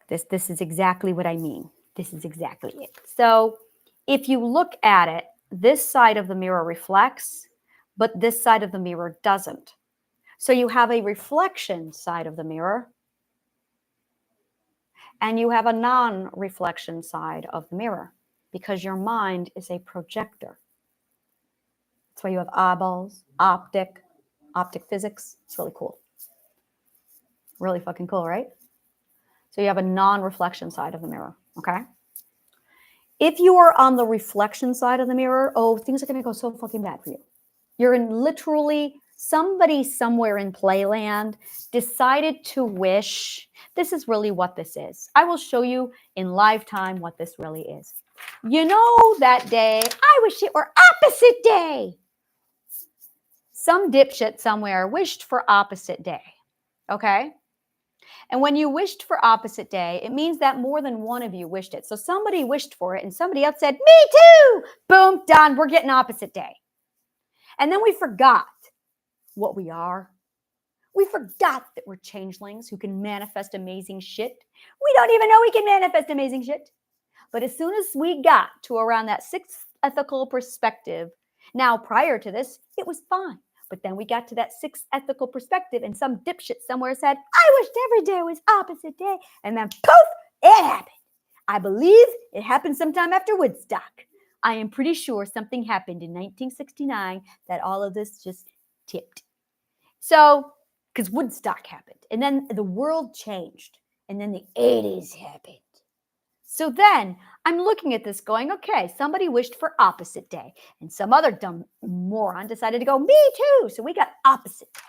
it. This is exactly what I mean. This is exactly it. So if you look at it, this side of the mirror reflects, but this side of the mirror doesn't. So you have a reflection side of the mirror, and you have a non-reflection side of the mirror, because your mind is a projector. That's why you have eyeballs, optic physics. It's really cool. Really fucking cool, right? So you have a non-reflection side of the mirror, okay? If you are on the reflection side of the mirror, oh, things are going to go so fucking bad for you. You're in literally somebody somewhere in Playland decided to wish. This is really what this is. I will show you in lifetime what this really is. You know that day, I wish it were opposite day. Some dipshit somewhere wished for opposite day, okay? And when you wished for opposite day, it means that more than one of you wished it. So somebody wished for it and somebody else said, me too. Boom, done. We're getting opposite day. And then we forgot what we are. We forgot that we're changelings who can manifest amazing shit. We don't even know we can manifest amazing shit. But as soon as we got to around that sixth ethical perspective, now prior to this, it was fine. But then we got to that sixth ethical perspective and some dipshit somewhere said, I wished every day was opposite day. And then poof, it happened. I believe it happened sometime after Woodstock. I am pretty sure something happened in 1969 that all of this just tipped. So, because Woodstock happened. And then the world changed. And then the 80s happened. So then I'm looking at this going, okay, somebody wished for opposite day. And some other dumb moron decided to go, me too. So we got opposite day.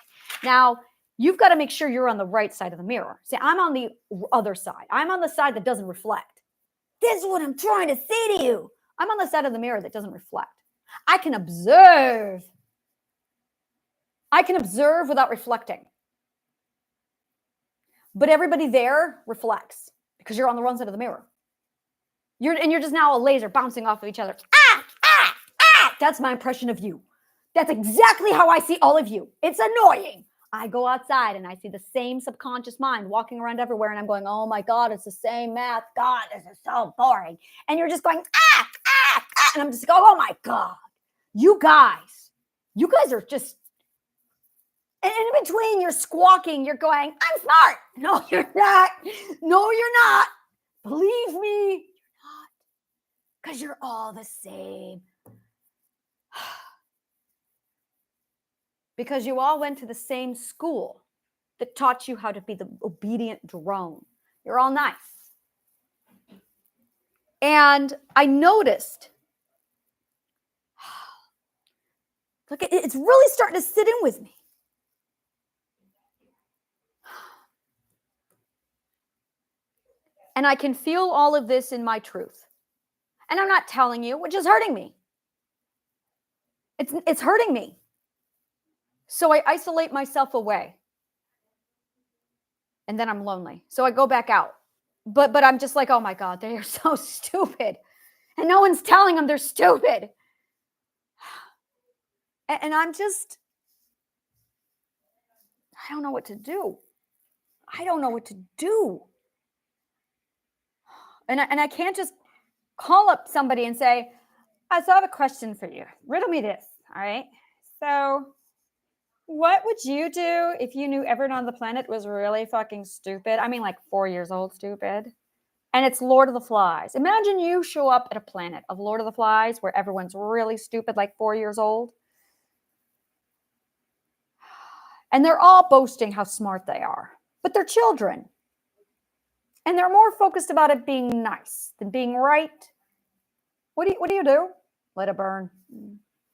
Now, you've got to make sure you're on the right side of the mirror. See, I'm on the other side. I'm on the side that doesn't reflect. This is what I'm trying to say to you. I'm on the side of the mirror that doesn't reflect. I can observe. I can observe without reflecting. But everybody there reflects because you're on the wrong side of the mirror. You're just now a laser bouncing off of each other. That's my impression of you. That's exactly how I see all of you. It's annoying. I go outside and I see the same subconscious mind walking around everywhere. And I'm going, oh my God, it's the same math. God, this is so boring. And you're just going, And I'm just going, oh my God. You guys are just, and in between you're squawking. You're going, I'm smart. No, you're not. No, you're not. Believe me. Because you're all the same. Because you all went to the same school that taught you how to be the obedient drone. You're all nice. And I noticed, look, it's really starting to sit in with me. And I can feel all of this in my truth. And I'm not telling you, which is hurting me. It's hurting me. So I isolate myself away. And then I'm lonely. So I go back out. But I'm just like, oh my God, they are so stupid. And no one's telling them they're stupid. And I'm just, I don't know what to do. I don't know what to do. And I can't just call up somebody and say, so I have a question for you. Riddle me this, all right? So what would you do if you knew everyone on the planet was really fucking stupid? I mean, like 4 years old stupid. And it's Lord of the Flies. Imagine you show up at a planet of Lord of the Flies where everyone's really stupid, like 4 years old. And they're all boasting how smart they are. But they're children. And they're more focused about it being nice than being right. What do you do? Let it burn.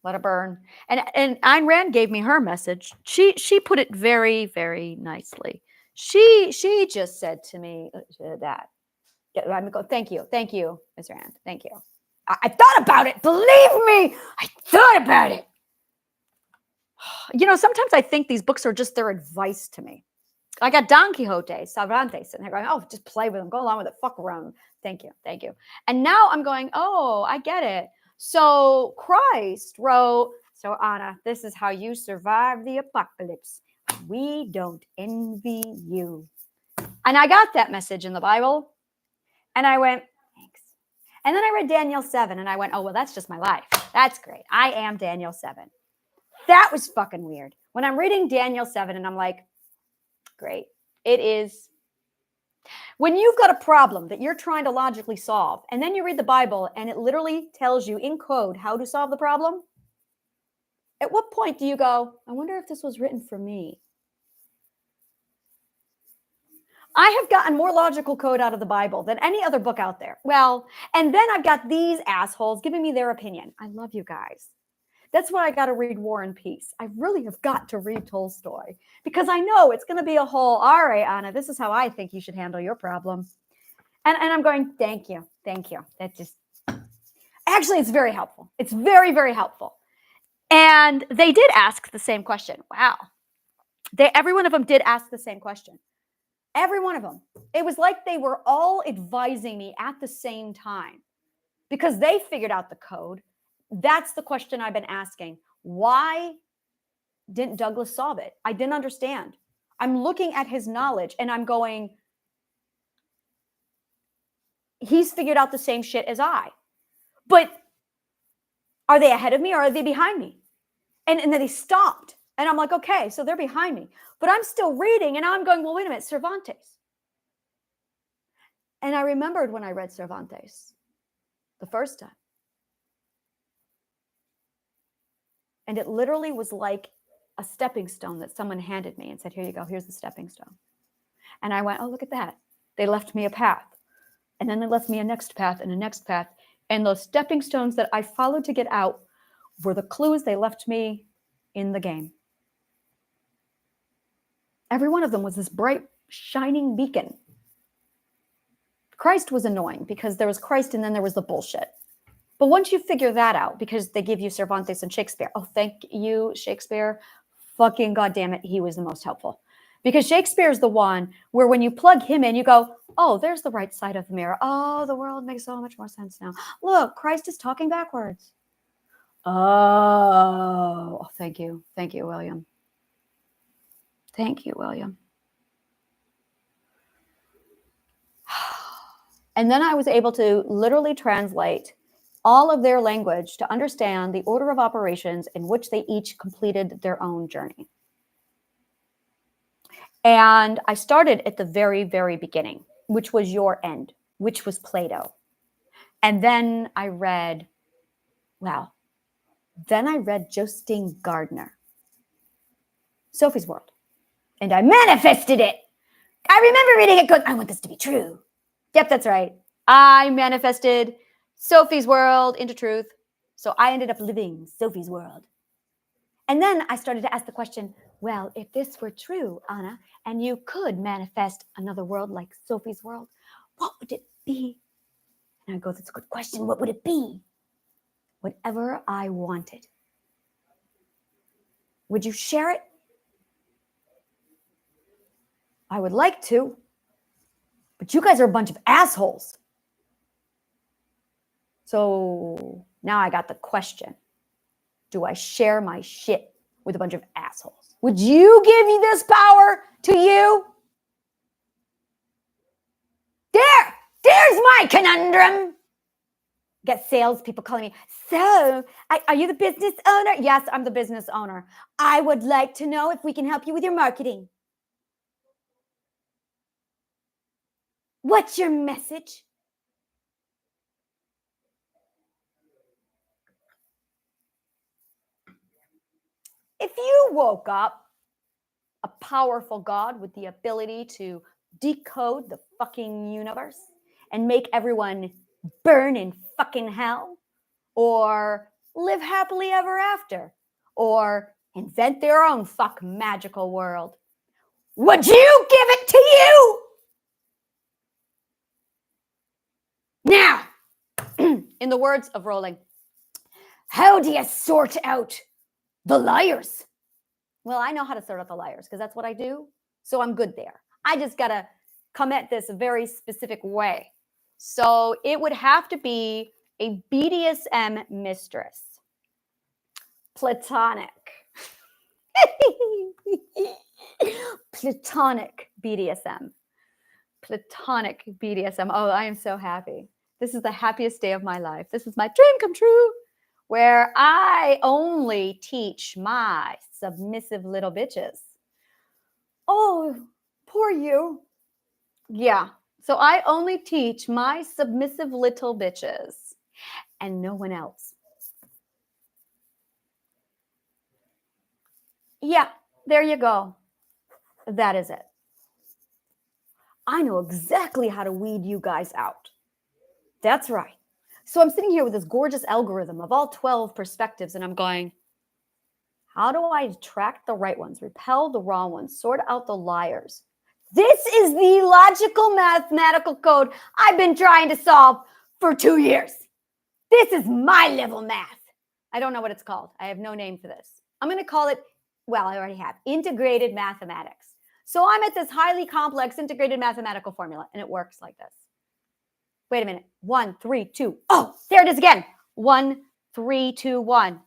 Let it burn. And Ayn Rand gave me her message. She put it very, very nicely. She just said to me that. I'm going, thank you, Ms. Rand. Thank you. I thought about it. Believe me, I thought about it. You know, sometimes I think these books are just their advice to me. I got Don Quixote, Cervantes, and they're going, oh, just play with them. Go along with it. Fuck around. Thank you. Thank you. And now I'm going, oh, I get it. So Christ wrote, so Anna, this is how you survive the apocalypse. We don't envy you. And I got that message in the Bible. And I went, thanks. And then I read Daniel 7 and I went, oh, well, that's just my life. That's great. I am Daniel 7. That was fucking weird. When I'm reading Daniel 7 and I'm like, great. It is. When you've got a problem that you're trying to logically solve, and then you read the Bible and it literally tells you in code how to solve the problem, at what point do you go, I wonder if this was written for me? I have gotten more logical code out of the Bible than any other book out there. Well, and then I've got these assholes giving me their opinion. I love you guys. That's why I got to read War and Peace. I really have got to read Tolstoy because I know it's going to be a whole, all right, Anna, this is how I think you should handle your problem. And I'm going, thank you. Thank you. That just, actually, it's very helpful. It's very, very helpful. And they did ask the same question. Wow. Every one of them did ask the same question. Every one of them. It was like they were all advising me at the same time because they figured out the code. That's the question I've been asking. Why didn't Douglas solve it? I didn't understand. I'm looking at his knowledge and I'm going, he's figured out the same shit as I. But are they ahead of me or are they behind me? And then they stopped. And I'm like, okay, so they're behind me. But I'm still reading and I'm going, well, wait a minute, Cervantes. And I remembered when I read Cervantes the first time. And it literally was like a stepping stone that someone handed me and said, here you go, here's the stepping stone. And I went, oh, look at that. They left me a path. And then they left me a next path and a next path. And those stepping stones that I followed to get out were the clues they left me in the game. Every one of them was this bright, shining beacon. Christ was annoying because there was Christ and then there was the bullshit. But once you figure that out, because they give you Cervantes and Shakespeare. Oh, thank you, Shakespeare. Fucking goddamn it, he was the most helpful. Because Shakespeare is the one where when you plug him in, you go, oh, there's the right side of the mirror. Oh, the world makes so much more sense now. Look, Christ is talking backwards. Oh, thank you. Thank you, William. Thank you, William. And then I was able to literally translate all of their language to understand the order of operations in which they each completed their own journey. And I started at the very, very beginning, which was your end, which was Plato. And then I read, Jostein Gardner, Sophie's World. And I manifested it. I remember reading it going, I want this to be true. Yep, that's right. I manifested Sophie's World into truth. So I ended up living Sophie's World. And then I started to ask the question, well, if this were true, Anna, and you could manifest another world like Sophie's World, what would it be? And I go, that's a good question. What would it be? Whatever I wanted. Would you share it? I would like to, but you guys are a bunch of assholes. So now I got the question. Do I share my shit with a bunch of assholes? Would you give me this power to you? There's my conundrum. Get salespeople calling me. So, are you the business owner? Yes, I'm the business owner. I would like to know if we can help you with your marketing. What's your message? If you woke up a powerful God with the ability to decode the fucking universe and make everyone burn in fucking hell, or live happily ever after, or invent their own fuck magical world, would you give it to you? Now, in the words of Rowling, how do you sort out the liars? Well, I know how to sort out the liars because that's what I do. So I'm good there. I just got to come at this a very specific way. So it would have to be a BDSM mistress. Platonic. Platonic BDSM. Platonic BDSM. Oh, I am so happy. This is the happiest day of my life. This is my dream come true, where I only teach my submissive little bitches. Oh, poor you. Yeah. So I only teach my submissive little bitches and no one else. Yeah, there you go. That is it. I know exactly how to weed you guys out. That's right. So I'm sitting here with this gorgeous algorithm of all 12 perspectives, and I'm going, how do I attract the right ones, repel the wrong ones, sort out the liars? This is the logical mathematical code I've been trying to solve for 2 years. This is my level math. I don't know what it's called. I have no name for this. I'm going to call it, well, I already have, integrated mathematics. So I'm at this highly complex integrated mathematical formula, and it works like this. Wait a minute. 1, 3, 2. Oh, there it is again. 1, 3, 2, 1.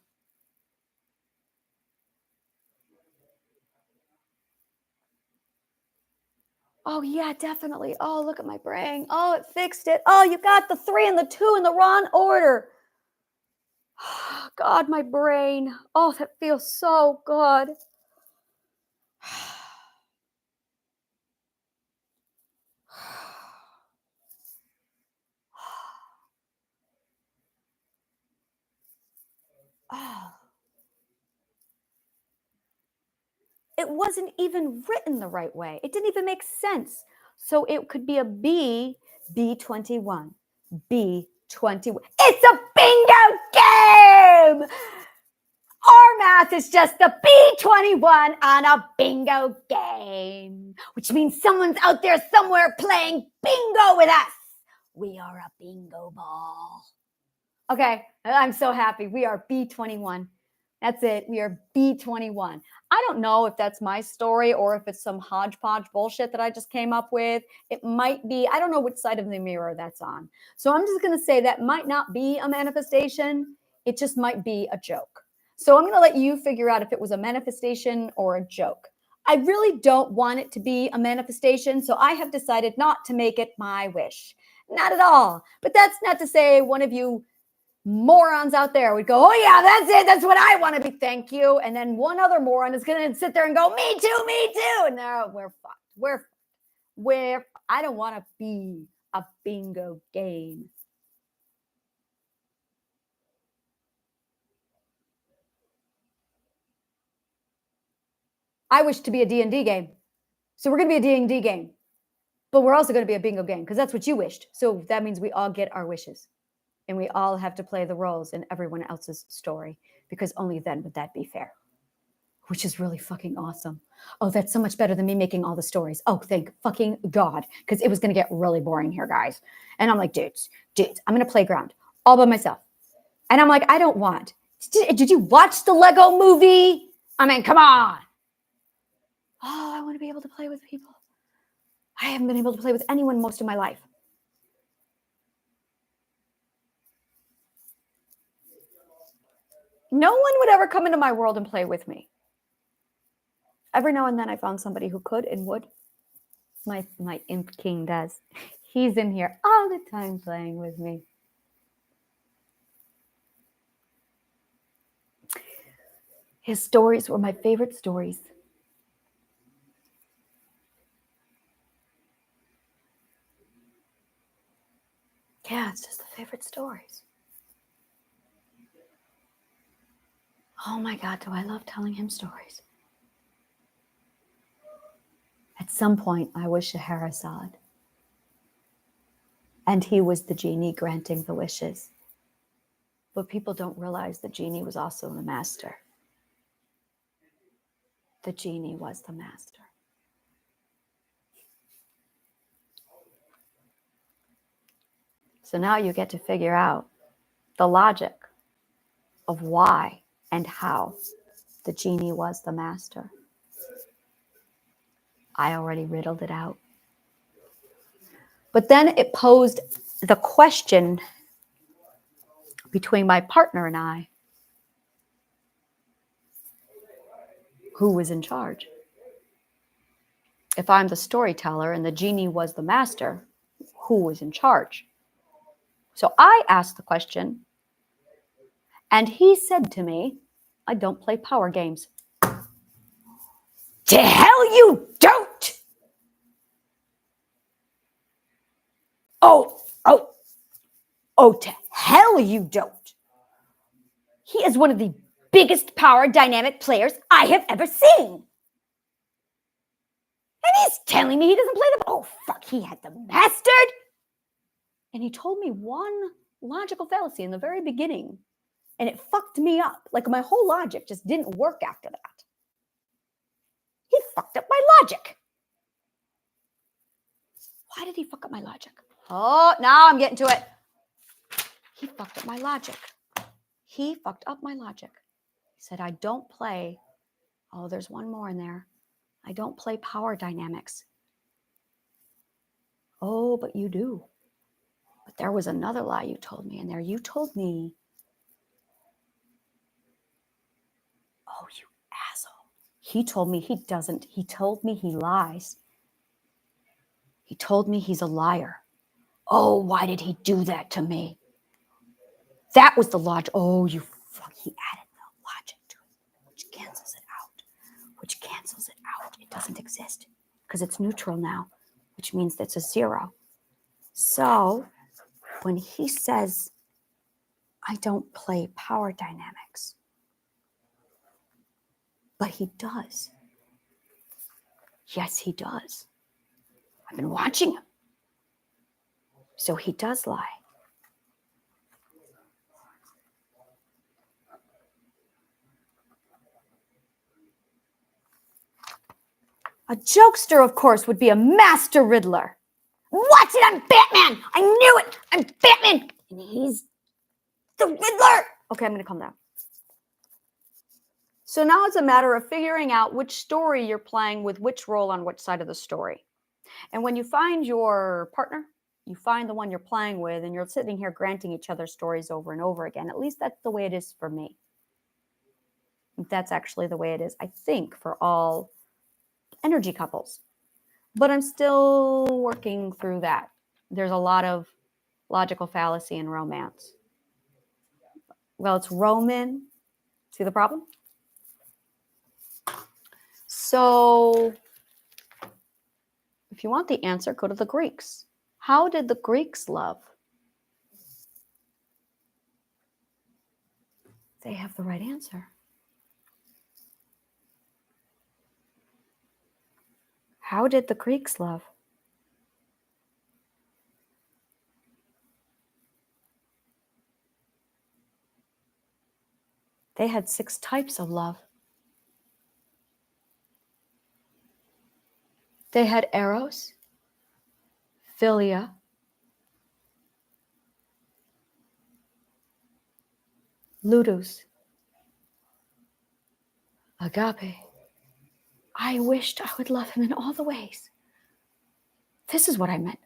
Oh, yeah, definitely. Oh, look at my brain. Oh, it fixed it. Oh, you got the 3 and the 2 in the wrong order. God, my brain. Oh, that feels so good. Oh. It wasn't even written the right way. It didn't even make sense. So it could be a B, B21, B21. It's a bingo game! Our math is just the B21 on a bingo game, which means someone's out there somewhere playing bingo with us. We are a bingo ball. Okay, I'm so happy. We are B21. That's it. We are B21. I don't know if that's my story or if it's some hodgepodge bullshit that I just came up with. It might be. I don't know which side of the mirror that's on. So I'm just going to say that might not be a manifestation. It just might be a joke. So I'm going to let you figure out if it was a manifestation or a joke. I really don't want it to be a manifestation, so I have decided not to make it my wish. Not at all. But that's not to say one of you morons out there would go, oh yeah, that's it. That's what I want to be. Thank you. And then one other moron is going to sit there and go, me too, me too. And no, we're fucked. I don't want to be a bingo game. I wish to be a D&D game. So we're going to be a D&D game. But we're also going to be a bingo game because that's what you wished. So that means we all get our wishes. And we all have to play the roles in everyone else's story because only then would that be fair, which is really fucking awesome. Oh, that's so much better than me making all the stories. Oh, thank fucking God, because it was going to get really boring here, guys. And I'm like, dudes, I'm going to playground all by myself. And I'm like, I don't want. Did you watch the Lego movie? I mean, come on. Oh, I want to be able to play with people. I haven't been able to play with anyone most of my life. No one would ever come into my world and play with me. Every now and then I found somebody who could and would. My imp king does. He's in here all the time playing with me. His stories were my favorite stories. Yeah, it's just the favorite stories. Oh my God, do I love telling him stories. At some point, I was Scheherazade. And he was the genie granting the wishes. But people don't realize the genie was also the master. The genie was the master. So now you get to figure out the logic of why and how the genie was the master. I already riddled it out. But then it posed the question between my partner and I, who was in charge? If I'm the storyteller and the genie was the master, who was in charge? So I asked the question, and he said to me, I don't play power games. To hell you don't! Oh, to hell you don't! He is one of the biggest power dynamic players I have ever seen. And he's telling me he doesn't play the... Oh, fuck, he had the bastard! And he told me one logical fallacy in the very beginning, and it fucked me up. Like, my whole logic just didn't work after that. He fucked up my logic. Why did he fuck up my logic? Oh, now I'm getting to it. He fucked up my logic. He fucked up my logic. He said, I don't play... Oh, there's one more in there. I don't play power dynamics. Oh, but you do. But there was another lie you told me in there. You told me... Oh, you asshole. He told me he doesn't. He told me he lies. He told me he's a liar. Oh, why did he do that to me? That was the logic. Oh, you fuck. He added the logic to it, which cancels it out. Which cancels it out. It doesn't exist because it's neutral now, which means that's a zero. So when he says, I don't play power dynamics, but he does. Yes, he does. I've been watching him. So he does lie. A jokester, of course, would be a master riddler. Watch it, I'm Batman! I knew it! I'm Batman! And he's the Riddler! Okay, I'm going to calm down. So now it's a matter of figuring out which story you're playing with which role on which side of the story. And when you find your partner, you find the one you're playing with, and you're sitting here granting each other stories over and over again. At least that's the way it is for me. That's actually the way it is, I think, for all energy couples. But I'm still working through that. There's a lot of logical fallacy in romance. Well, it's Roman. See the problem? So if you want the answer, go to the Greeks. How did the Greeks love? They have the right answer. How did the Greeks love? They had 6 types of love. They had eros, philia, ludus, agape. I wished I would love him in all the ways. This is what I meant.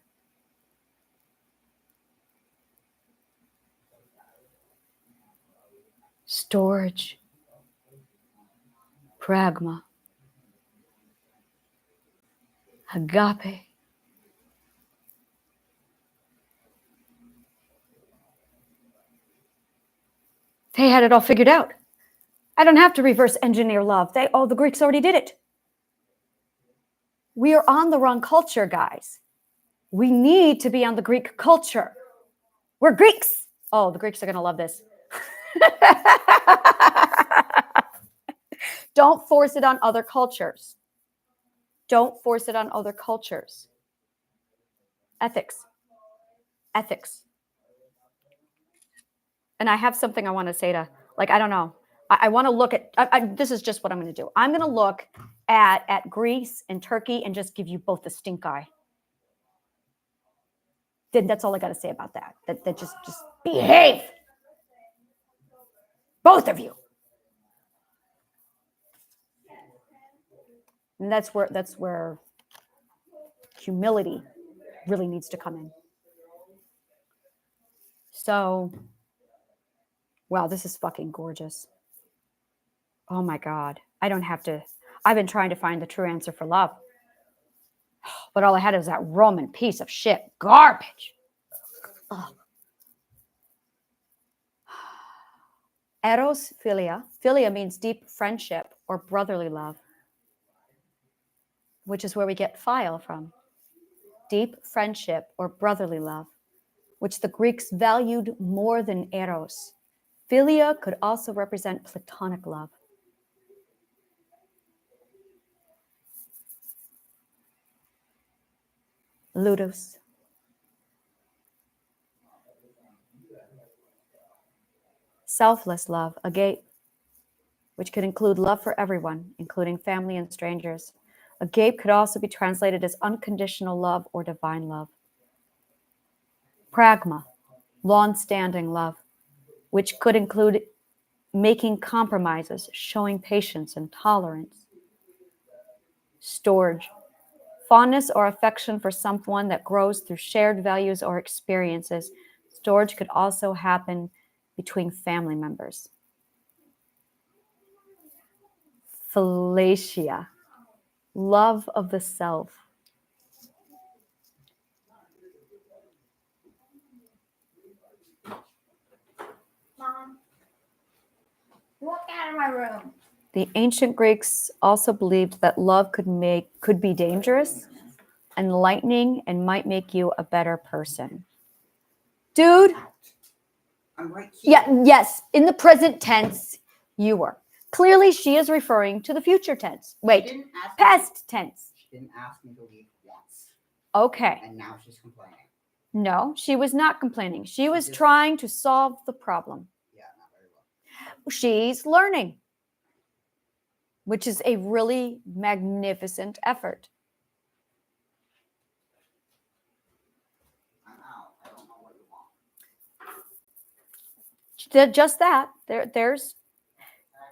Storage, pragma, agape. They had it all figured out. I don't have to reverse engineer love. The Greeks already did it. We are on the wrong culture, guys. We need to be on the Greek culture. We're Greeks. Oh, the Greeks are going to love this. Don't force it on other cultures. Don't force it on other cultures. Ethics. Ethics. And I have something I want to say to, I don't know. I want to look at, this is just what I'm going to do. I'm going to look at Greece and Turkey and just give you both the stink eye. Then that's all I got to say about that. That just behave. Both of you. And that's where Humility really needs to come in. So, wow, this is fucking gorgeous. Oh my God. I've been trying to find the true answer for love. But all I had was that Roman piece of shit. Garbage. Ugh. Eros philia. Philia means deep friendship or brotherly love, which is where we get phile from. Deep friendship or brotherly love, which the Greeks valued more than eros. Philia could also represent platonic love. Ludus. Selfless love, agape, which could include love for everyone, including family and strangers. Agape could also be translated as unconditional love or divine love. Pragma, long-standing love, which could include making compromises, showing patience and tolerance. Storge, fondness or affection for someone that grows through shared values or experiences. Storge could also happen between family members. Philatia, love of the self. Mom, walk out of my room. The ancient Greeks also believed that love could be dangerous, enlightening, and might make you a better person. Dude, I'm right here. yes, in the present tense, you were. Clearly, she is referring to the future tense. She Wait, didn't ask past tense. She didn't ask me to leave once, Okay. and now she's complaining. No, she was not complaining. She was just- trying to solve the problem. Yeah, not very well. She's learning, which is a really magnificent effort. I'm out. I don't know what you want. She did just that. There's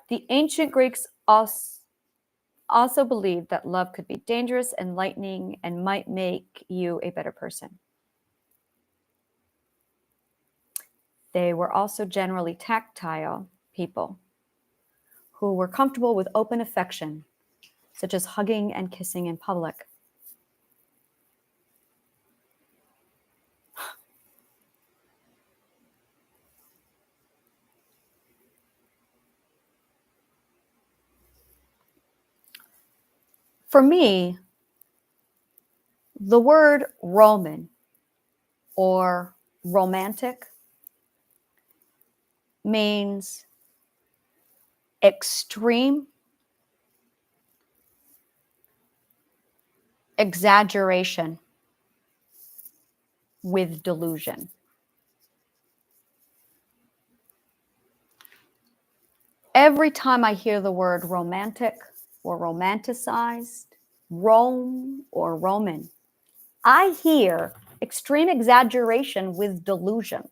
the ancient Greeks also believed that love could be dangerous, enlightening, and might make you a better person. They were also generally tactile people who were comfortable with open affection, such as hugging and kissing in public. For me, the word Roman or romantic means extreme exaggeration with delusion. Every time I hear the word romantic or romanticized, Rome or Roman, I hear extreme exaggeration with delusion.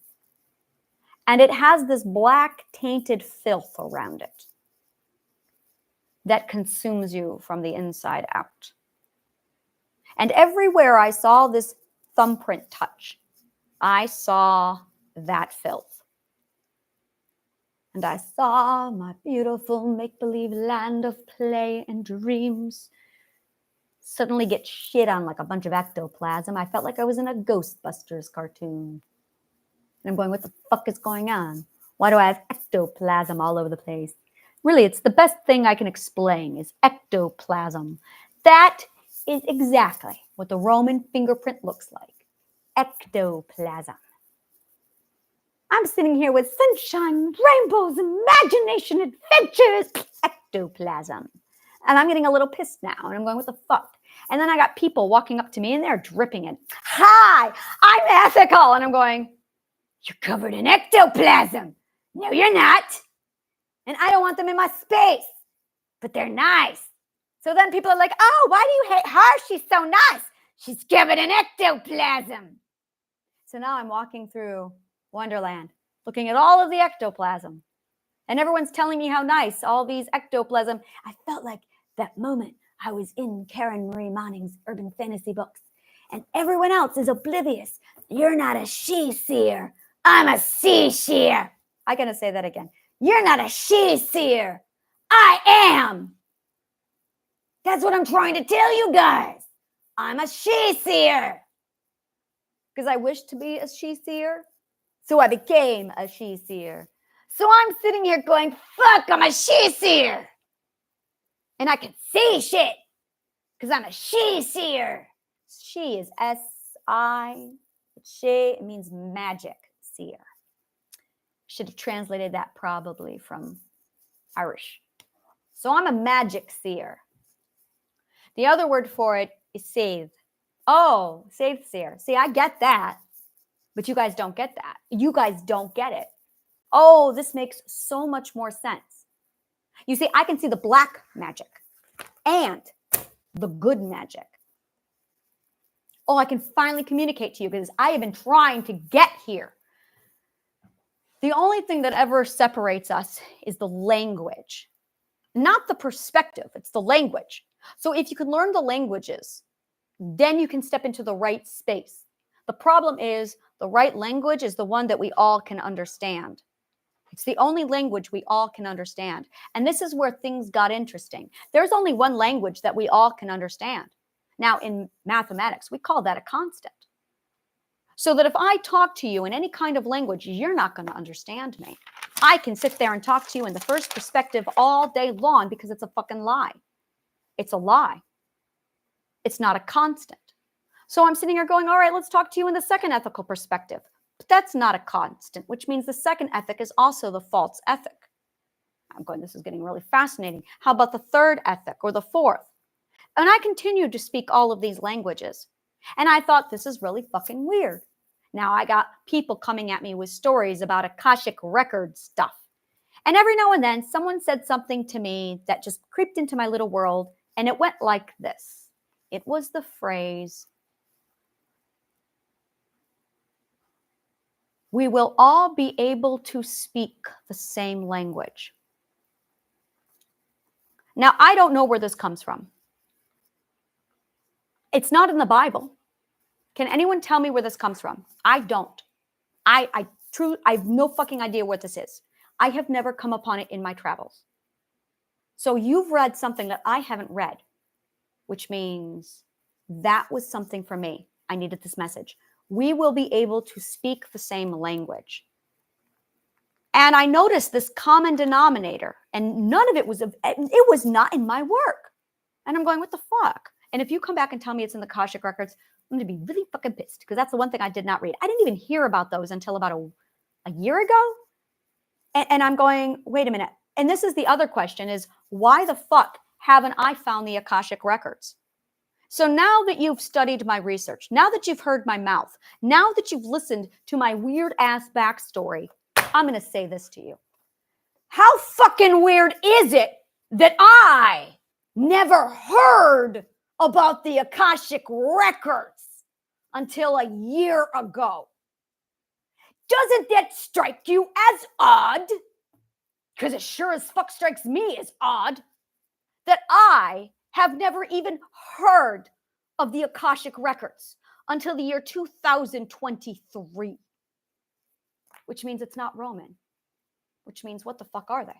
And it has this black tainted filth around it that consumes you from the inside out. And everywhere I saw this thumbprint touch, I saw that filth. And I saw my beautiful make-believe land of play and dreams suddenly get shit on like a bunch of ectoplasm. I felt like I was in a Ghostbusters cartoon. And I'm going, what the fuck is going on? Why do I have ectoplasm all over the place? Really, it's the best thing I can explain is ectoplasm. That is exactly what the Roman fingerprint looks like. Ectoplasm. I'm sitting here with sunshine, rainbows, imagination, adventures, ectoplasm. And I'm getting a little pissed now. And I'm going, what the fuck? And then I got people walking up to me and they're dripping it. Hi, I'm ethical. And I'm going, you're covered in ectoplasm. No, you're not. And I don't want them in my space. But they're nice. So then people are like, oh, why do you hate her? She's so nice. She's covered in ectoplasm. So now I'm walking through Wonderland, looking at all of the ectoplasm. And everyone's telling me how nice all these ectoplasm. I felt like that moment I was in Karen Marie Manning's urban fantasy books. and everyone else is oblivious. You're not a she-seer. I'm a she-seer. I gotta say that again. You're not a she-seer. I am. That's what I'm trying to tell you guys. I'm a she-seer. Because I wish to be a she-seer, so I became a she-seer. So I'm sitting here going, fuck, I'm a she-seer. And I can see shit because I'm a she-seer. She is S-I. She, it means magic seer. Should have translated that probably from Irish. So I'm a magic seer. The other word for it is save. Oh, save seer. See, I get that, but you guys don't get that. You guys don't get it. Oh, this makes so much more sense. You see, I can see the black magic and the good magic. Oh, I can finally communicate to you because I have been trying to get here. The only thing that ever separates us is the language, not the perspective. It's the language. So if you can learn the languages, then you can step into the right space. The problem is the right language is the one that we all can understand. It's the only language we all can understand. And this is where things got interesting. There's only one language that we all can understand. Now, in mathematics, we call that a constant. So that if I talk to you in any kind of language, you're not going to understand me. I can sit there and talk to you in the first perspective all day long because it's a fucking lie. It's a lie. It's not a constant. So I'm sitting here going, all right, let's talk to you in the second ethical perspective. But that's not a constant, which means the second ethic is also the false ethic. I'm going, this is getting really fascinating. How about the third ethic or the fourth? And I continued to speak all of these languages. And I thought, this is really fucking weird. Now I got people coming at me with stories about Akashic record stuff. And every now and then someone said something to me that just creeped into my little world. And it went like this. It was the phrase, we will all be able to speak the same language. Now, I don't know where this comes from. It's not in the Bible. Can anyone tell me where this comes from? I don't. I have no fucking idea what this is. I have never come upon it in my travels. So you've read something that I haven't read, which means that was something for me. I needed this message. We will be able to speak the same language. And I noticed this common denominator, and none of it was not in my work. And I'm going, what the fuck? And if you come back and tell me it's in the Akashic records, I'm going to be really fucking pissed because that's the one thing I did not read. I didn't even hear about those until about a year ago. And I'm going, wait a minute. And this is the other question is, why the fuck haven't I found the Akashic records? So now that you've studied my research, now that you've heard my mouth, now that you've listened to my weird ass backstory, I'm going to say this to you. How fucking weird is it that I never heard about the Akashic records until a year ago? Doesn't that strike you as odd? Because it sure as fuck strikes me as odd that I have never even heard of the Akashic records until the year 2023, which means it's not Roman, which means what the fuck are they?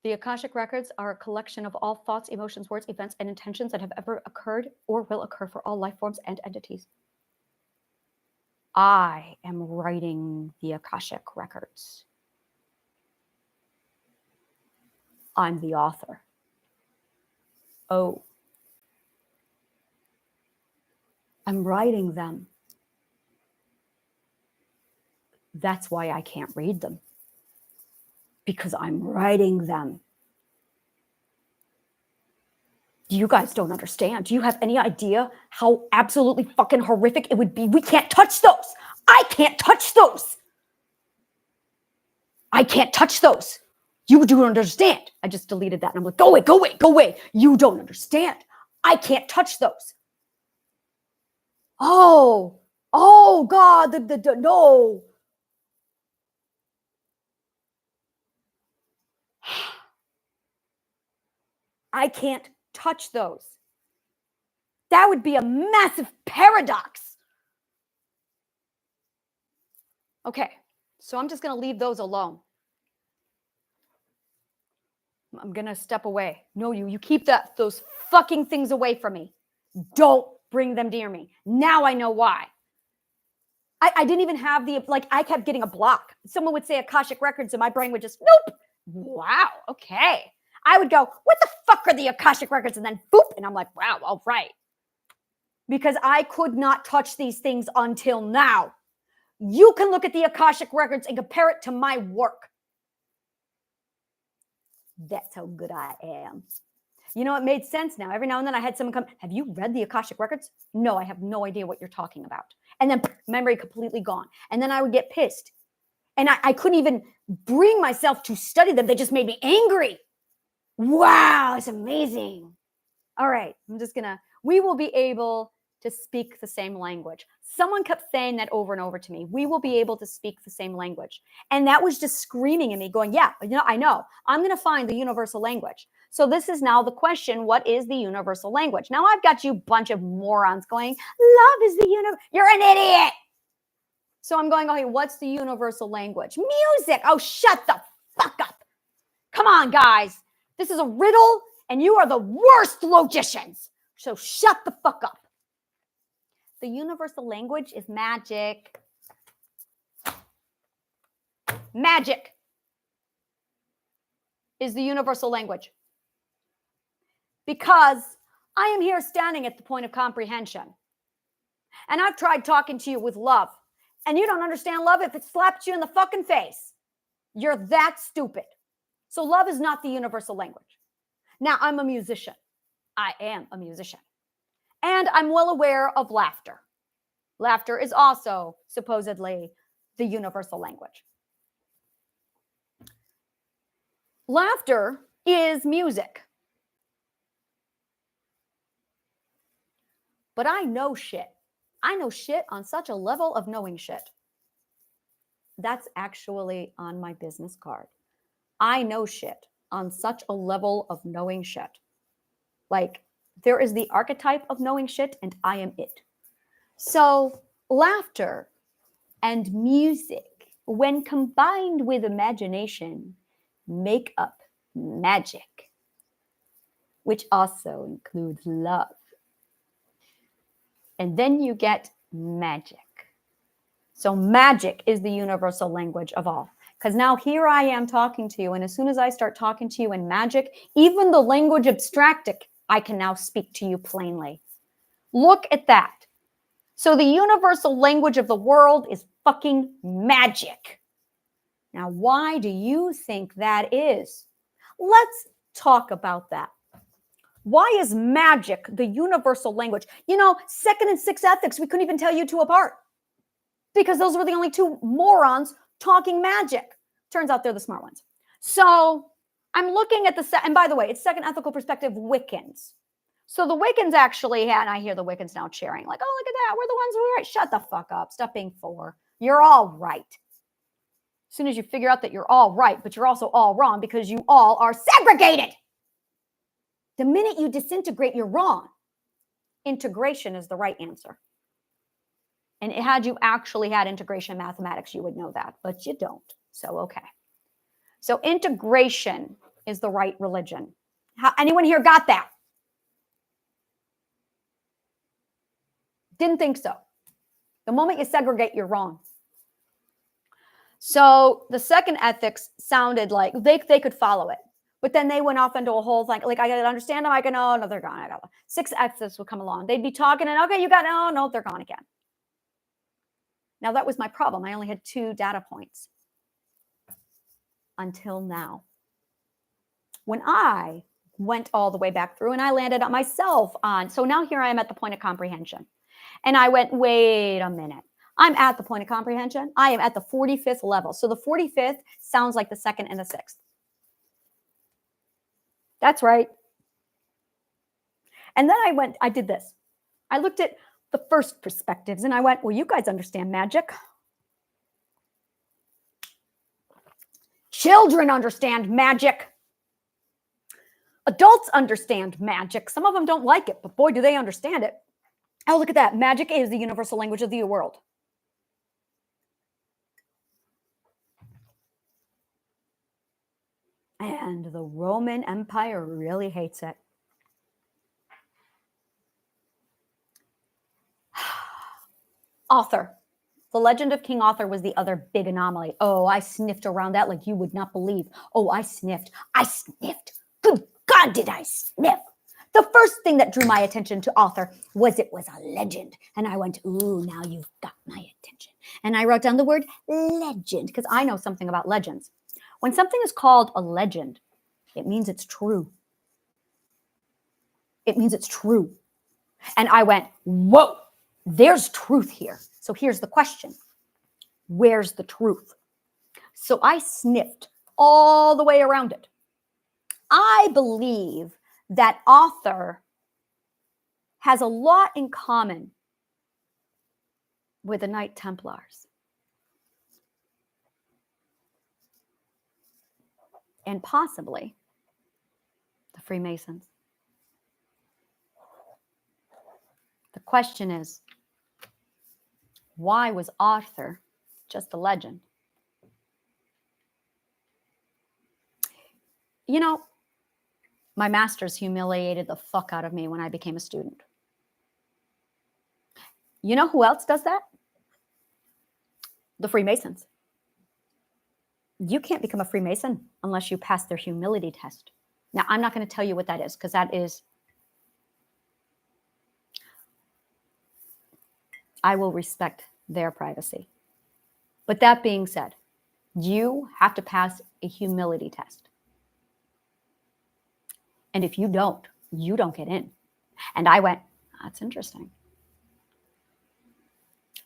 The Akashic records are a collection of all thoughts, emotions, words, events, and intentions that have ever occurred or will occur for all life forms and entities. I am writing the Akashic records. I'm the author. Oh. I'm writing them. That's why I can't read them. Because I'm writing them. You guys don't understand. Do you have any idea how absolutely fucking horrific it would be? We can't touch those. I can't touch those. I can't touch those. You don't understand. I just deleted that. And I'm like, go away, go away, go away. You don't understand. I can't touch those. Oh God, no. I can't touch those. That would be a massive paradox. Okay, so I'm just going to leave those alone. I'm going to step away. No, you keep those fucking things away from me. Don't bring them near me. Now I know why. I didn't even have I kept getting a block. Someone would say Akashic Records and my brain would just, nope. Wow, okay. I would go, what the fuck are the Akashic Records? And then boop, and I'm like, wow, all right. Because I could not touch these things until now. You can look at the Akashic Records and compare it to my work. That's how good I am. You know, it made sense now. Every now and then I had someone come, have you read the Akashic Records? No, I have no idea what you're talking about. And then memory completely gone. And then I would get pissed. And I couldn't even bring myself to study them. They just made me angry. Wow, it's amazing. All right, we will be able to speak the same language. Someone kept saying that over and over to me. We will be able to speak the same language. And that was just screaming at me going, yeah, I know. I'm going to find the universal language. So this is now the question, what is the universal language? Now I've got you bunch of morons going, love is the universe. You're an idiot. So I'm going, okay, what's the universal language? Music. Oh, shut the fuck up. Come on, guys. This is a riddle, and you are the worst logicians. So shut the fuck up. The universal language is magic. Magic is the universal language. Because I am here standing at the point of comprehension. And I've tried talking to you with love. And you don't understand love if it slapped you in the fucking face. You're that stupid. So love is not the universal language. Now, I'm a musician. I am a musician. And I'm well aware of laughter. Laughter is also supposedly the universal language. Laughter is music. But I know shit. I know shit on such a level of knowing shit. That's actually on my business card. I know shit on such a level of knowing shit. Like, there is the archetype of knowing shit, and I am it. So, laughter and music, when combined with imagination, make up magic, which also includes love. And then you get magic. So magic is the universal language of all. Because now here I am talking to you, and as soon as I start talking to you in magic, even the language abstractic, I can now speak to you plainly. Look at that. So the universal language of the world is fucking magic. Now, why do you think that is? Let's talk about that. Why is magic the universal language? You know, second and sixth ethics, we couldn't even tell you two apart. Because those were the only two morons talking magic. Turns out they're the smart ones. So I'm looking at and by the way, it's second ethical perspective Wiccans. So the Wiccans actually had, and I hear the Wiccans now cheering, like, oh, look at that. We're the ones who are right. Shut the fuck up. Stop being four. You're all right. As soon as you figure out that you're all right, but you're also all wrong because you all are segregated. The minute you disintegrate, you're wrong. Integration is the right answer. And had you actually had integration mathematics, you would know that, but you don't. So, okay. So integration is the right religion. Anyone here got that? Didn't think so. The moment you segregate, you're wrong. So the second ethics sounded like they could follow it. But then they went off into a whole thing. Like, I got to understand them. I can, oh, no, they're gone. Six ethics would come along. They'd be talking and, okay, you got, no, they're gone again. Now, that was my problem. I only had 2 data points until now. When I went all the way back through and I landed on myself on, so now here I am at the point of comprehension. And I went, wait a minute. I'm at the point of comprehension. I am at the 45th level. So the 45th sounds like the 2nd and the 6th. That's right. And then I did this. I looked at the first perspectives and I went, well, you guys understand magic. Children understand magic. Adults understand magic. Some of them don't like it, but boy, do they understand it. Oh, look at that. Magic is the universal language of the world. And the Roman Empire really hates it. Arthur. The legend of King Arthur was the other big anomaly. Oh, I sniffed around that like you would not believe. Oh, I sniffed. Good God, did I sniff? The first thing that drew my attention to Arthur was it was a legend. And I went, ooh, now you've got my attention. And I wrote down the word legend because I know something about legends. When something is called a legend, it means it's true. It means it's true. And I went, whoa, there's truth here. So here's the question. Where's the truth? So I sniffed all the way around it. I believe that Arthur has a lot in common with the Knight Templars. And possibly the Freemasons. The question is, why was Arthur just a legend? You know, my masters humiliated the fuck out of me when I became a student. You know who else does that? The Freemasons. You can't become a Freemason unless you pass their humility test. Now, I'm not going to tell you what that is because that is, I will respect their privacy. But that being said, you have to pass a humility test. And if you don't get in. And I went, that's interesting.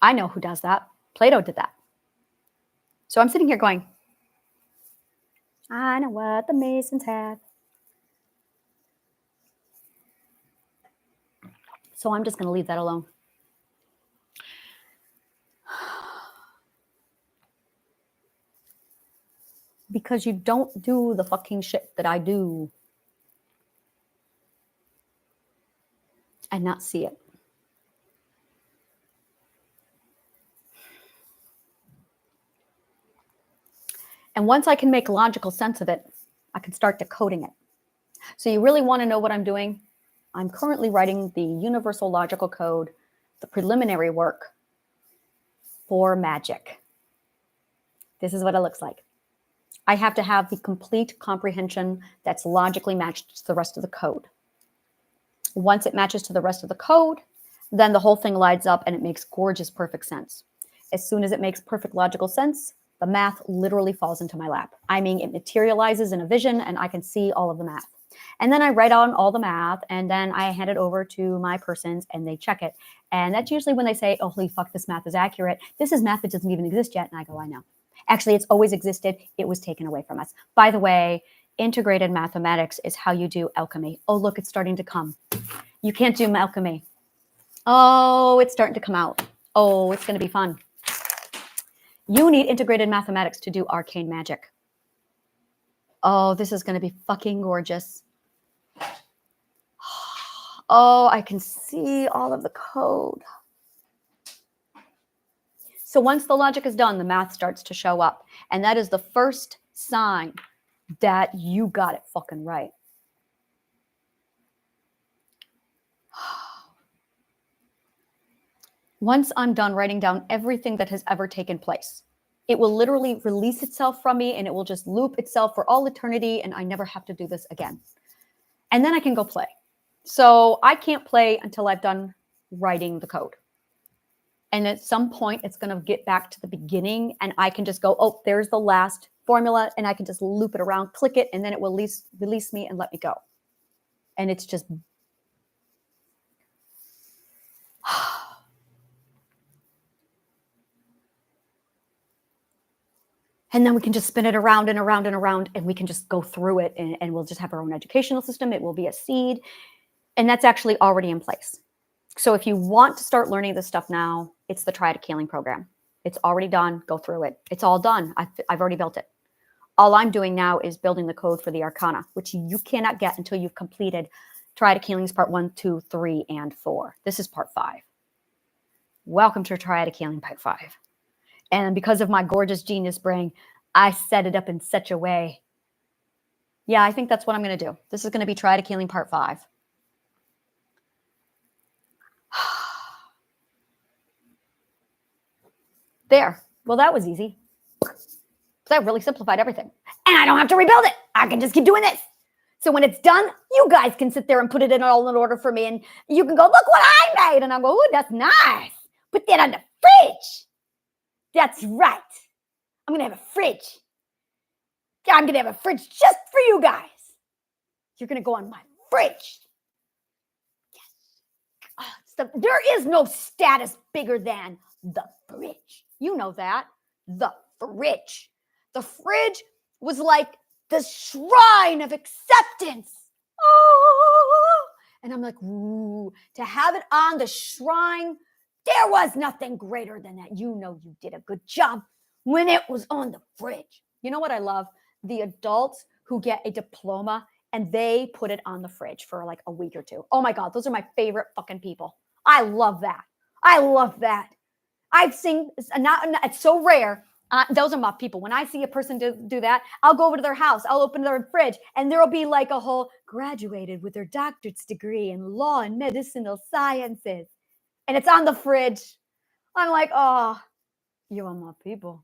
I know who does that. Plato did that. So I'm sitting here going, I know what the Masons have. So I'm just going to leave that alone. Because you don't do the fucking shit that I do and not see it. And once I can make logical sense of it, I can start decoding it. So you really want to know what I'm doing? I'm currently writing the Universal Logical Code, the preliminary work for magic. This is what it looks like. I have to have the complete comprehension that's logically matched to the rest of the code. Once it matches to the rest of the code, then the whole thing lines up and it makes gorgeous, perfect sense. As soon as it makes perfect logical sense, the math literally falls into my lap. I mean, it materializes in a vision and I can see all of the math. And then I write on all the math and then I hand it over to my persons and they check it. And that's usually when they say, oh, holy fuck, this math is accurate. This is math that doesn't even exist yet. And I go, I know. Actually, it's always existed. It was taken away from us. By the way, integrated mathematics is how you do alchemy. Oh, look, it's starting to come. You can't do alchemy. Oh, it's starting to come out. Oh, it's going to be fun. You need integrated mathematics to do arcane magic. Oh, this is going to be fucking gorgeous. Oh, I can see all of the code. So once the logic is done, the math starts to show up. And that is the first sign that you got it fucking right. Once I'm done writing down everything that has ever taken place, it will literally release itself from me and it will just loop itself for all eternity and I never have to do this again. And then I can go play. So I can't play until I've done writing the code. And at some point, it's going to get back to the beginning and I can just go, oh, there's the last formula and I can just loop it around, click it, and then it will release me and let me go. And it's just... And then we can just spin it around and around and around, and we can just go through it, and we'll just have our own educational system. It will be a seed. And that's actually already in place. So if you want to start learning this stuff now, it's the Triadic Healing Program. It's already done. Go through it. It's all done. I've already built it. All I'm doing now is building the code for the Arcana, which you cannot get until you've completed Triadic Healings Part 1, 2, 3, and 4. This is Part 5. Welcome to Triadic Healing Part 5. And because of my gorgeous genius brain, I set it up in such a way. Yeah, I think that's what I'm going to do. This is going to be Triadic Healing Part 5. There. Well, that was easy. That really simplified everything. And I don't have to rebuild it. I can just keep doing this. So when it's done, you guys can sit there and put it in all in order for me. And you can go, look what I made. And I'll go, ooh, that's nice. Put that on the fridge. That's right. I'm going to have a fridge. I'm going to have a fridge just for you guys. You're going to go on my fridge. Yes. Oh, there is no status bigger than the fridge. You know that. The fridge. The fridge was like the shrine of acceptance. Oh, and I'm like, ooh, to have it on the shrine, there was nothing greater than that. You know you did a good job when it was on the fridge. You know what I love? The adults who get a diploma and they put it on the fridge for like a week or two. Oh my God, those are my favorite fucking people. I love that. I love that. I've seen, it's so rare. Those are my people. When I see a person do that, I'll go over to their house. I'll open their fridge and there'll be like a whole graduated with their doctorate's degree in law and medicinal sciences. And it's on the fridge. I'm like, oh, you are my people.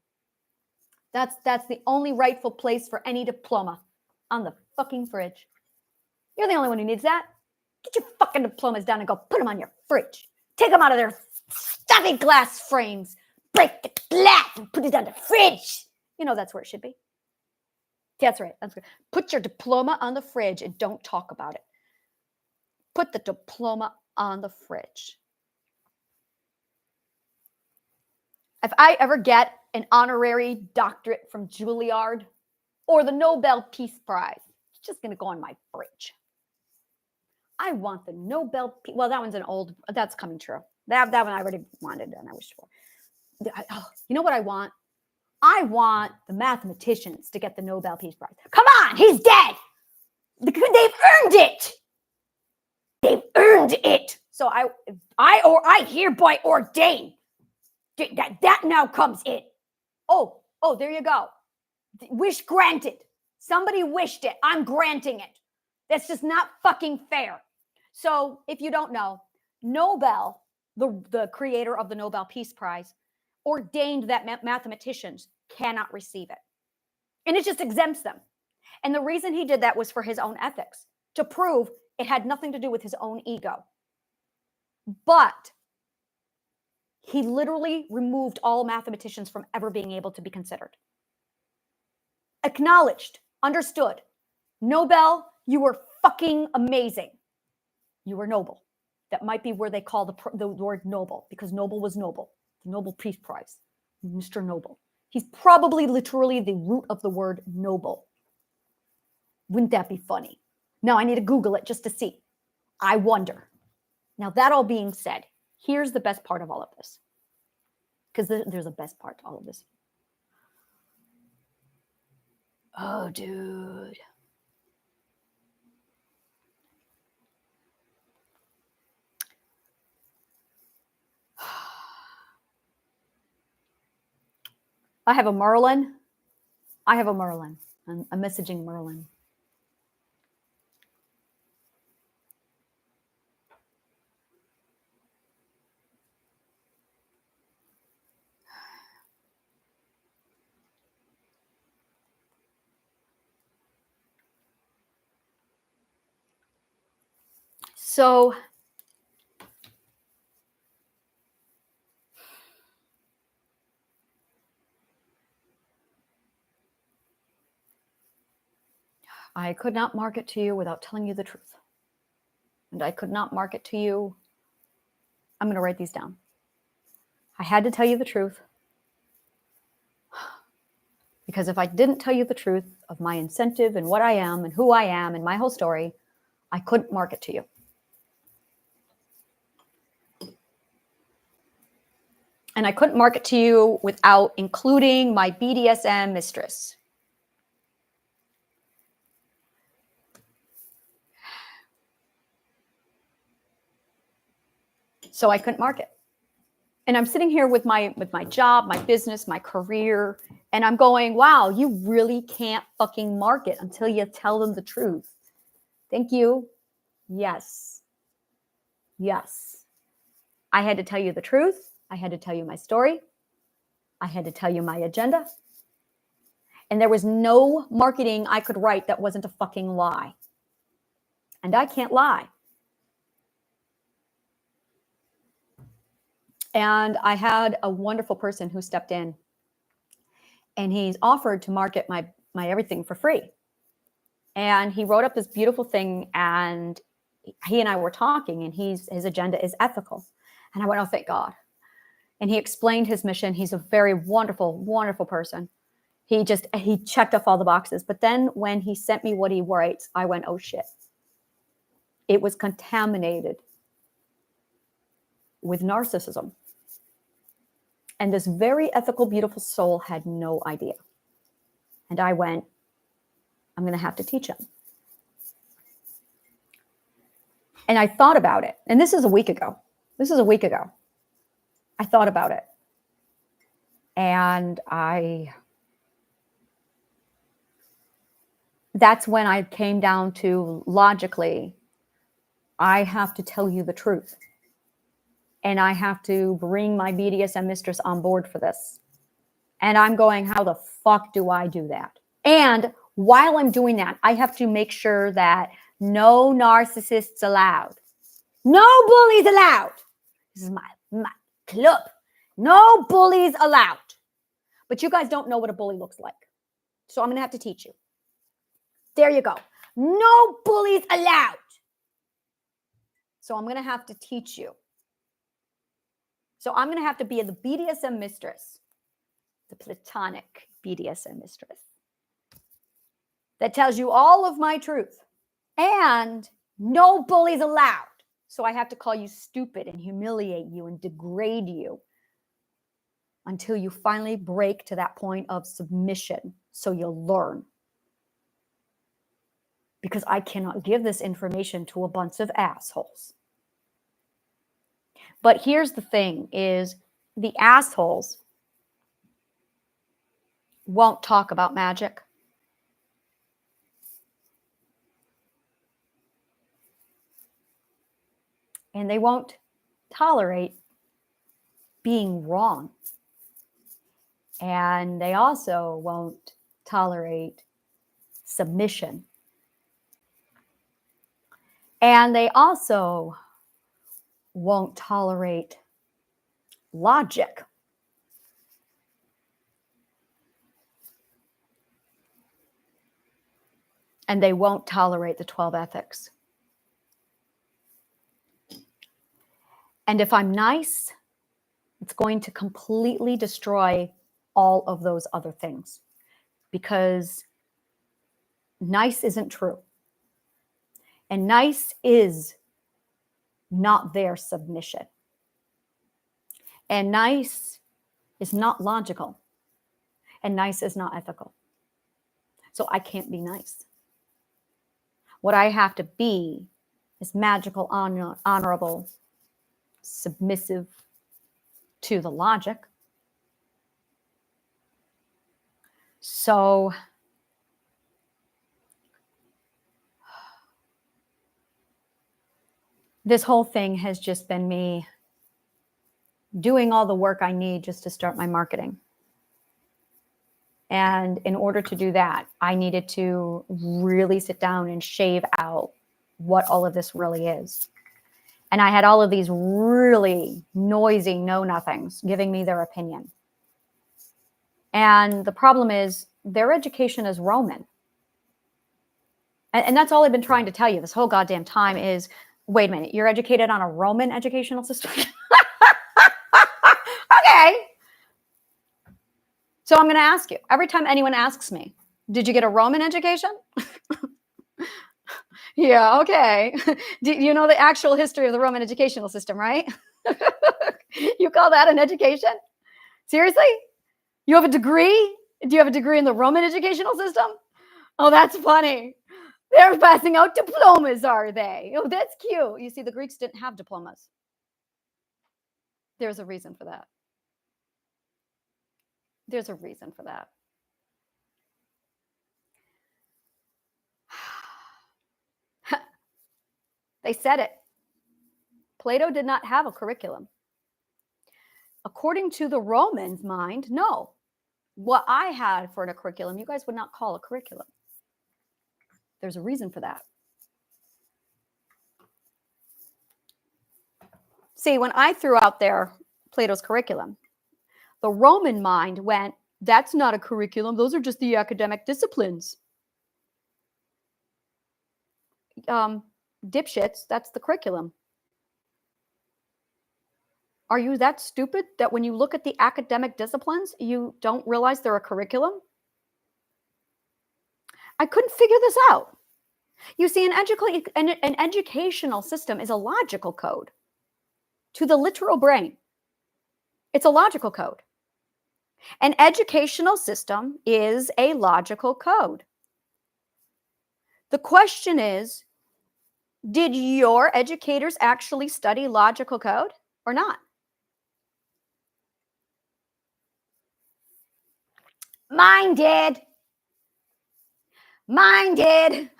That's the only rightful place for any diploma, on the fucking fridge. You're the only one who needs that. Get your fucking diplomas down and go put them on your fridge. Take them out of their stuffy glass frames. Break the glass and put it on the fridge. You know that's where it should be. That's right. That's good. Put your diploma on the fridge and don't talk about it. Put the diploma on the fridge. If I ever get an honorary doctorate from Juilliard or the Nobel Peace Prize, it's just going to go on my fridge. I want the Nobel Peace. Well, that one's an old. That's coming true. That one I already wanted and I wished for. You know what I want? I want the mathematicians to get the Nobel Peace Prize. Come on, he's dead. They've earned it. They've earned it. So I hereby ordain that now comes in. Oh, there you go. Wish granted. Somebody wished it. I'm granting it. That's just not fucking fair. So if you don't know, Nobel, the creator of the Nobel Peace Prize, ordained that mathematicians cannot receive it. And it just exempts them. And the reason he did that was for his own ethics, to prove it had nothing to do with his own ego. But he literally removed all mathematicians from ever being able to be considered. Acknowledged, understood. Nobel, you were fucking amazing. You were noble. That might be where they call the word noble, because Nobel was noble. The Nobel Peace Prize, Mr. Noble. He's probably literally the root of the word noble. Wouldn't that be funny? Now I need to Google it just to see. I wonder. Now that all being said, here's the best part of all of this. Because there's a best part to all of this. Oh, dude. I have a Merlin. I'm messaging Merlin. So I could not market to you without telling you the truth. And I could not market to you. I'm going to write these down. I had to tell you the truth Because if I didn't tell you the truth of my incentive and what I am and who I am and my whole story, I couldn't market to you. And I couldn't market to you without including my BDSM mistress. So I couldn't market. And I'm sitting here with my job, my business, my career, and I'm going, wow, you really can't fucking market until you tell them the truth. Thank you. Yes. Yes. I had to tell you the truth. I had to tell you my story. I had to tell you my agenda. And there was no marketing I could write that wasn't a fucking lie. And I can't lie. And I had a wonderful person who stepped in, and he's offered to market my everything for free. And he wrote up this beautiful thing, and he and I were talking, and his agenda is ethical. And I went, oh, thank God. And he explained his mission. He's a very wonderful, wonderful person. He checked off all the boxes. But then when he sent me what he writes, I went, oh shit. It was contaminated with narcissism. And this very ethical, beautiful soul had no idea. And I went, I'm going to have to teach him. And I thought about it. And this is a week ago. I thought about it. And that's when I came down to, logically, I have to tell you the truth. And I have to bring my BDSM mistress on board for this. And I'm going, how the fuck do I do that? And while I'm doing that, I have to make sure that no narcissists allowed. No bullies allowed. This is my club. No bullies allowed. But you guys don't know what a bully looks like. So I'm going to have to teach you. There you go. No bullies allowed. So I'm going to have to teach you. So I'm going to have to be the BDSM mistress, the platonic BDSM mistress, that tells you all of my truth. And no bullies allowed. So I have to call you stupid and humiliate you and degrade you until you finally break to that point of submission, so you'll learn. Because I cannot give this information to a bunch of assholes. But here's the thing, is the assholes won't talk about magic. And they won't tolerate being wrong. And they also won't tolerate submission. And they also won't tolerate logic. And they won't tolerate the 12 ethics. And if I'm nice, it's going to completely destroy all of those other things. Because nice isn't true. And nice is not their submission. And nice is not logical. And nice is not ethical. So I can't be nice. What I have to be is magical, honorable, submissive to the logic. So this whole thing has just been me doing all the work I need just to start my marketing. And in order to do that, I needed to really sit down and shave out what all of this really is. And I had all of these really noisy know-nothings giving me their opinion. And the problem is their education is Roman. And that's all I've been trying to tell you this whole goddamn time is, wait a minute, you're educated on a Roman educational system? Okay. So I'm going to ask you, every time anyone asks me, did you get a Roman education? Yeah, okay. Do you know the actual history of the Roman educational system, right? You call that an education? Seriously? You have a degree? Do you have a degree in the Roman educational system? Oh, that's funny. They're passing out diplomas, are they? Oh, that's cute. You see, the Greeks didn't have diplomas. There's a reason for that. There's a reason for that. They said it. Plato did not have a curriculum. According to the Romans' mind, no. What I had for a curriculum, you guys would not call a curriculum. There's a reason for that. See, when I threw out there Plato's curriculum, the Roman mind went, that's not a curriculum. Those are just the academic disciplines. Dipshits, that's the curriculum. Are you that stupid that when you look at the academic disciplines, you don't realize they're a curriculum? I couldn't figure this out. You see, an educational system is a logical code to the literal brain. It's a logical code. An educational system is a logical code. The question is, did your educators actually study logical code or not? Mine did. Mine did.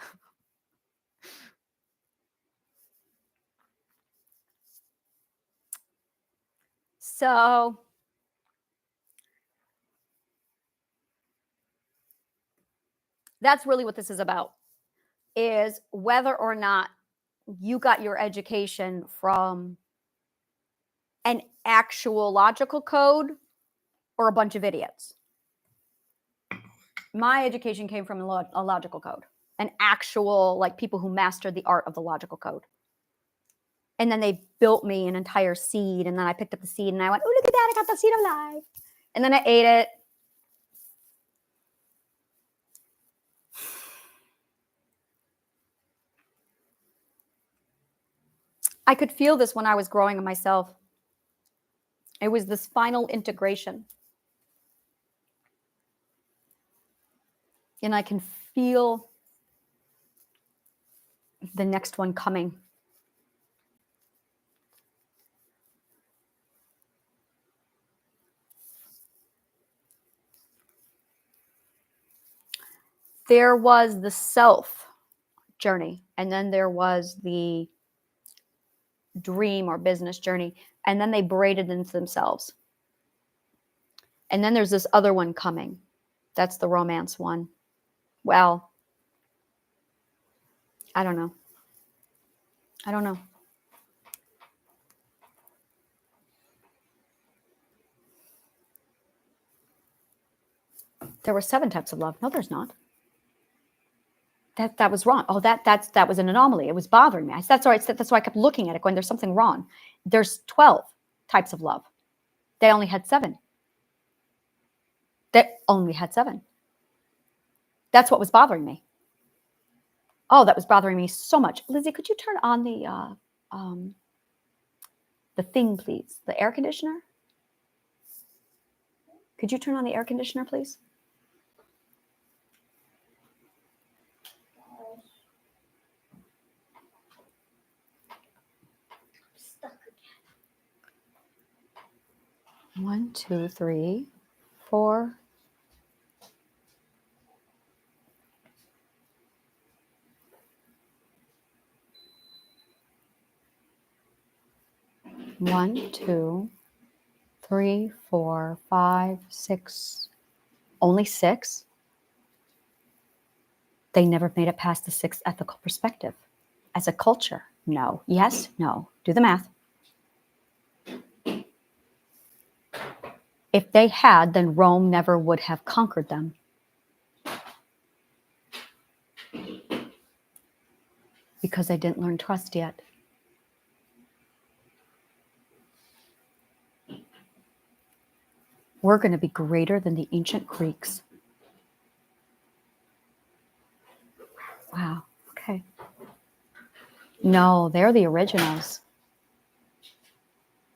So that's really what this is about, is whether or not you got your education from an actual logical code or a bunch of idiots. My education came from a logical code, an actual, like, people who mastered the art of the logical code. And then they built me an entire seed, and then I picked up the seed and I went, oh, look at that, I got the seed of life. And then I ate it. I could feel this when I was growing myself. It was this final integration. And I can feel the next one coming. There was the self journey, and then there was the dream or business journey, and then they braided into themselves. And then there's this other one coming. That's the romance one. Well, I don't know. I don't know. There were 7 types of love. No, there's not. That was wrong. Oh, that was an anomaly. It was bothering me. That's why I kept looking at it, going, there's something wrong. There's 12 types of love. They only had 7. They only had 7. That's what was bothering me. Oh, that was bothering me so much. Lizzie, could you turn on the thing, please? The air conditioner? Could you turn on the air conditioner, please? Stuck again. 1, 2, 3, 4. One, 2, 3, 4, 5, 6. Only 6? They never made it past the 6th ethical perspective. As a culture, no. Yes, no. Do the math. If they had, then Rome never would have conquered them. Because they didn't learn trust yet. We're going to be greater than the ancient Greeks. Wow. Okay. No, they're the originals,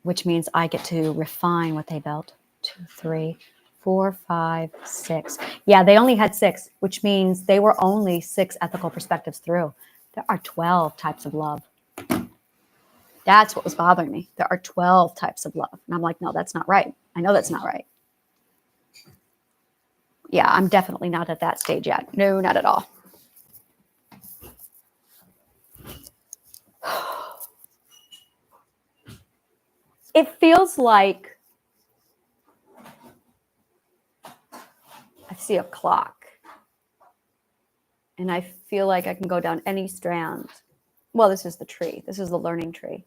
which means I get to refine what they built. 2, 3, 4, 5, 6. Yeah, they only had 6, which means they were only 6 ethical perspectives through. There are 12 types of love. That's what was bothering me. There are 12 types of love. And I'm like, no, that's not right. I know that's not right. Yeah, I'm definitely not at that stage yet. No, not at all. It feels like I see a clock and I feel like I can go down any strand. Well, this is the tree. This is the learning tree.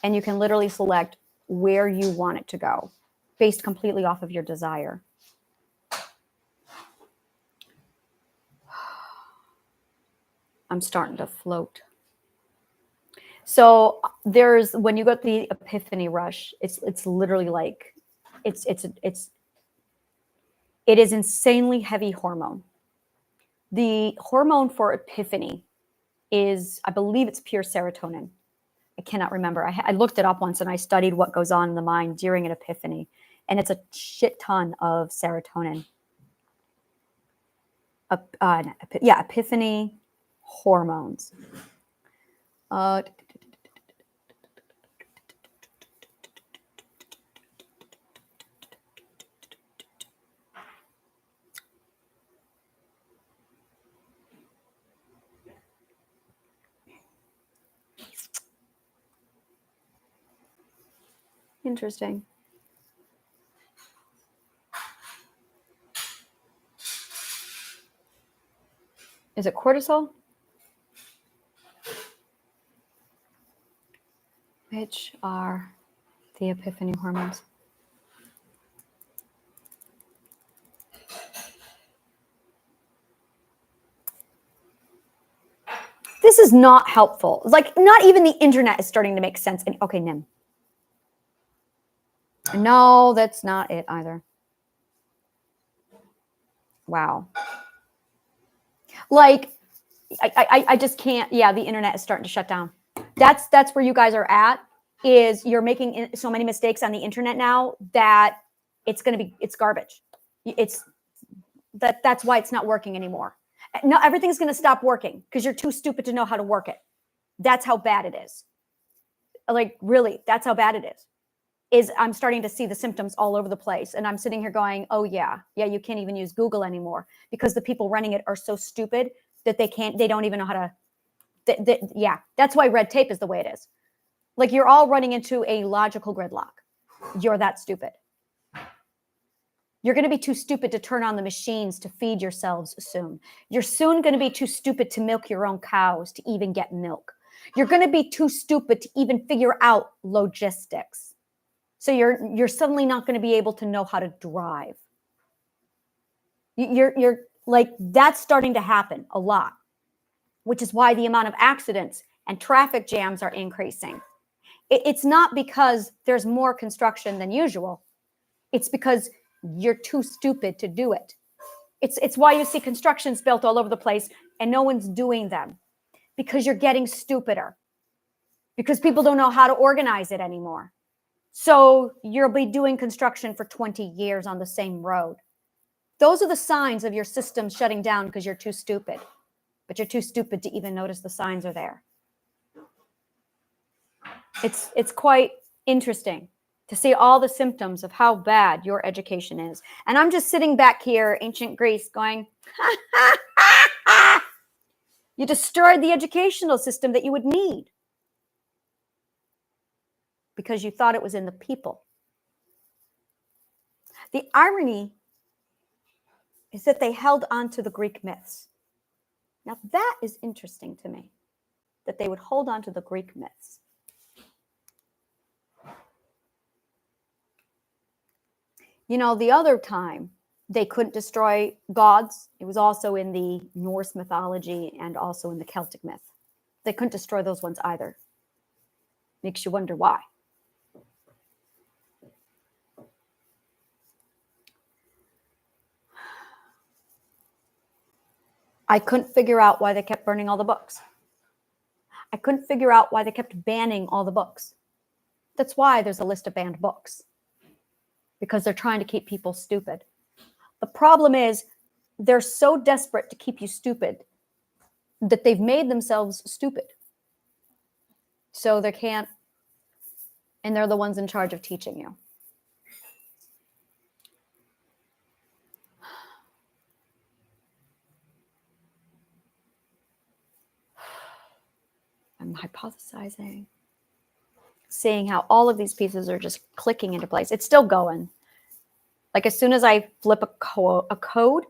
And you can literally select where you want it to go based completely off of your desire. I'm starting to float. So there's, when you got the epiphany rush, it's literally like, it is insanely heavy hormone. The hormone for epiphany is, I believe it's pure serotonin. I cannot remember. I looked it up once and I studied what goes on in the mind during an epiphany, and it's a shit ton of serotonin. Epiphany hormones. Interesting. Is it cortisol? Which are the epiphany hormones? This is not helpful. Like, not even the internet is starting to make sense. And okay, Nim. No, that's not it either. Wow. Like, I just can't. Yeah, the internet is starting to shut down. That's where you guys are at, is you're making so many mistakes on the internet now that it's garbage. That's why it's not working anymore. No, everything's going to stop working because you're too stupid to know how to work it. That's how bad it is. Like, really, that's how bad it is I'm starting to see the symptoms all over the place. And I'm sitting here going, oh yeah, you can't even use Google anymore because the people running it are so stupid that they don't even know how to, yeah, that's why red tape is the way it is. Like, you're all running into a logical gridlock. You're that stupid. You're going to be too stupid to turn on the machines to feed yourselves soon. You're soon going to be too stupid to milk your own cows to even get milk. You're going to be too stupid to even figure out logistics. So you're suddenly not going to be able to know how to drive. You're like, that's starting to happen a lot, which is why the amount of accidents and traffic jams are increasing. It's not because there's more construction than usual. It's because you're too stupid to do it. It's why you see constructions built all over the place and no one's doing them, because you're getting stupider, because people don't know how to organize it anymore. So you'll be doing construction for 20 years on the same road. Those are the signs of your system shutting down because you're too stupid. But you're too stupid to even notice the signs are there. It's quite interesting to see all the symptoms of how bad your education is. And I'm just sitting back here, ancient Greece, going, you destroyed the educational system that you would need because you thought it was in the people. The irony is that they held on to the Greek myths. Now that is interesting to me, that they would hold on to the Greek myths. You know, the other time they couldn't destroy gods, it was also in the Norse mythology and also in the Celtic myth. They couldn't destroy those ones either. Makes you wonder why. I couldn't figure out why they kept burning all the books. I couldn't figure out why they kept banning all the books. That's why there's a list of banned books, because they're trying to keep people stupid. The problem is they're so desperate to keep you stupid that they've made themselves stupid. So they can't, and they're the ones in charge of teaching you. I'm hypothesizing, seeing how all of these pieces are just clicking into place. It's still going. Like as soon as I flip a code,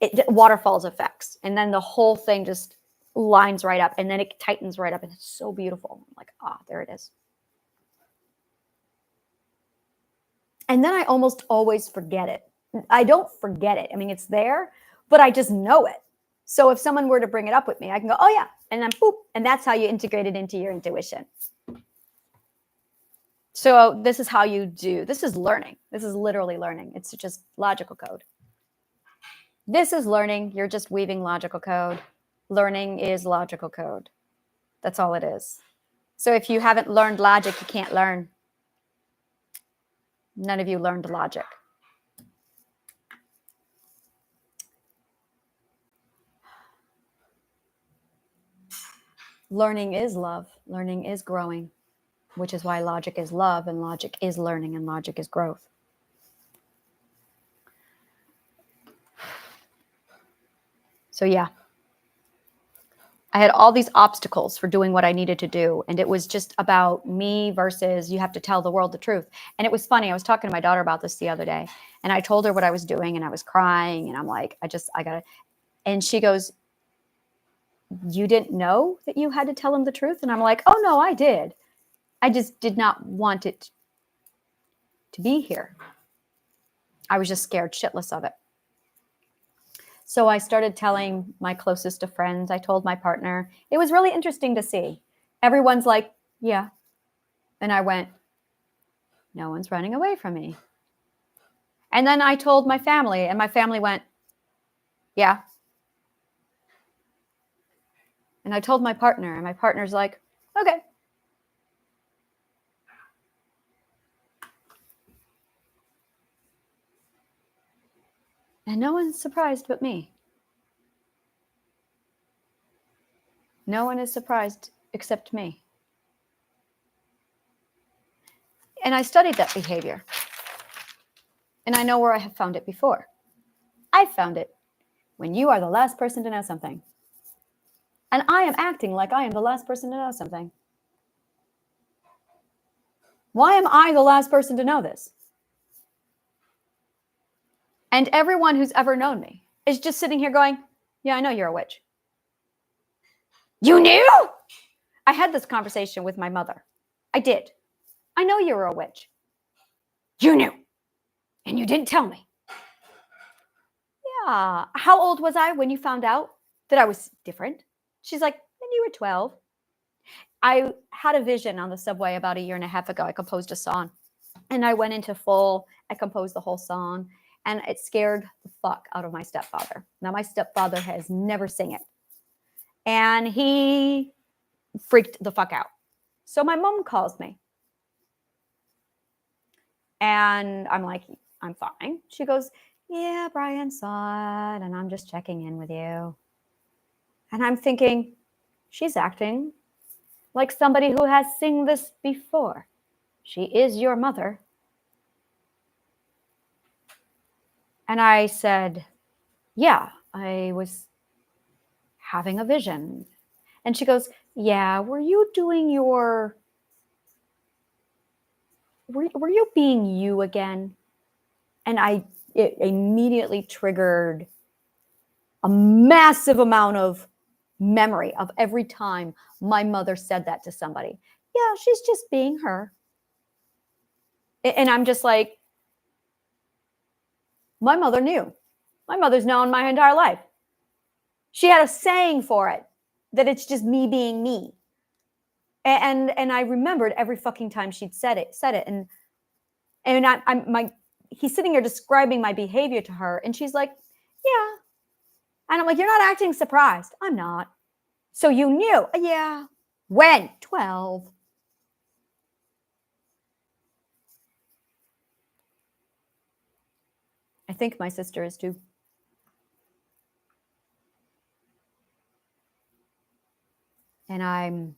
it waterfalls effects, and then the whole thing just lines right up, and then it tightens right up, and it's so beautiful. I'm like, there it is. And then I almost always forget it. I don't forget it. I mean, it's there, but I just know it. So if someone were to bring it up with me, I can go, oh yeah, and then boop, and that's how you integrate it into your intuition. So this is how you do, this is learning. This is literally learning. It's just logical code. This is learning. You're just weaving logical code. Learning is logical code. That's all it is. So if you haven't learned logic, you can't learn. None of you learned logic. Learning is love. Learning is growing, which is why logic is love, and logic is learning, and logic is growth. So yeah, I had all these obstacles for doing what I needed to do. And it was just about me versus you have to tell the world the truth. And it was funny. I was talking to my daughter about this the other day, and I told her what I was doing, and I was crying, and I'm like, I gotta, and she goes, you didn't know that you had to tell him the truth? And I'm like, oh no, I did. I just did not want it to be here. I was just scared shitless of it. So I started telling my closest of friends. I told my partner. It was really interesting to see. Everyone's like, yeah. And I went, no one's running away from me. And then I told my family, and my family went, yeah. And I told my partner, and my partner's like, okay. And no one's surprised but me. No one is surprised except me. And I studied that behavior. And I know where I have found it before. I found it when you are the last person to know something. And I am acting like I am the last person to know something. Why am I the last person to know this? And everyone who's ever known me is just sitting here going, yeah, I know you're a witch. You knew? I had this conversation with my mother. I did. I know you were a witch. You knew. And you didn't tell me. Yeah. How old was I when you found out that I was different? She's like, when you were 12. I had a vision on the subway about a year and a half ago. I composed a song. And I went into I composed the whole song. And it scared the fuck out of my stepfather. Now, my stepfather has never sung it. And he freaked the fuck out. So my mom calls me. And I'm like, I'm fine. She goes, yeah, Brian saw it, and I'm just checking in with you. And I'm thinking, she's acting like somebody who has seen this before. She is your mother. And I said, yeah, I was having a vision. And she goes, yeah, were you being you again? And it immediately triggered a massive amount of memory of every time my mother said that to somebody. Yeah, she's just being her. And I'm just like, my mother knew. My mother's known my entire life. She had a saying for it, that it's just me being me. And I remembered every fucking time she'd said it. And he's sitting here describing my behavior to her, and she's like, yeah, And I'm like, you're not acting surprised. I'm not. So you knew. Yeah. When? 12. I think my sister is too. And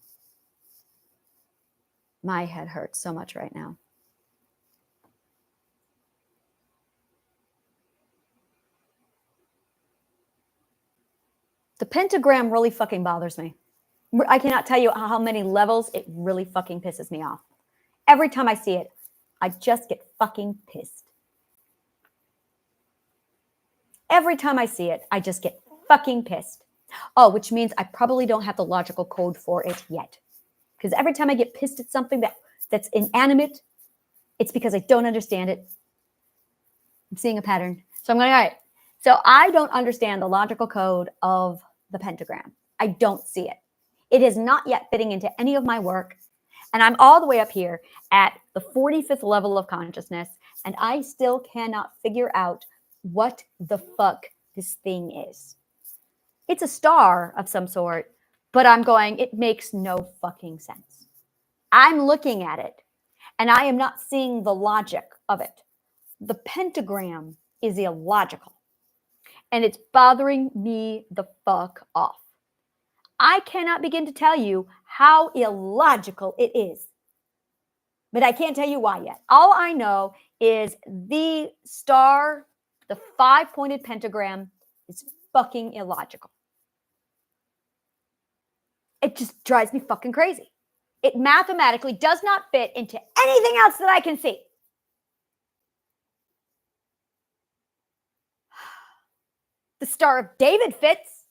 my head hurts so much right now. The pentagram really fucking bothers me. I cannot tell you how many levels it really fucking pisses me off. Every time I see it, I just get fucking pissed. Every time I see it, I just get fucking pissed. Oh, which means I probably don't have the logical code for it yet. Because every time I get pissed at something that's inanimate, it's because I don't understand it. I'm seeing a pattern. So I'm going, all right. So I don't understand the logical code of the pentagram. I don't see it. It is not yet fitting into any of my work. And I'm all the way up here at the 45th level of consciousness. And I still cannot figure out what the fuck this thing is. It's a star of some sort, but I'm going, it makes no fucking sense. I'm looking at it and I am not seeing the logic of it. The pentagram is illogical and it's bothering me the fuck off. I cannot begin to tell you how illogical it is, but I can't tell you why yet. All I know is the star, the 5-pointed pentagram, is fucking illogical. It just drives me fucking crazy. It mathematically does not fit into anything else that I can see. The Star of David fits.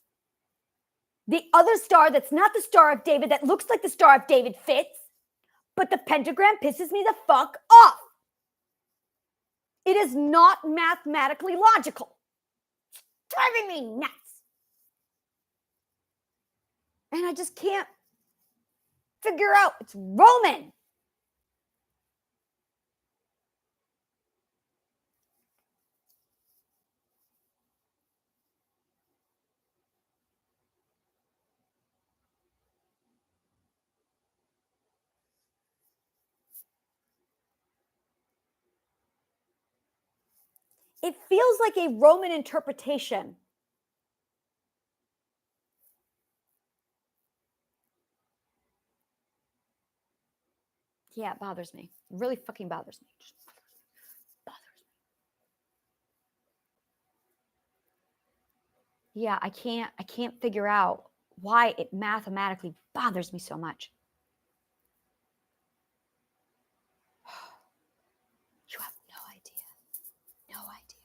The other star that's not the Star of David that looks like the Star of David fits. But the pentagram pisses me the fuck off. It is not mathematically logical. It's driving me nuts. And I just can't figure out. It's Roman. It feels like a Roman interpretation. Yeah, it bothers me. It really fucking bothers me. Just bothers me. Yeah, I can't figure out why it mathematically bothers me so much. You have no idea. No idea.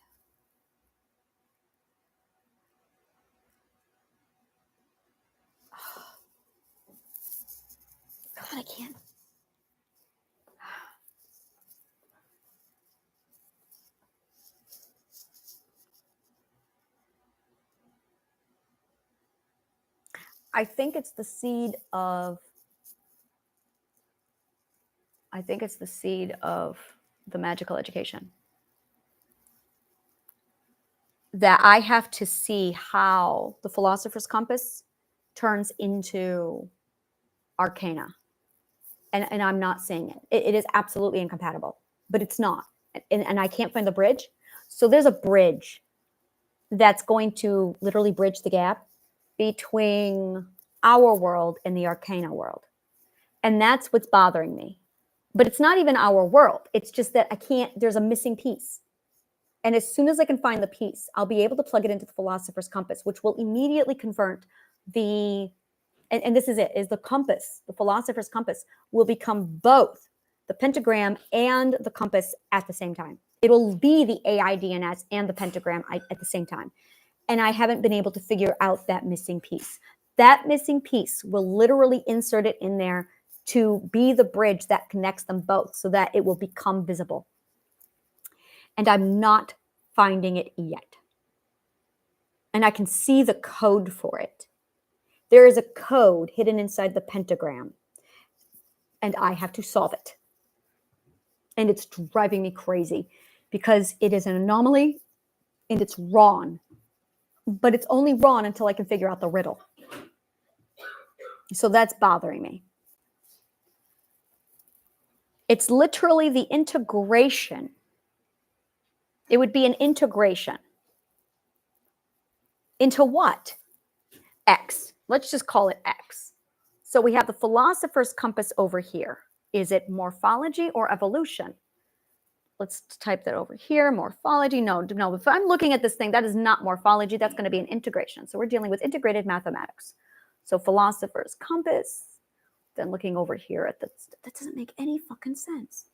God, I can't. I think it's the seed of the magical education. That I have to see how the philosopher's compass turns into arcana. And I'm not seeing it. It is absolutely incompatible, but it's not. And I can't find the bridge. So there's a bridge that's going to literally bridge the gap between our world and the arcana world. And that's what's bothering me. But it's not even our world. It's just that there's a missing piece. And as soon as I can find the piece, I'll be able to plug it into the philosopher's compass, which will immediately convert and this is it, is the compass, the philosopher's compass will become both the pentagram and the compass at the same time. It'll be the AIDNS and the pentagram at the same time. And I haven't been able to figure out that missing piece. That missing piece will literally insert it in there to be the bridge that connects them both so that it will become visible. And I'm not finding it yet. And I can see the code for it. There is a code hidden inside the pentagram, and I have to solve it. And it's driving me crazy because it is an anomaly and it's wrong. but it's only wrong until I can figure out the riddle. So that's bothering me. It's literally the integration. It would be an integration. Into what? X. Let's just call it X. So we have the philosopher's compass over here. Is it morphology or evolution? Let's type that over here. Morphology. No. If I'm looking at this thing, that is not morphology. That's going to be an integration. So we're dealing with integrated mathematics. So philosopher's compass. Then looking over here at that doesn't make any fucking sense.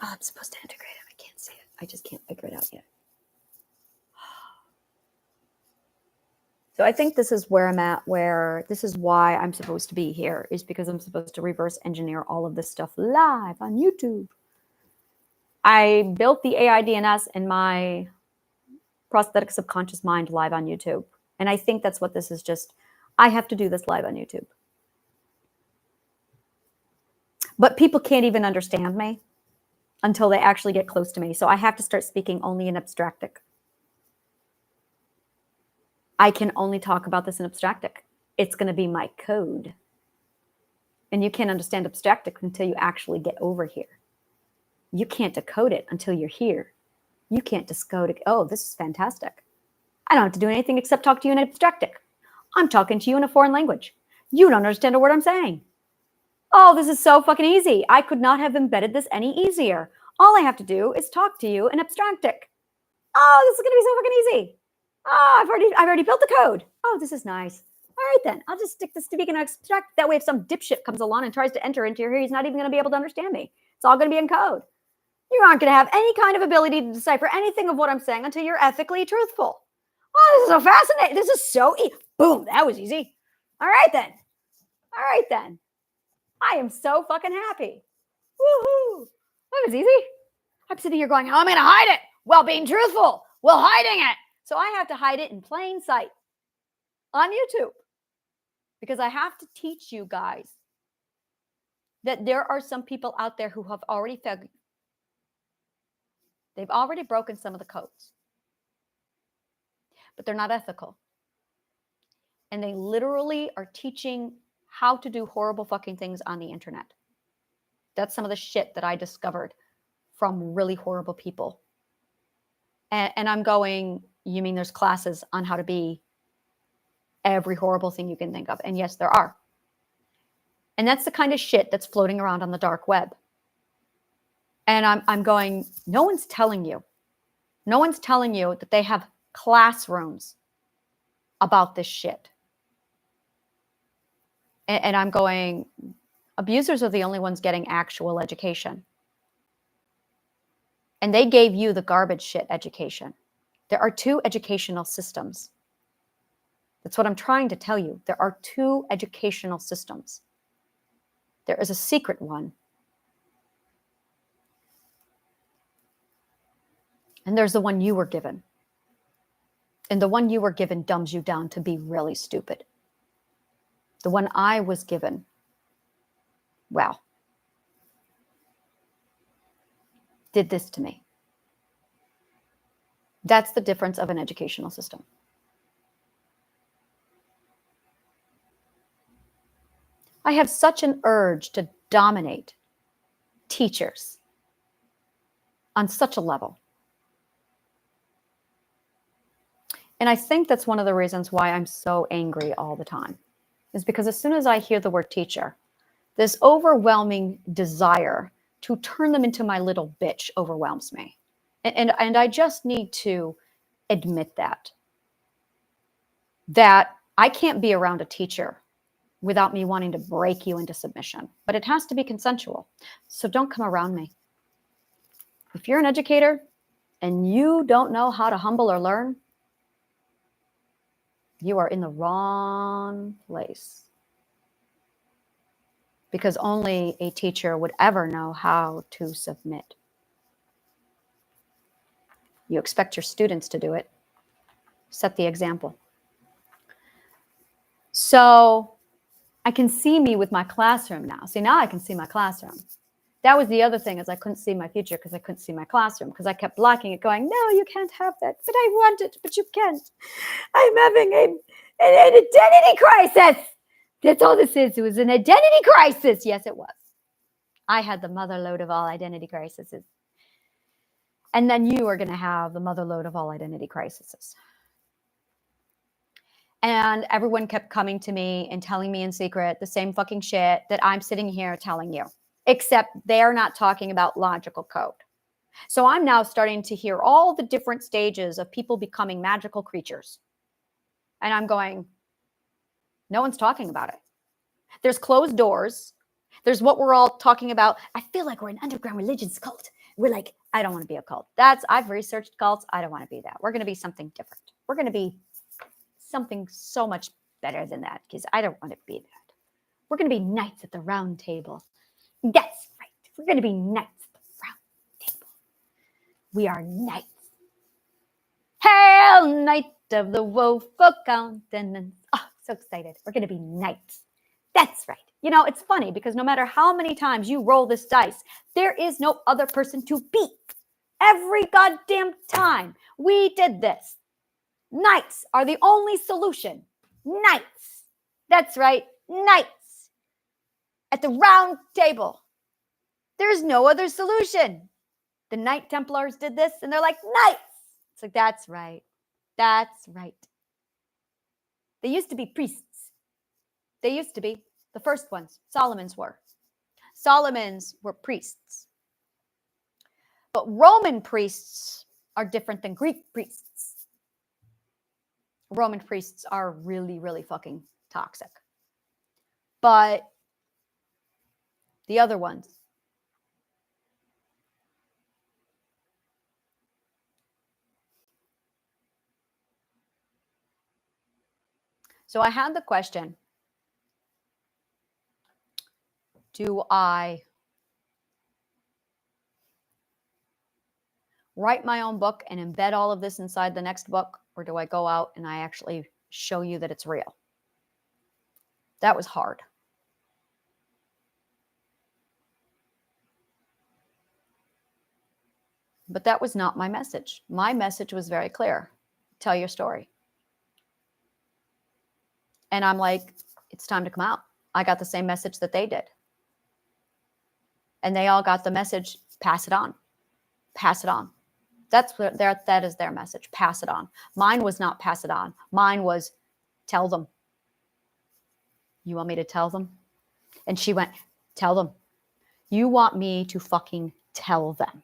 Oh, I'm supposed to integrate it. I can't see it. I just can't figure it out yet. So I think this is where I'm at, where this is why I'm supposed to be here, is because I'm supposed to reverse engineer all of this stuff live on YouTube. I built the AI DNS in my prosthetic subconscious mind live on YouTube. And I think that's what this is just. I have to do this live on YouTube. But people can't even understand me until they actually get close to me. So I have to start speaking only in abstractic. I can only talk about this in abstractic. It's going to be my code. And you can't understand abstractic until you actually get over here. You can't decode it until you're here. You can't decode it. Oh, this is fantastic. I don't have to do anything except talk to you in abstractic. I'm talking to you in a foreign language. You don't understand a word I'm saying. Oh, this is so fucking easy. I could not have embedded this any easier. All I have to do is talk to you in abstractic. Oh, this is going to be so fucking easy. Oh, I've already built the code. Oh, this is nice. All right, then. I'll just stick this to speaking abstract. That way, if some dipshit comes along and tries to enter into here, he's not even going to be able to understand me. It's all going to be in code. You aren't going to have any kind of ability to decipher anything of what I'm saying until you're ethically truthful. Oh, this is so fascinating. This is so easy. Boom, that was easy. All right, then. All right, then. I am so fucking happy. Woohoo. That was easy. I'm sitting here going, how am I going to hide it? Well, being truthful. Well, hiding it. So I have to hide it in plain sight on YouTube because I have to teach you guys that there are some people out there who have already they've already broken some of the codes, but they're not ethical. And they literally are teaching how to do horrible fucking things on the internet. That's some of the shit that I discovered from really horrible people. And I'm going, you mean there's classes on how to be every horrible thing you can think of? And yes, there are. And that's the kind of shit that's floating around on the dark web. And I'm going, no one's telling you. No one's telling you that they have classrooms about this shit. And I'm going, abusers are the only ones getting actual education. And they gave you the garbage shit education. There are two educational systems. That's what I'm trying to tell you. There are two educational systems. There is a secret one. And there's the one you were given. And the one you were given dumbs you down to be really stupid. The one I was given, well, did this to me. That's the difference of an educational system. I have such an urge to dominate teachers on such a level. And I think that's one of the reasons why I'm so angry all the time, is because as soon as I hear the word teacher, this overwhelming desire to turn them into my little bitch overwhelms me. And I just need to admit that I can't be around a teacher without me wanting to break you into submission. But it has to be consensual. So don't come around me. If you're an educator and you don't know how to humble or learn, you are in the wrong place. Because only a teacher would ever know how to submit. You expect your students to do it. Set the example. So I can see me with my classroom now. See, now I can see my classroom. That was the other thing, is I couldn't see my future because I couldn't see my classroom, because I kept blocking it, going, no, you can't have that. But I want it, but you can't. I'm having an identity crisis. That's all this is. It was an identity crisis. Yes, it was. I had the mother load of all identity crises. And then you are going to have the mother load of all identity crises. And everyone kept coming to me and telling me in secret the same fucking shit that I'm sitting here telling you, except they're not talking about logical code. So I'm now starting to hear all the different stages of people becoming magical creatures. And I'm going, no one's talking about it. There's closed doors. There's what we're all talking about. I feel like we're an underground religions cult. We're like, I don't want to be a cult. I've researched cults. I don't want to be that. We're going to be something different. We're going to be something so much better than that, because I don't want to be that. We're going to be knights at the round table. That's right. We're going to be knights at the round table. We are knights. Hail, knight of the woeful countenance. Oh, so excited. We're going to be knights. That's right. You know, it's funny because no matter how many times you roll this dice, there is no other person to beat. Every goddamn time we did this, knights are the only solution. Knights. That's right. Knights at the round table. There's no other solution. The Knight Templars did this and they're like, knights. It's like, that's right. That's right. They used to be priests. They used to be. The first ones, Solomon's were. Solomon's were priests. But Roman priests are different than Greek priests. Roman priests are really, really fucking toxic. But the other ones, so I had the question, do I write my own book and embed all of this inside the next book, or do I go out and I actually show you that it's real? That was hard. But that was not my message. My message was very clear. Tell your story. And I'm like, it's time to come out. I got the same message that they did. And they all got the message, pass it on. Pass it on. That is their message, pass it on. Mine was not pass it on. Mine was tell them. You want me to tell them? And she went, tell them. You want me to fucking tell them.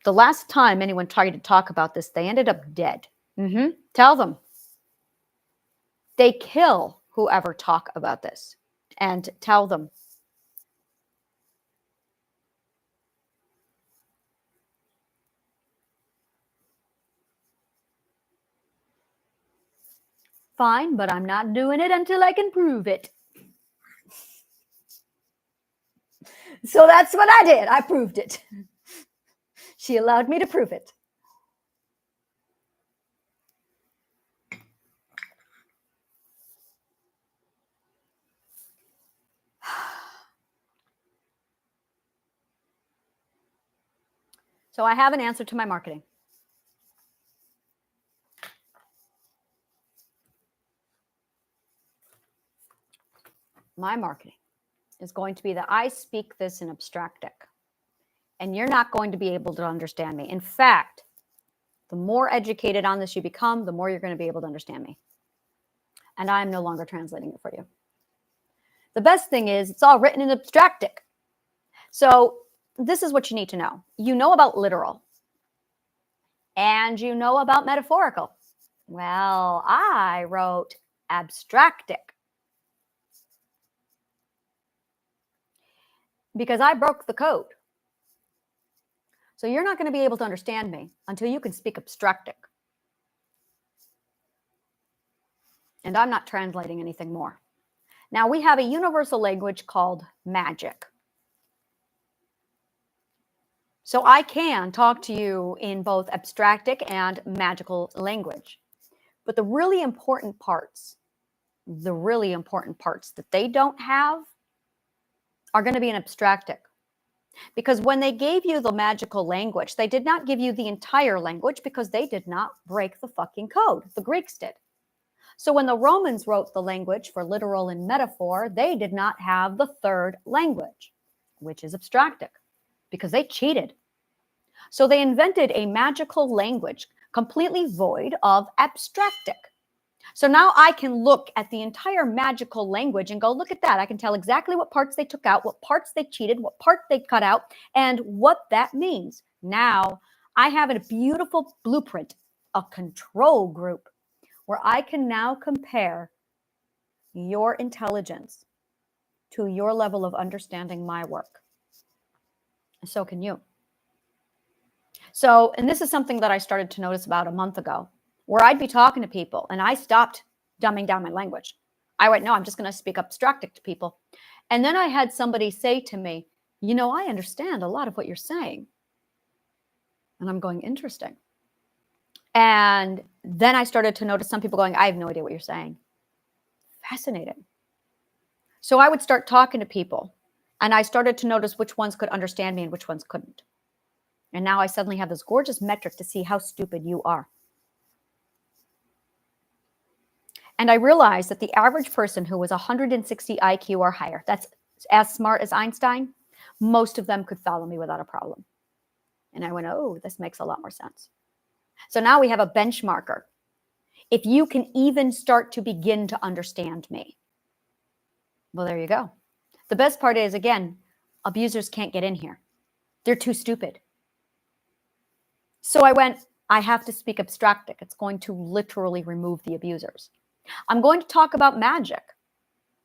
The last time anyone tried to talk about this, they ended up dead. Tell them. They kill whoever talk about this, and tell them. Fine, but I'm not doing it until I can prove it. So that's what I did. I proved it. She allowed me to prove it. So I have an answer to my marketing. My marketing is going to be that I speak this in abstractic, and you're not going to be able to understand me. In fact, the more educated on this you become, the more you're going to be able to understand me. And I'm no longer translating it for you. The best thing is it's all written in abstractic. So this is what you need to know. You know about literal, and you know about metaphorical. Well, I wrote abstractic, because I broke the code. So you're not going to be able to understand me until you can speak abstractic. And I'm not translating anything more. Now, we have a universal language called magic. So I can talk to you in both abstractic and magical language. But the really important parts that they don't have are going to be in abstractic. Because when they gave you the magical language, they did not give you the entire language because they did not break the fucking code. The Greeks did. So when the Romans wrote the language for literal and metaphor, they did not have the third language, which is abstractic, because they cheated. So they invented a magical language completely void of abstractic. So now I can look at the entire magical language and go, look at that. I can tell exactly what parts they took out, what parts they cheated, what part they cut out, and what that means. Now I have a beautiful blueprint, a control group, where I can now compare your intelligence to your level of understanding my work. So can you. So, and this is something that I started to notice about a month ago, where I'd be talking to people and I stopped dumbing down my language. I went, no, I'm just going to speak abstractic to people. And then I had somebody say to me, you know, I understand a lot of what you're saying. And I'm going, interesting. And then I started to notice some people going, I have no idea what you're saying. Fascinating. So I would start talking to people and I started to notice which ones could understand me and which ones couldn't. And now I suddenly have this gorgeous metric to see how stupid you are. And I realized that the average person who was 160 IQ or higher, that's as smart as Einstein, most of them could follow me without a problem. And I went, oh, this makes a lot more sense. So now we have a benchmarker. If you can even start to begin to understand me, well, there you go. The best part is, again, abusers can't get in here. They're too stupid. So I went, I have to speak abstractic. It's going to literally remove the abusers. I'm going to talk about magic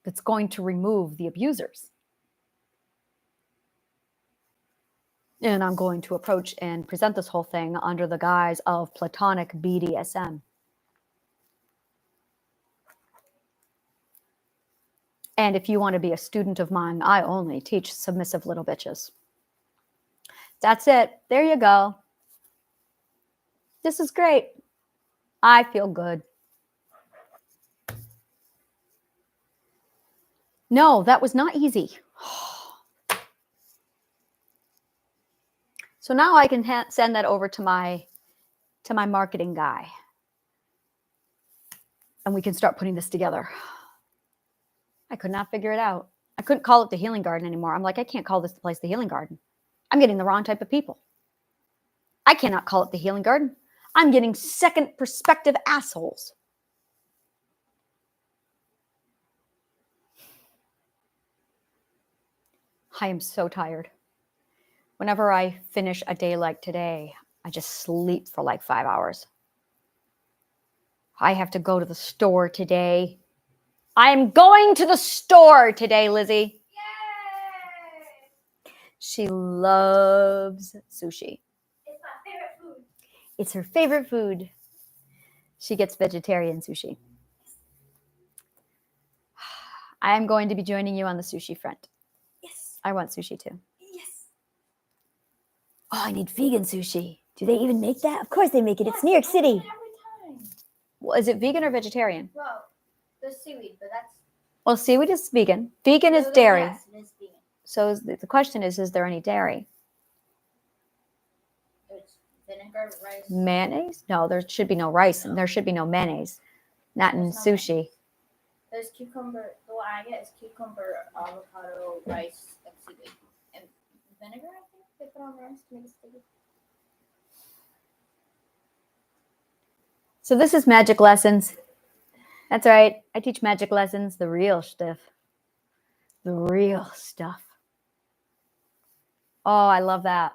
that's going to remove the abusers. And I'm going to approach and present this whole thing under the guise of Platonic BDSM. And if you want to be a student of mine, I only teach submissive little bitches. That's it. There you go. This is great. I feel good. No, that was not easy. So now I can send that over to my marketing guy. And we can start putting this together. I could not figure it out. I couldn't call it the Healing Garden anymore. I'm like, I can't call this place the Healing Garden. I'm getting the wrong type of people. I cannot call it the Healing Garden. I'm getting second perspective assholes. I am so tired. Whenever I finish a day like today, I just sleep for like 5 hours. I have to go to the store today. I'm going to the store today, Lizzie. Yay! She loves sushi. It's my favorite food. It's her favorite food. She gets vegetarian sushi. I am going to be joining you on the sushi front. Yes. I want sushi too. Yes. Oh, I need vegan sushi. Do they even make that? Of course they make it. It's New York City. Every time. Well, is it vegan or vegetarian? Well, there's seaweed, but that's... Well, seaweed is vegan. Vegan is dairy. Yes, it is vegan. So the question is there any dairy? There's vinegar, rice. Mayonnaise? No, there should be no rice and there should be no mayonnaise. Not in There's no sushi. There's cucumber. The one I get is cucumber, avocado, rice, and seaweed. And vinegar, I think they put on rice to make it sticky. So this is magic lessons. That's right. I teach magic lessons, the real stuff. The real stuff. Oh, I love that.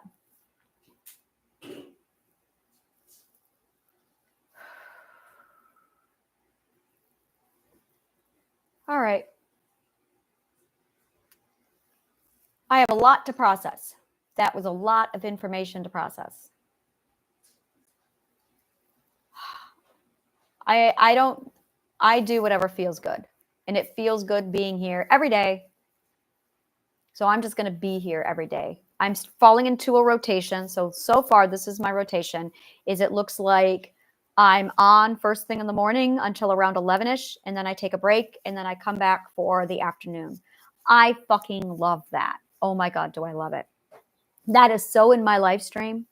All right. I have a lot to process. That was a lot of information to process. I do whatever feels good. And it feels good being here every day. So I'm just going to be here every day. I'm falling into a rotation. So far, this is my rotation, is it looks like I'm on first thing in the morning until around 11ish, and then I take a break, and then I come back for the afternoon. I fucking love that. Oh my God, do I love it. That is so in my live stream.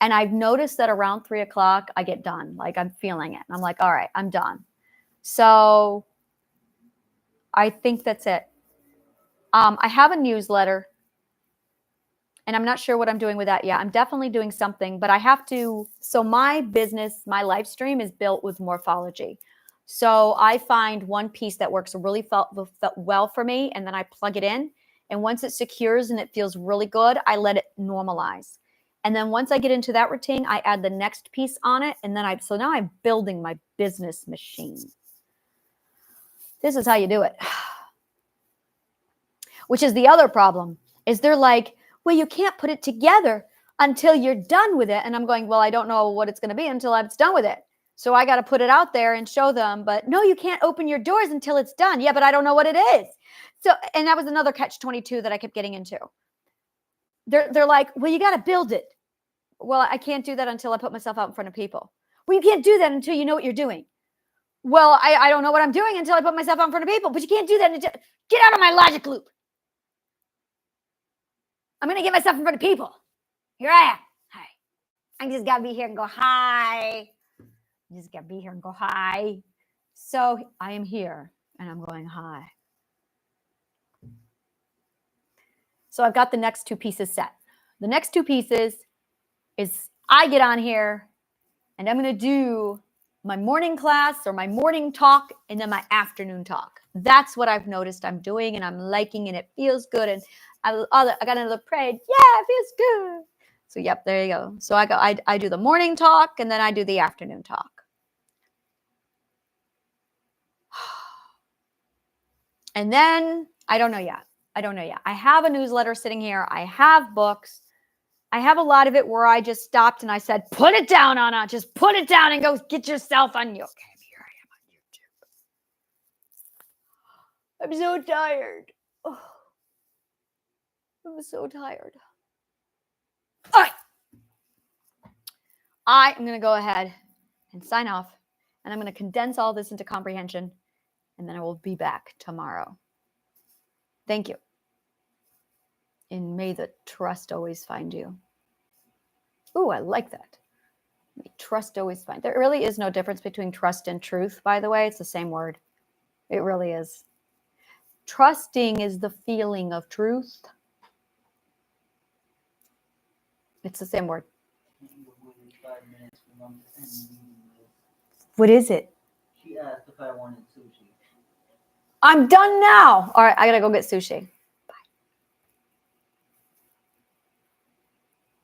And I've noticed that around 3 o'clock, I get done. Like I'm feeling it. And I'm like, all right, I'm done. So I think that's it. I have a newsletter, and I'm not sure what I'm doing with that yet. I'm definitely doing something, but I have to. So my business, my live stream is built with morphology. So I find one piece that works really well for me, and then I plug it in. And once it secures and it feels really good, I let it normalize. And then once I get into that routine, I add the next piece on it. And then so now I'm building my business machine. This is how you do it. Which is the other problem, is they're like, well, you can't put it together until you're done with it. And I'm going, well, I don't know what it's going to be until I'm done with it. So I got to put it out there and show them, but no, you can't open your doors until it's done. Yeah, but I don't know what it is. So, and that was another catch-22 that I kept getting into. They're like, well, you got to build it. Well, I can't do that until I put myself out in front of people. Well, you can't do that until you know what you're doing. Well, I don't know what I'm doing until I put myself out in front of people, but you can't do that until, get out of my logic loop. I'm going to get myself in front of people. Here I am. Hi. I just got to be here and go, hi. I just got to be here and go, hi. So I am here and I'm going, hi. So I've got the next two pieces set. The next two pieces is I get on here and I'm going to do my morning class or my morning talk and then my afternoon talk. That's what I've noticed I'm doing and I'm liking and it feels good. And I got another parade. Yeah, it feels good. So, yep, there you go. So I do the morning talk and then I do the afternoon talk. And then I don't know yet. I have a newsletter sitting here. I have books. I have a lot of it where I just stopped and I said, put it down, Anna. Just put it down and go get yourself on you. Okay, here I am on YouTube. I'm so tired. Oh, I'm so tired. All right. I am going to go ahead and sign off. And I'm going to condense all this into comprehension. And then I will be back tomorrow. Thank you. And may the trust always find you. Ooh, I like that. May trust always find. There really is no difference between trust and truth, by the way. It's the same word. It really is. Trusting is the feeling of truth. It's the same word. What is it? She asked if I wanted sushi. I'm done now. All right, I got to go get sushi.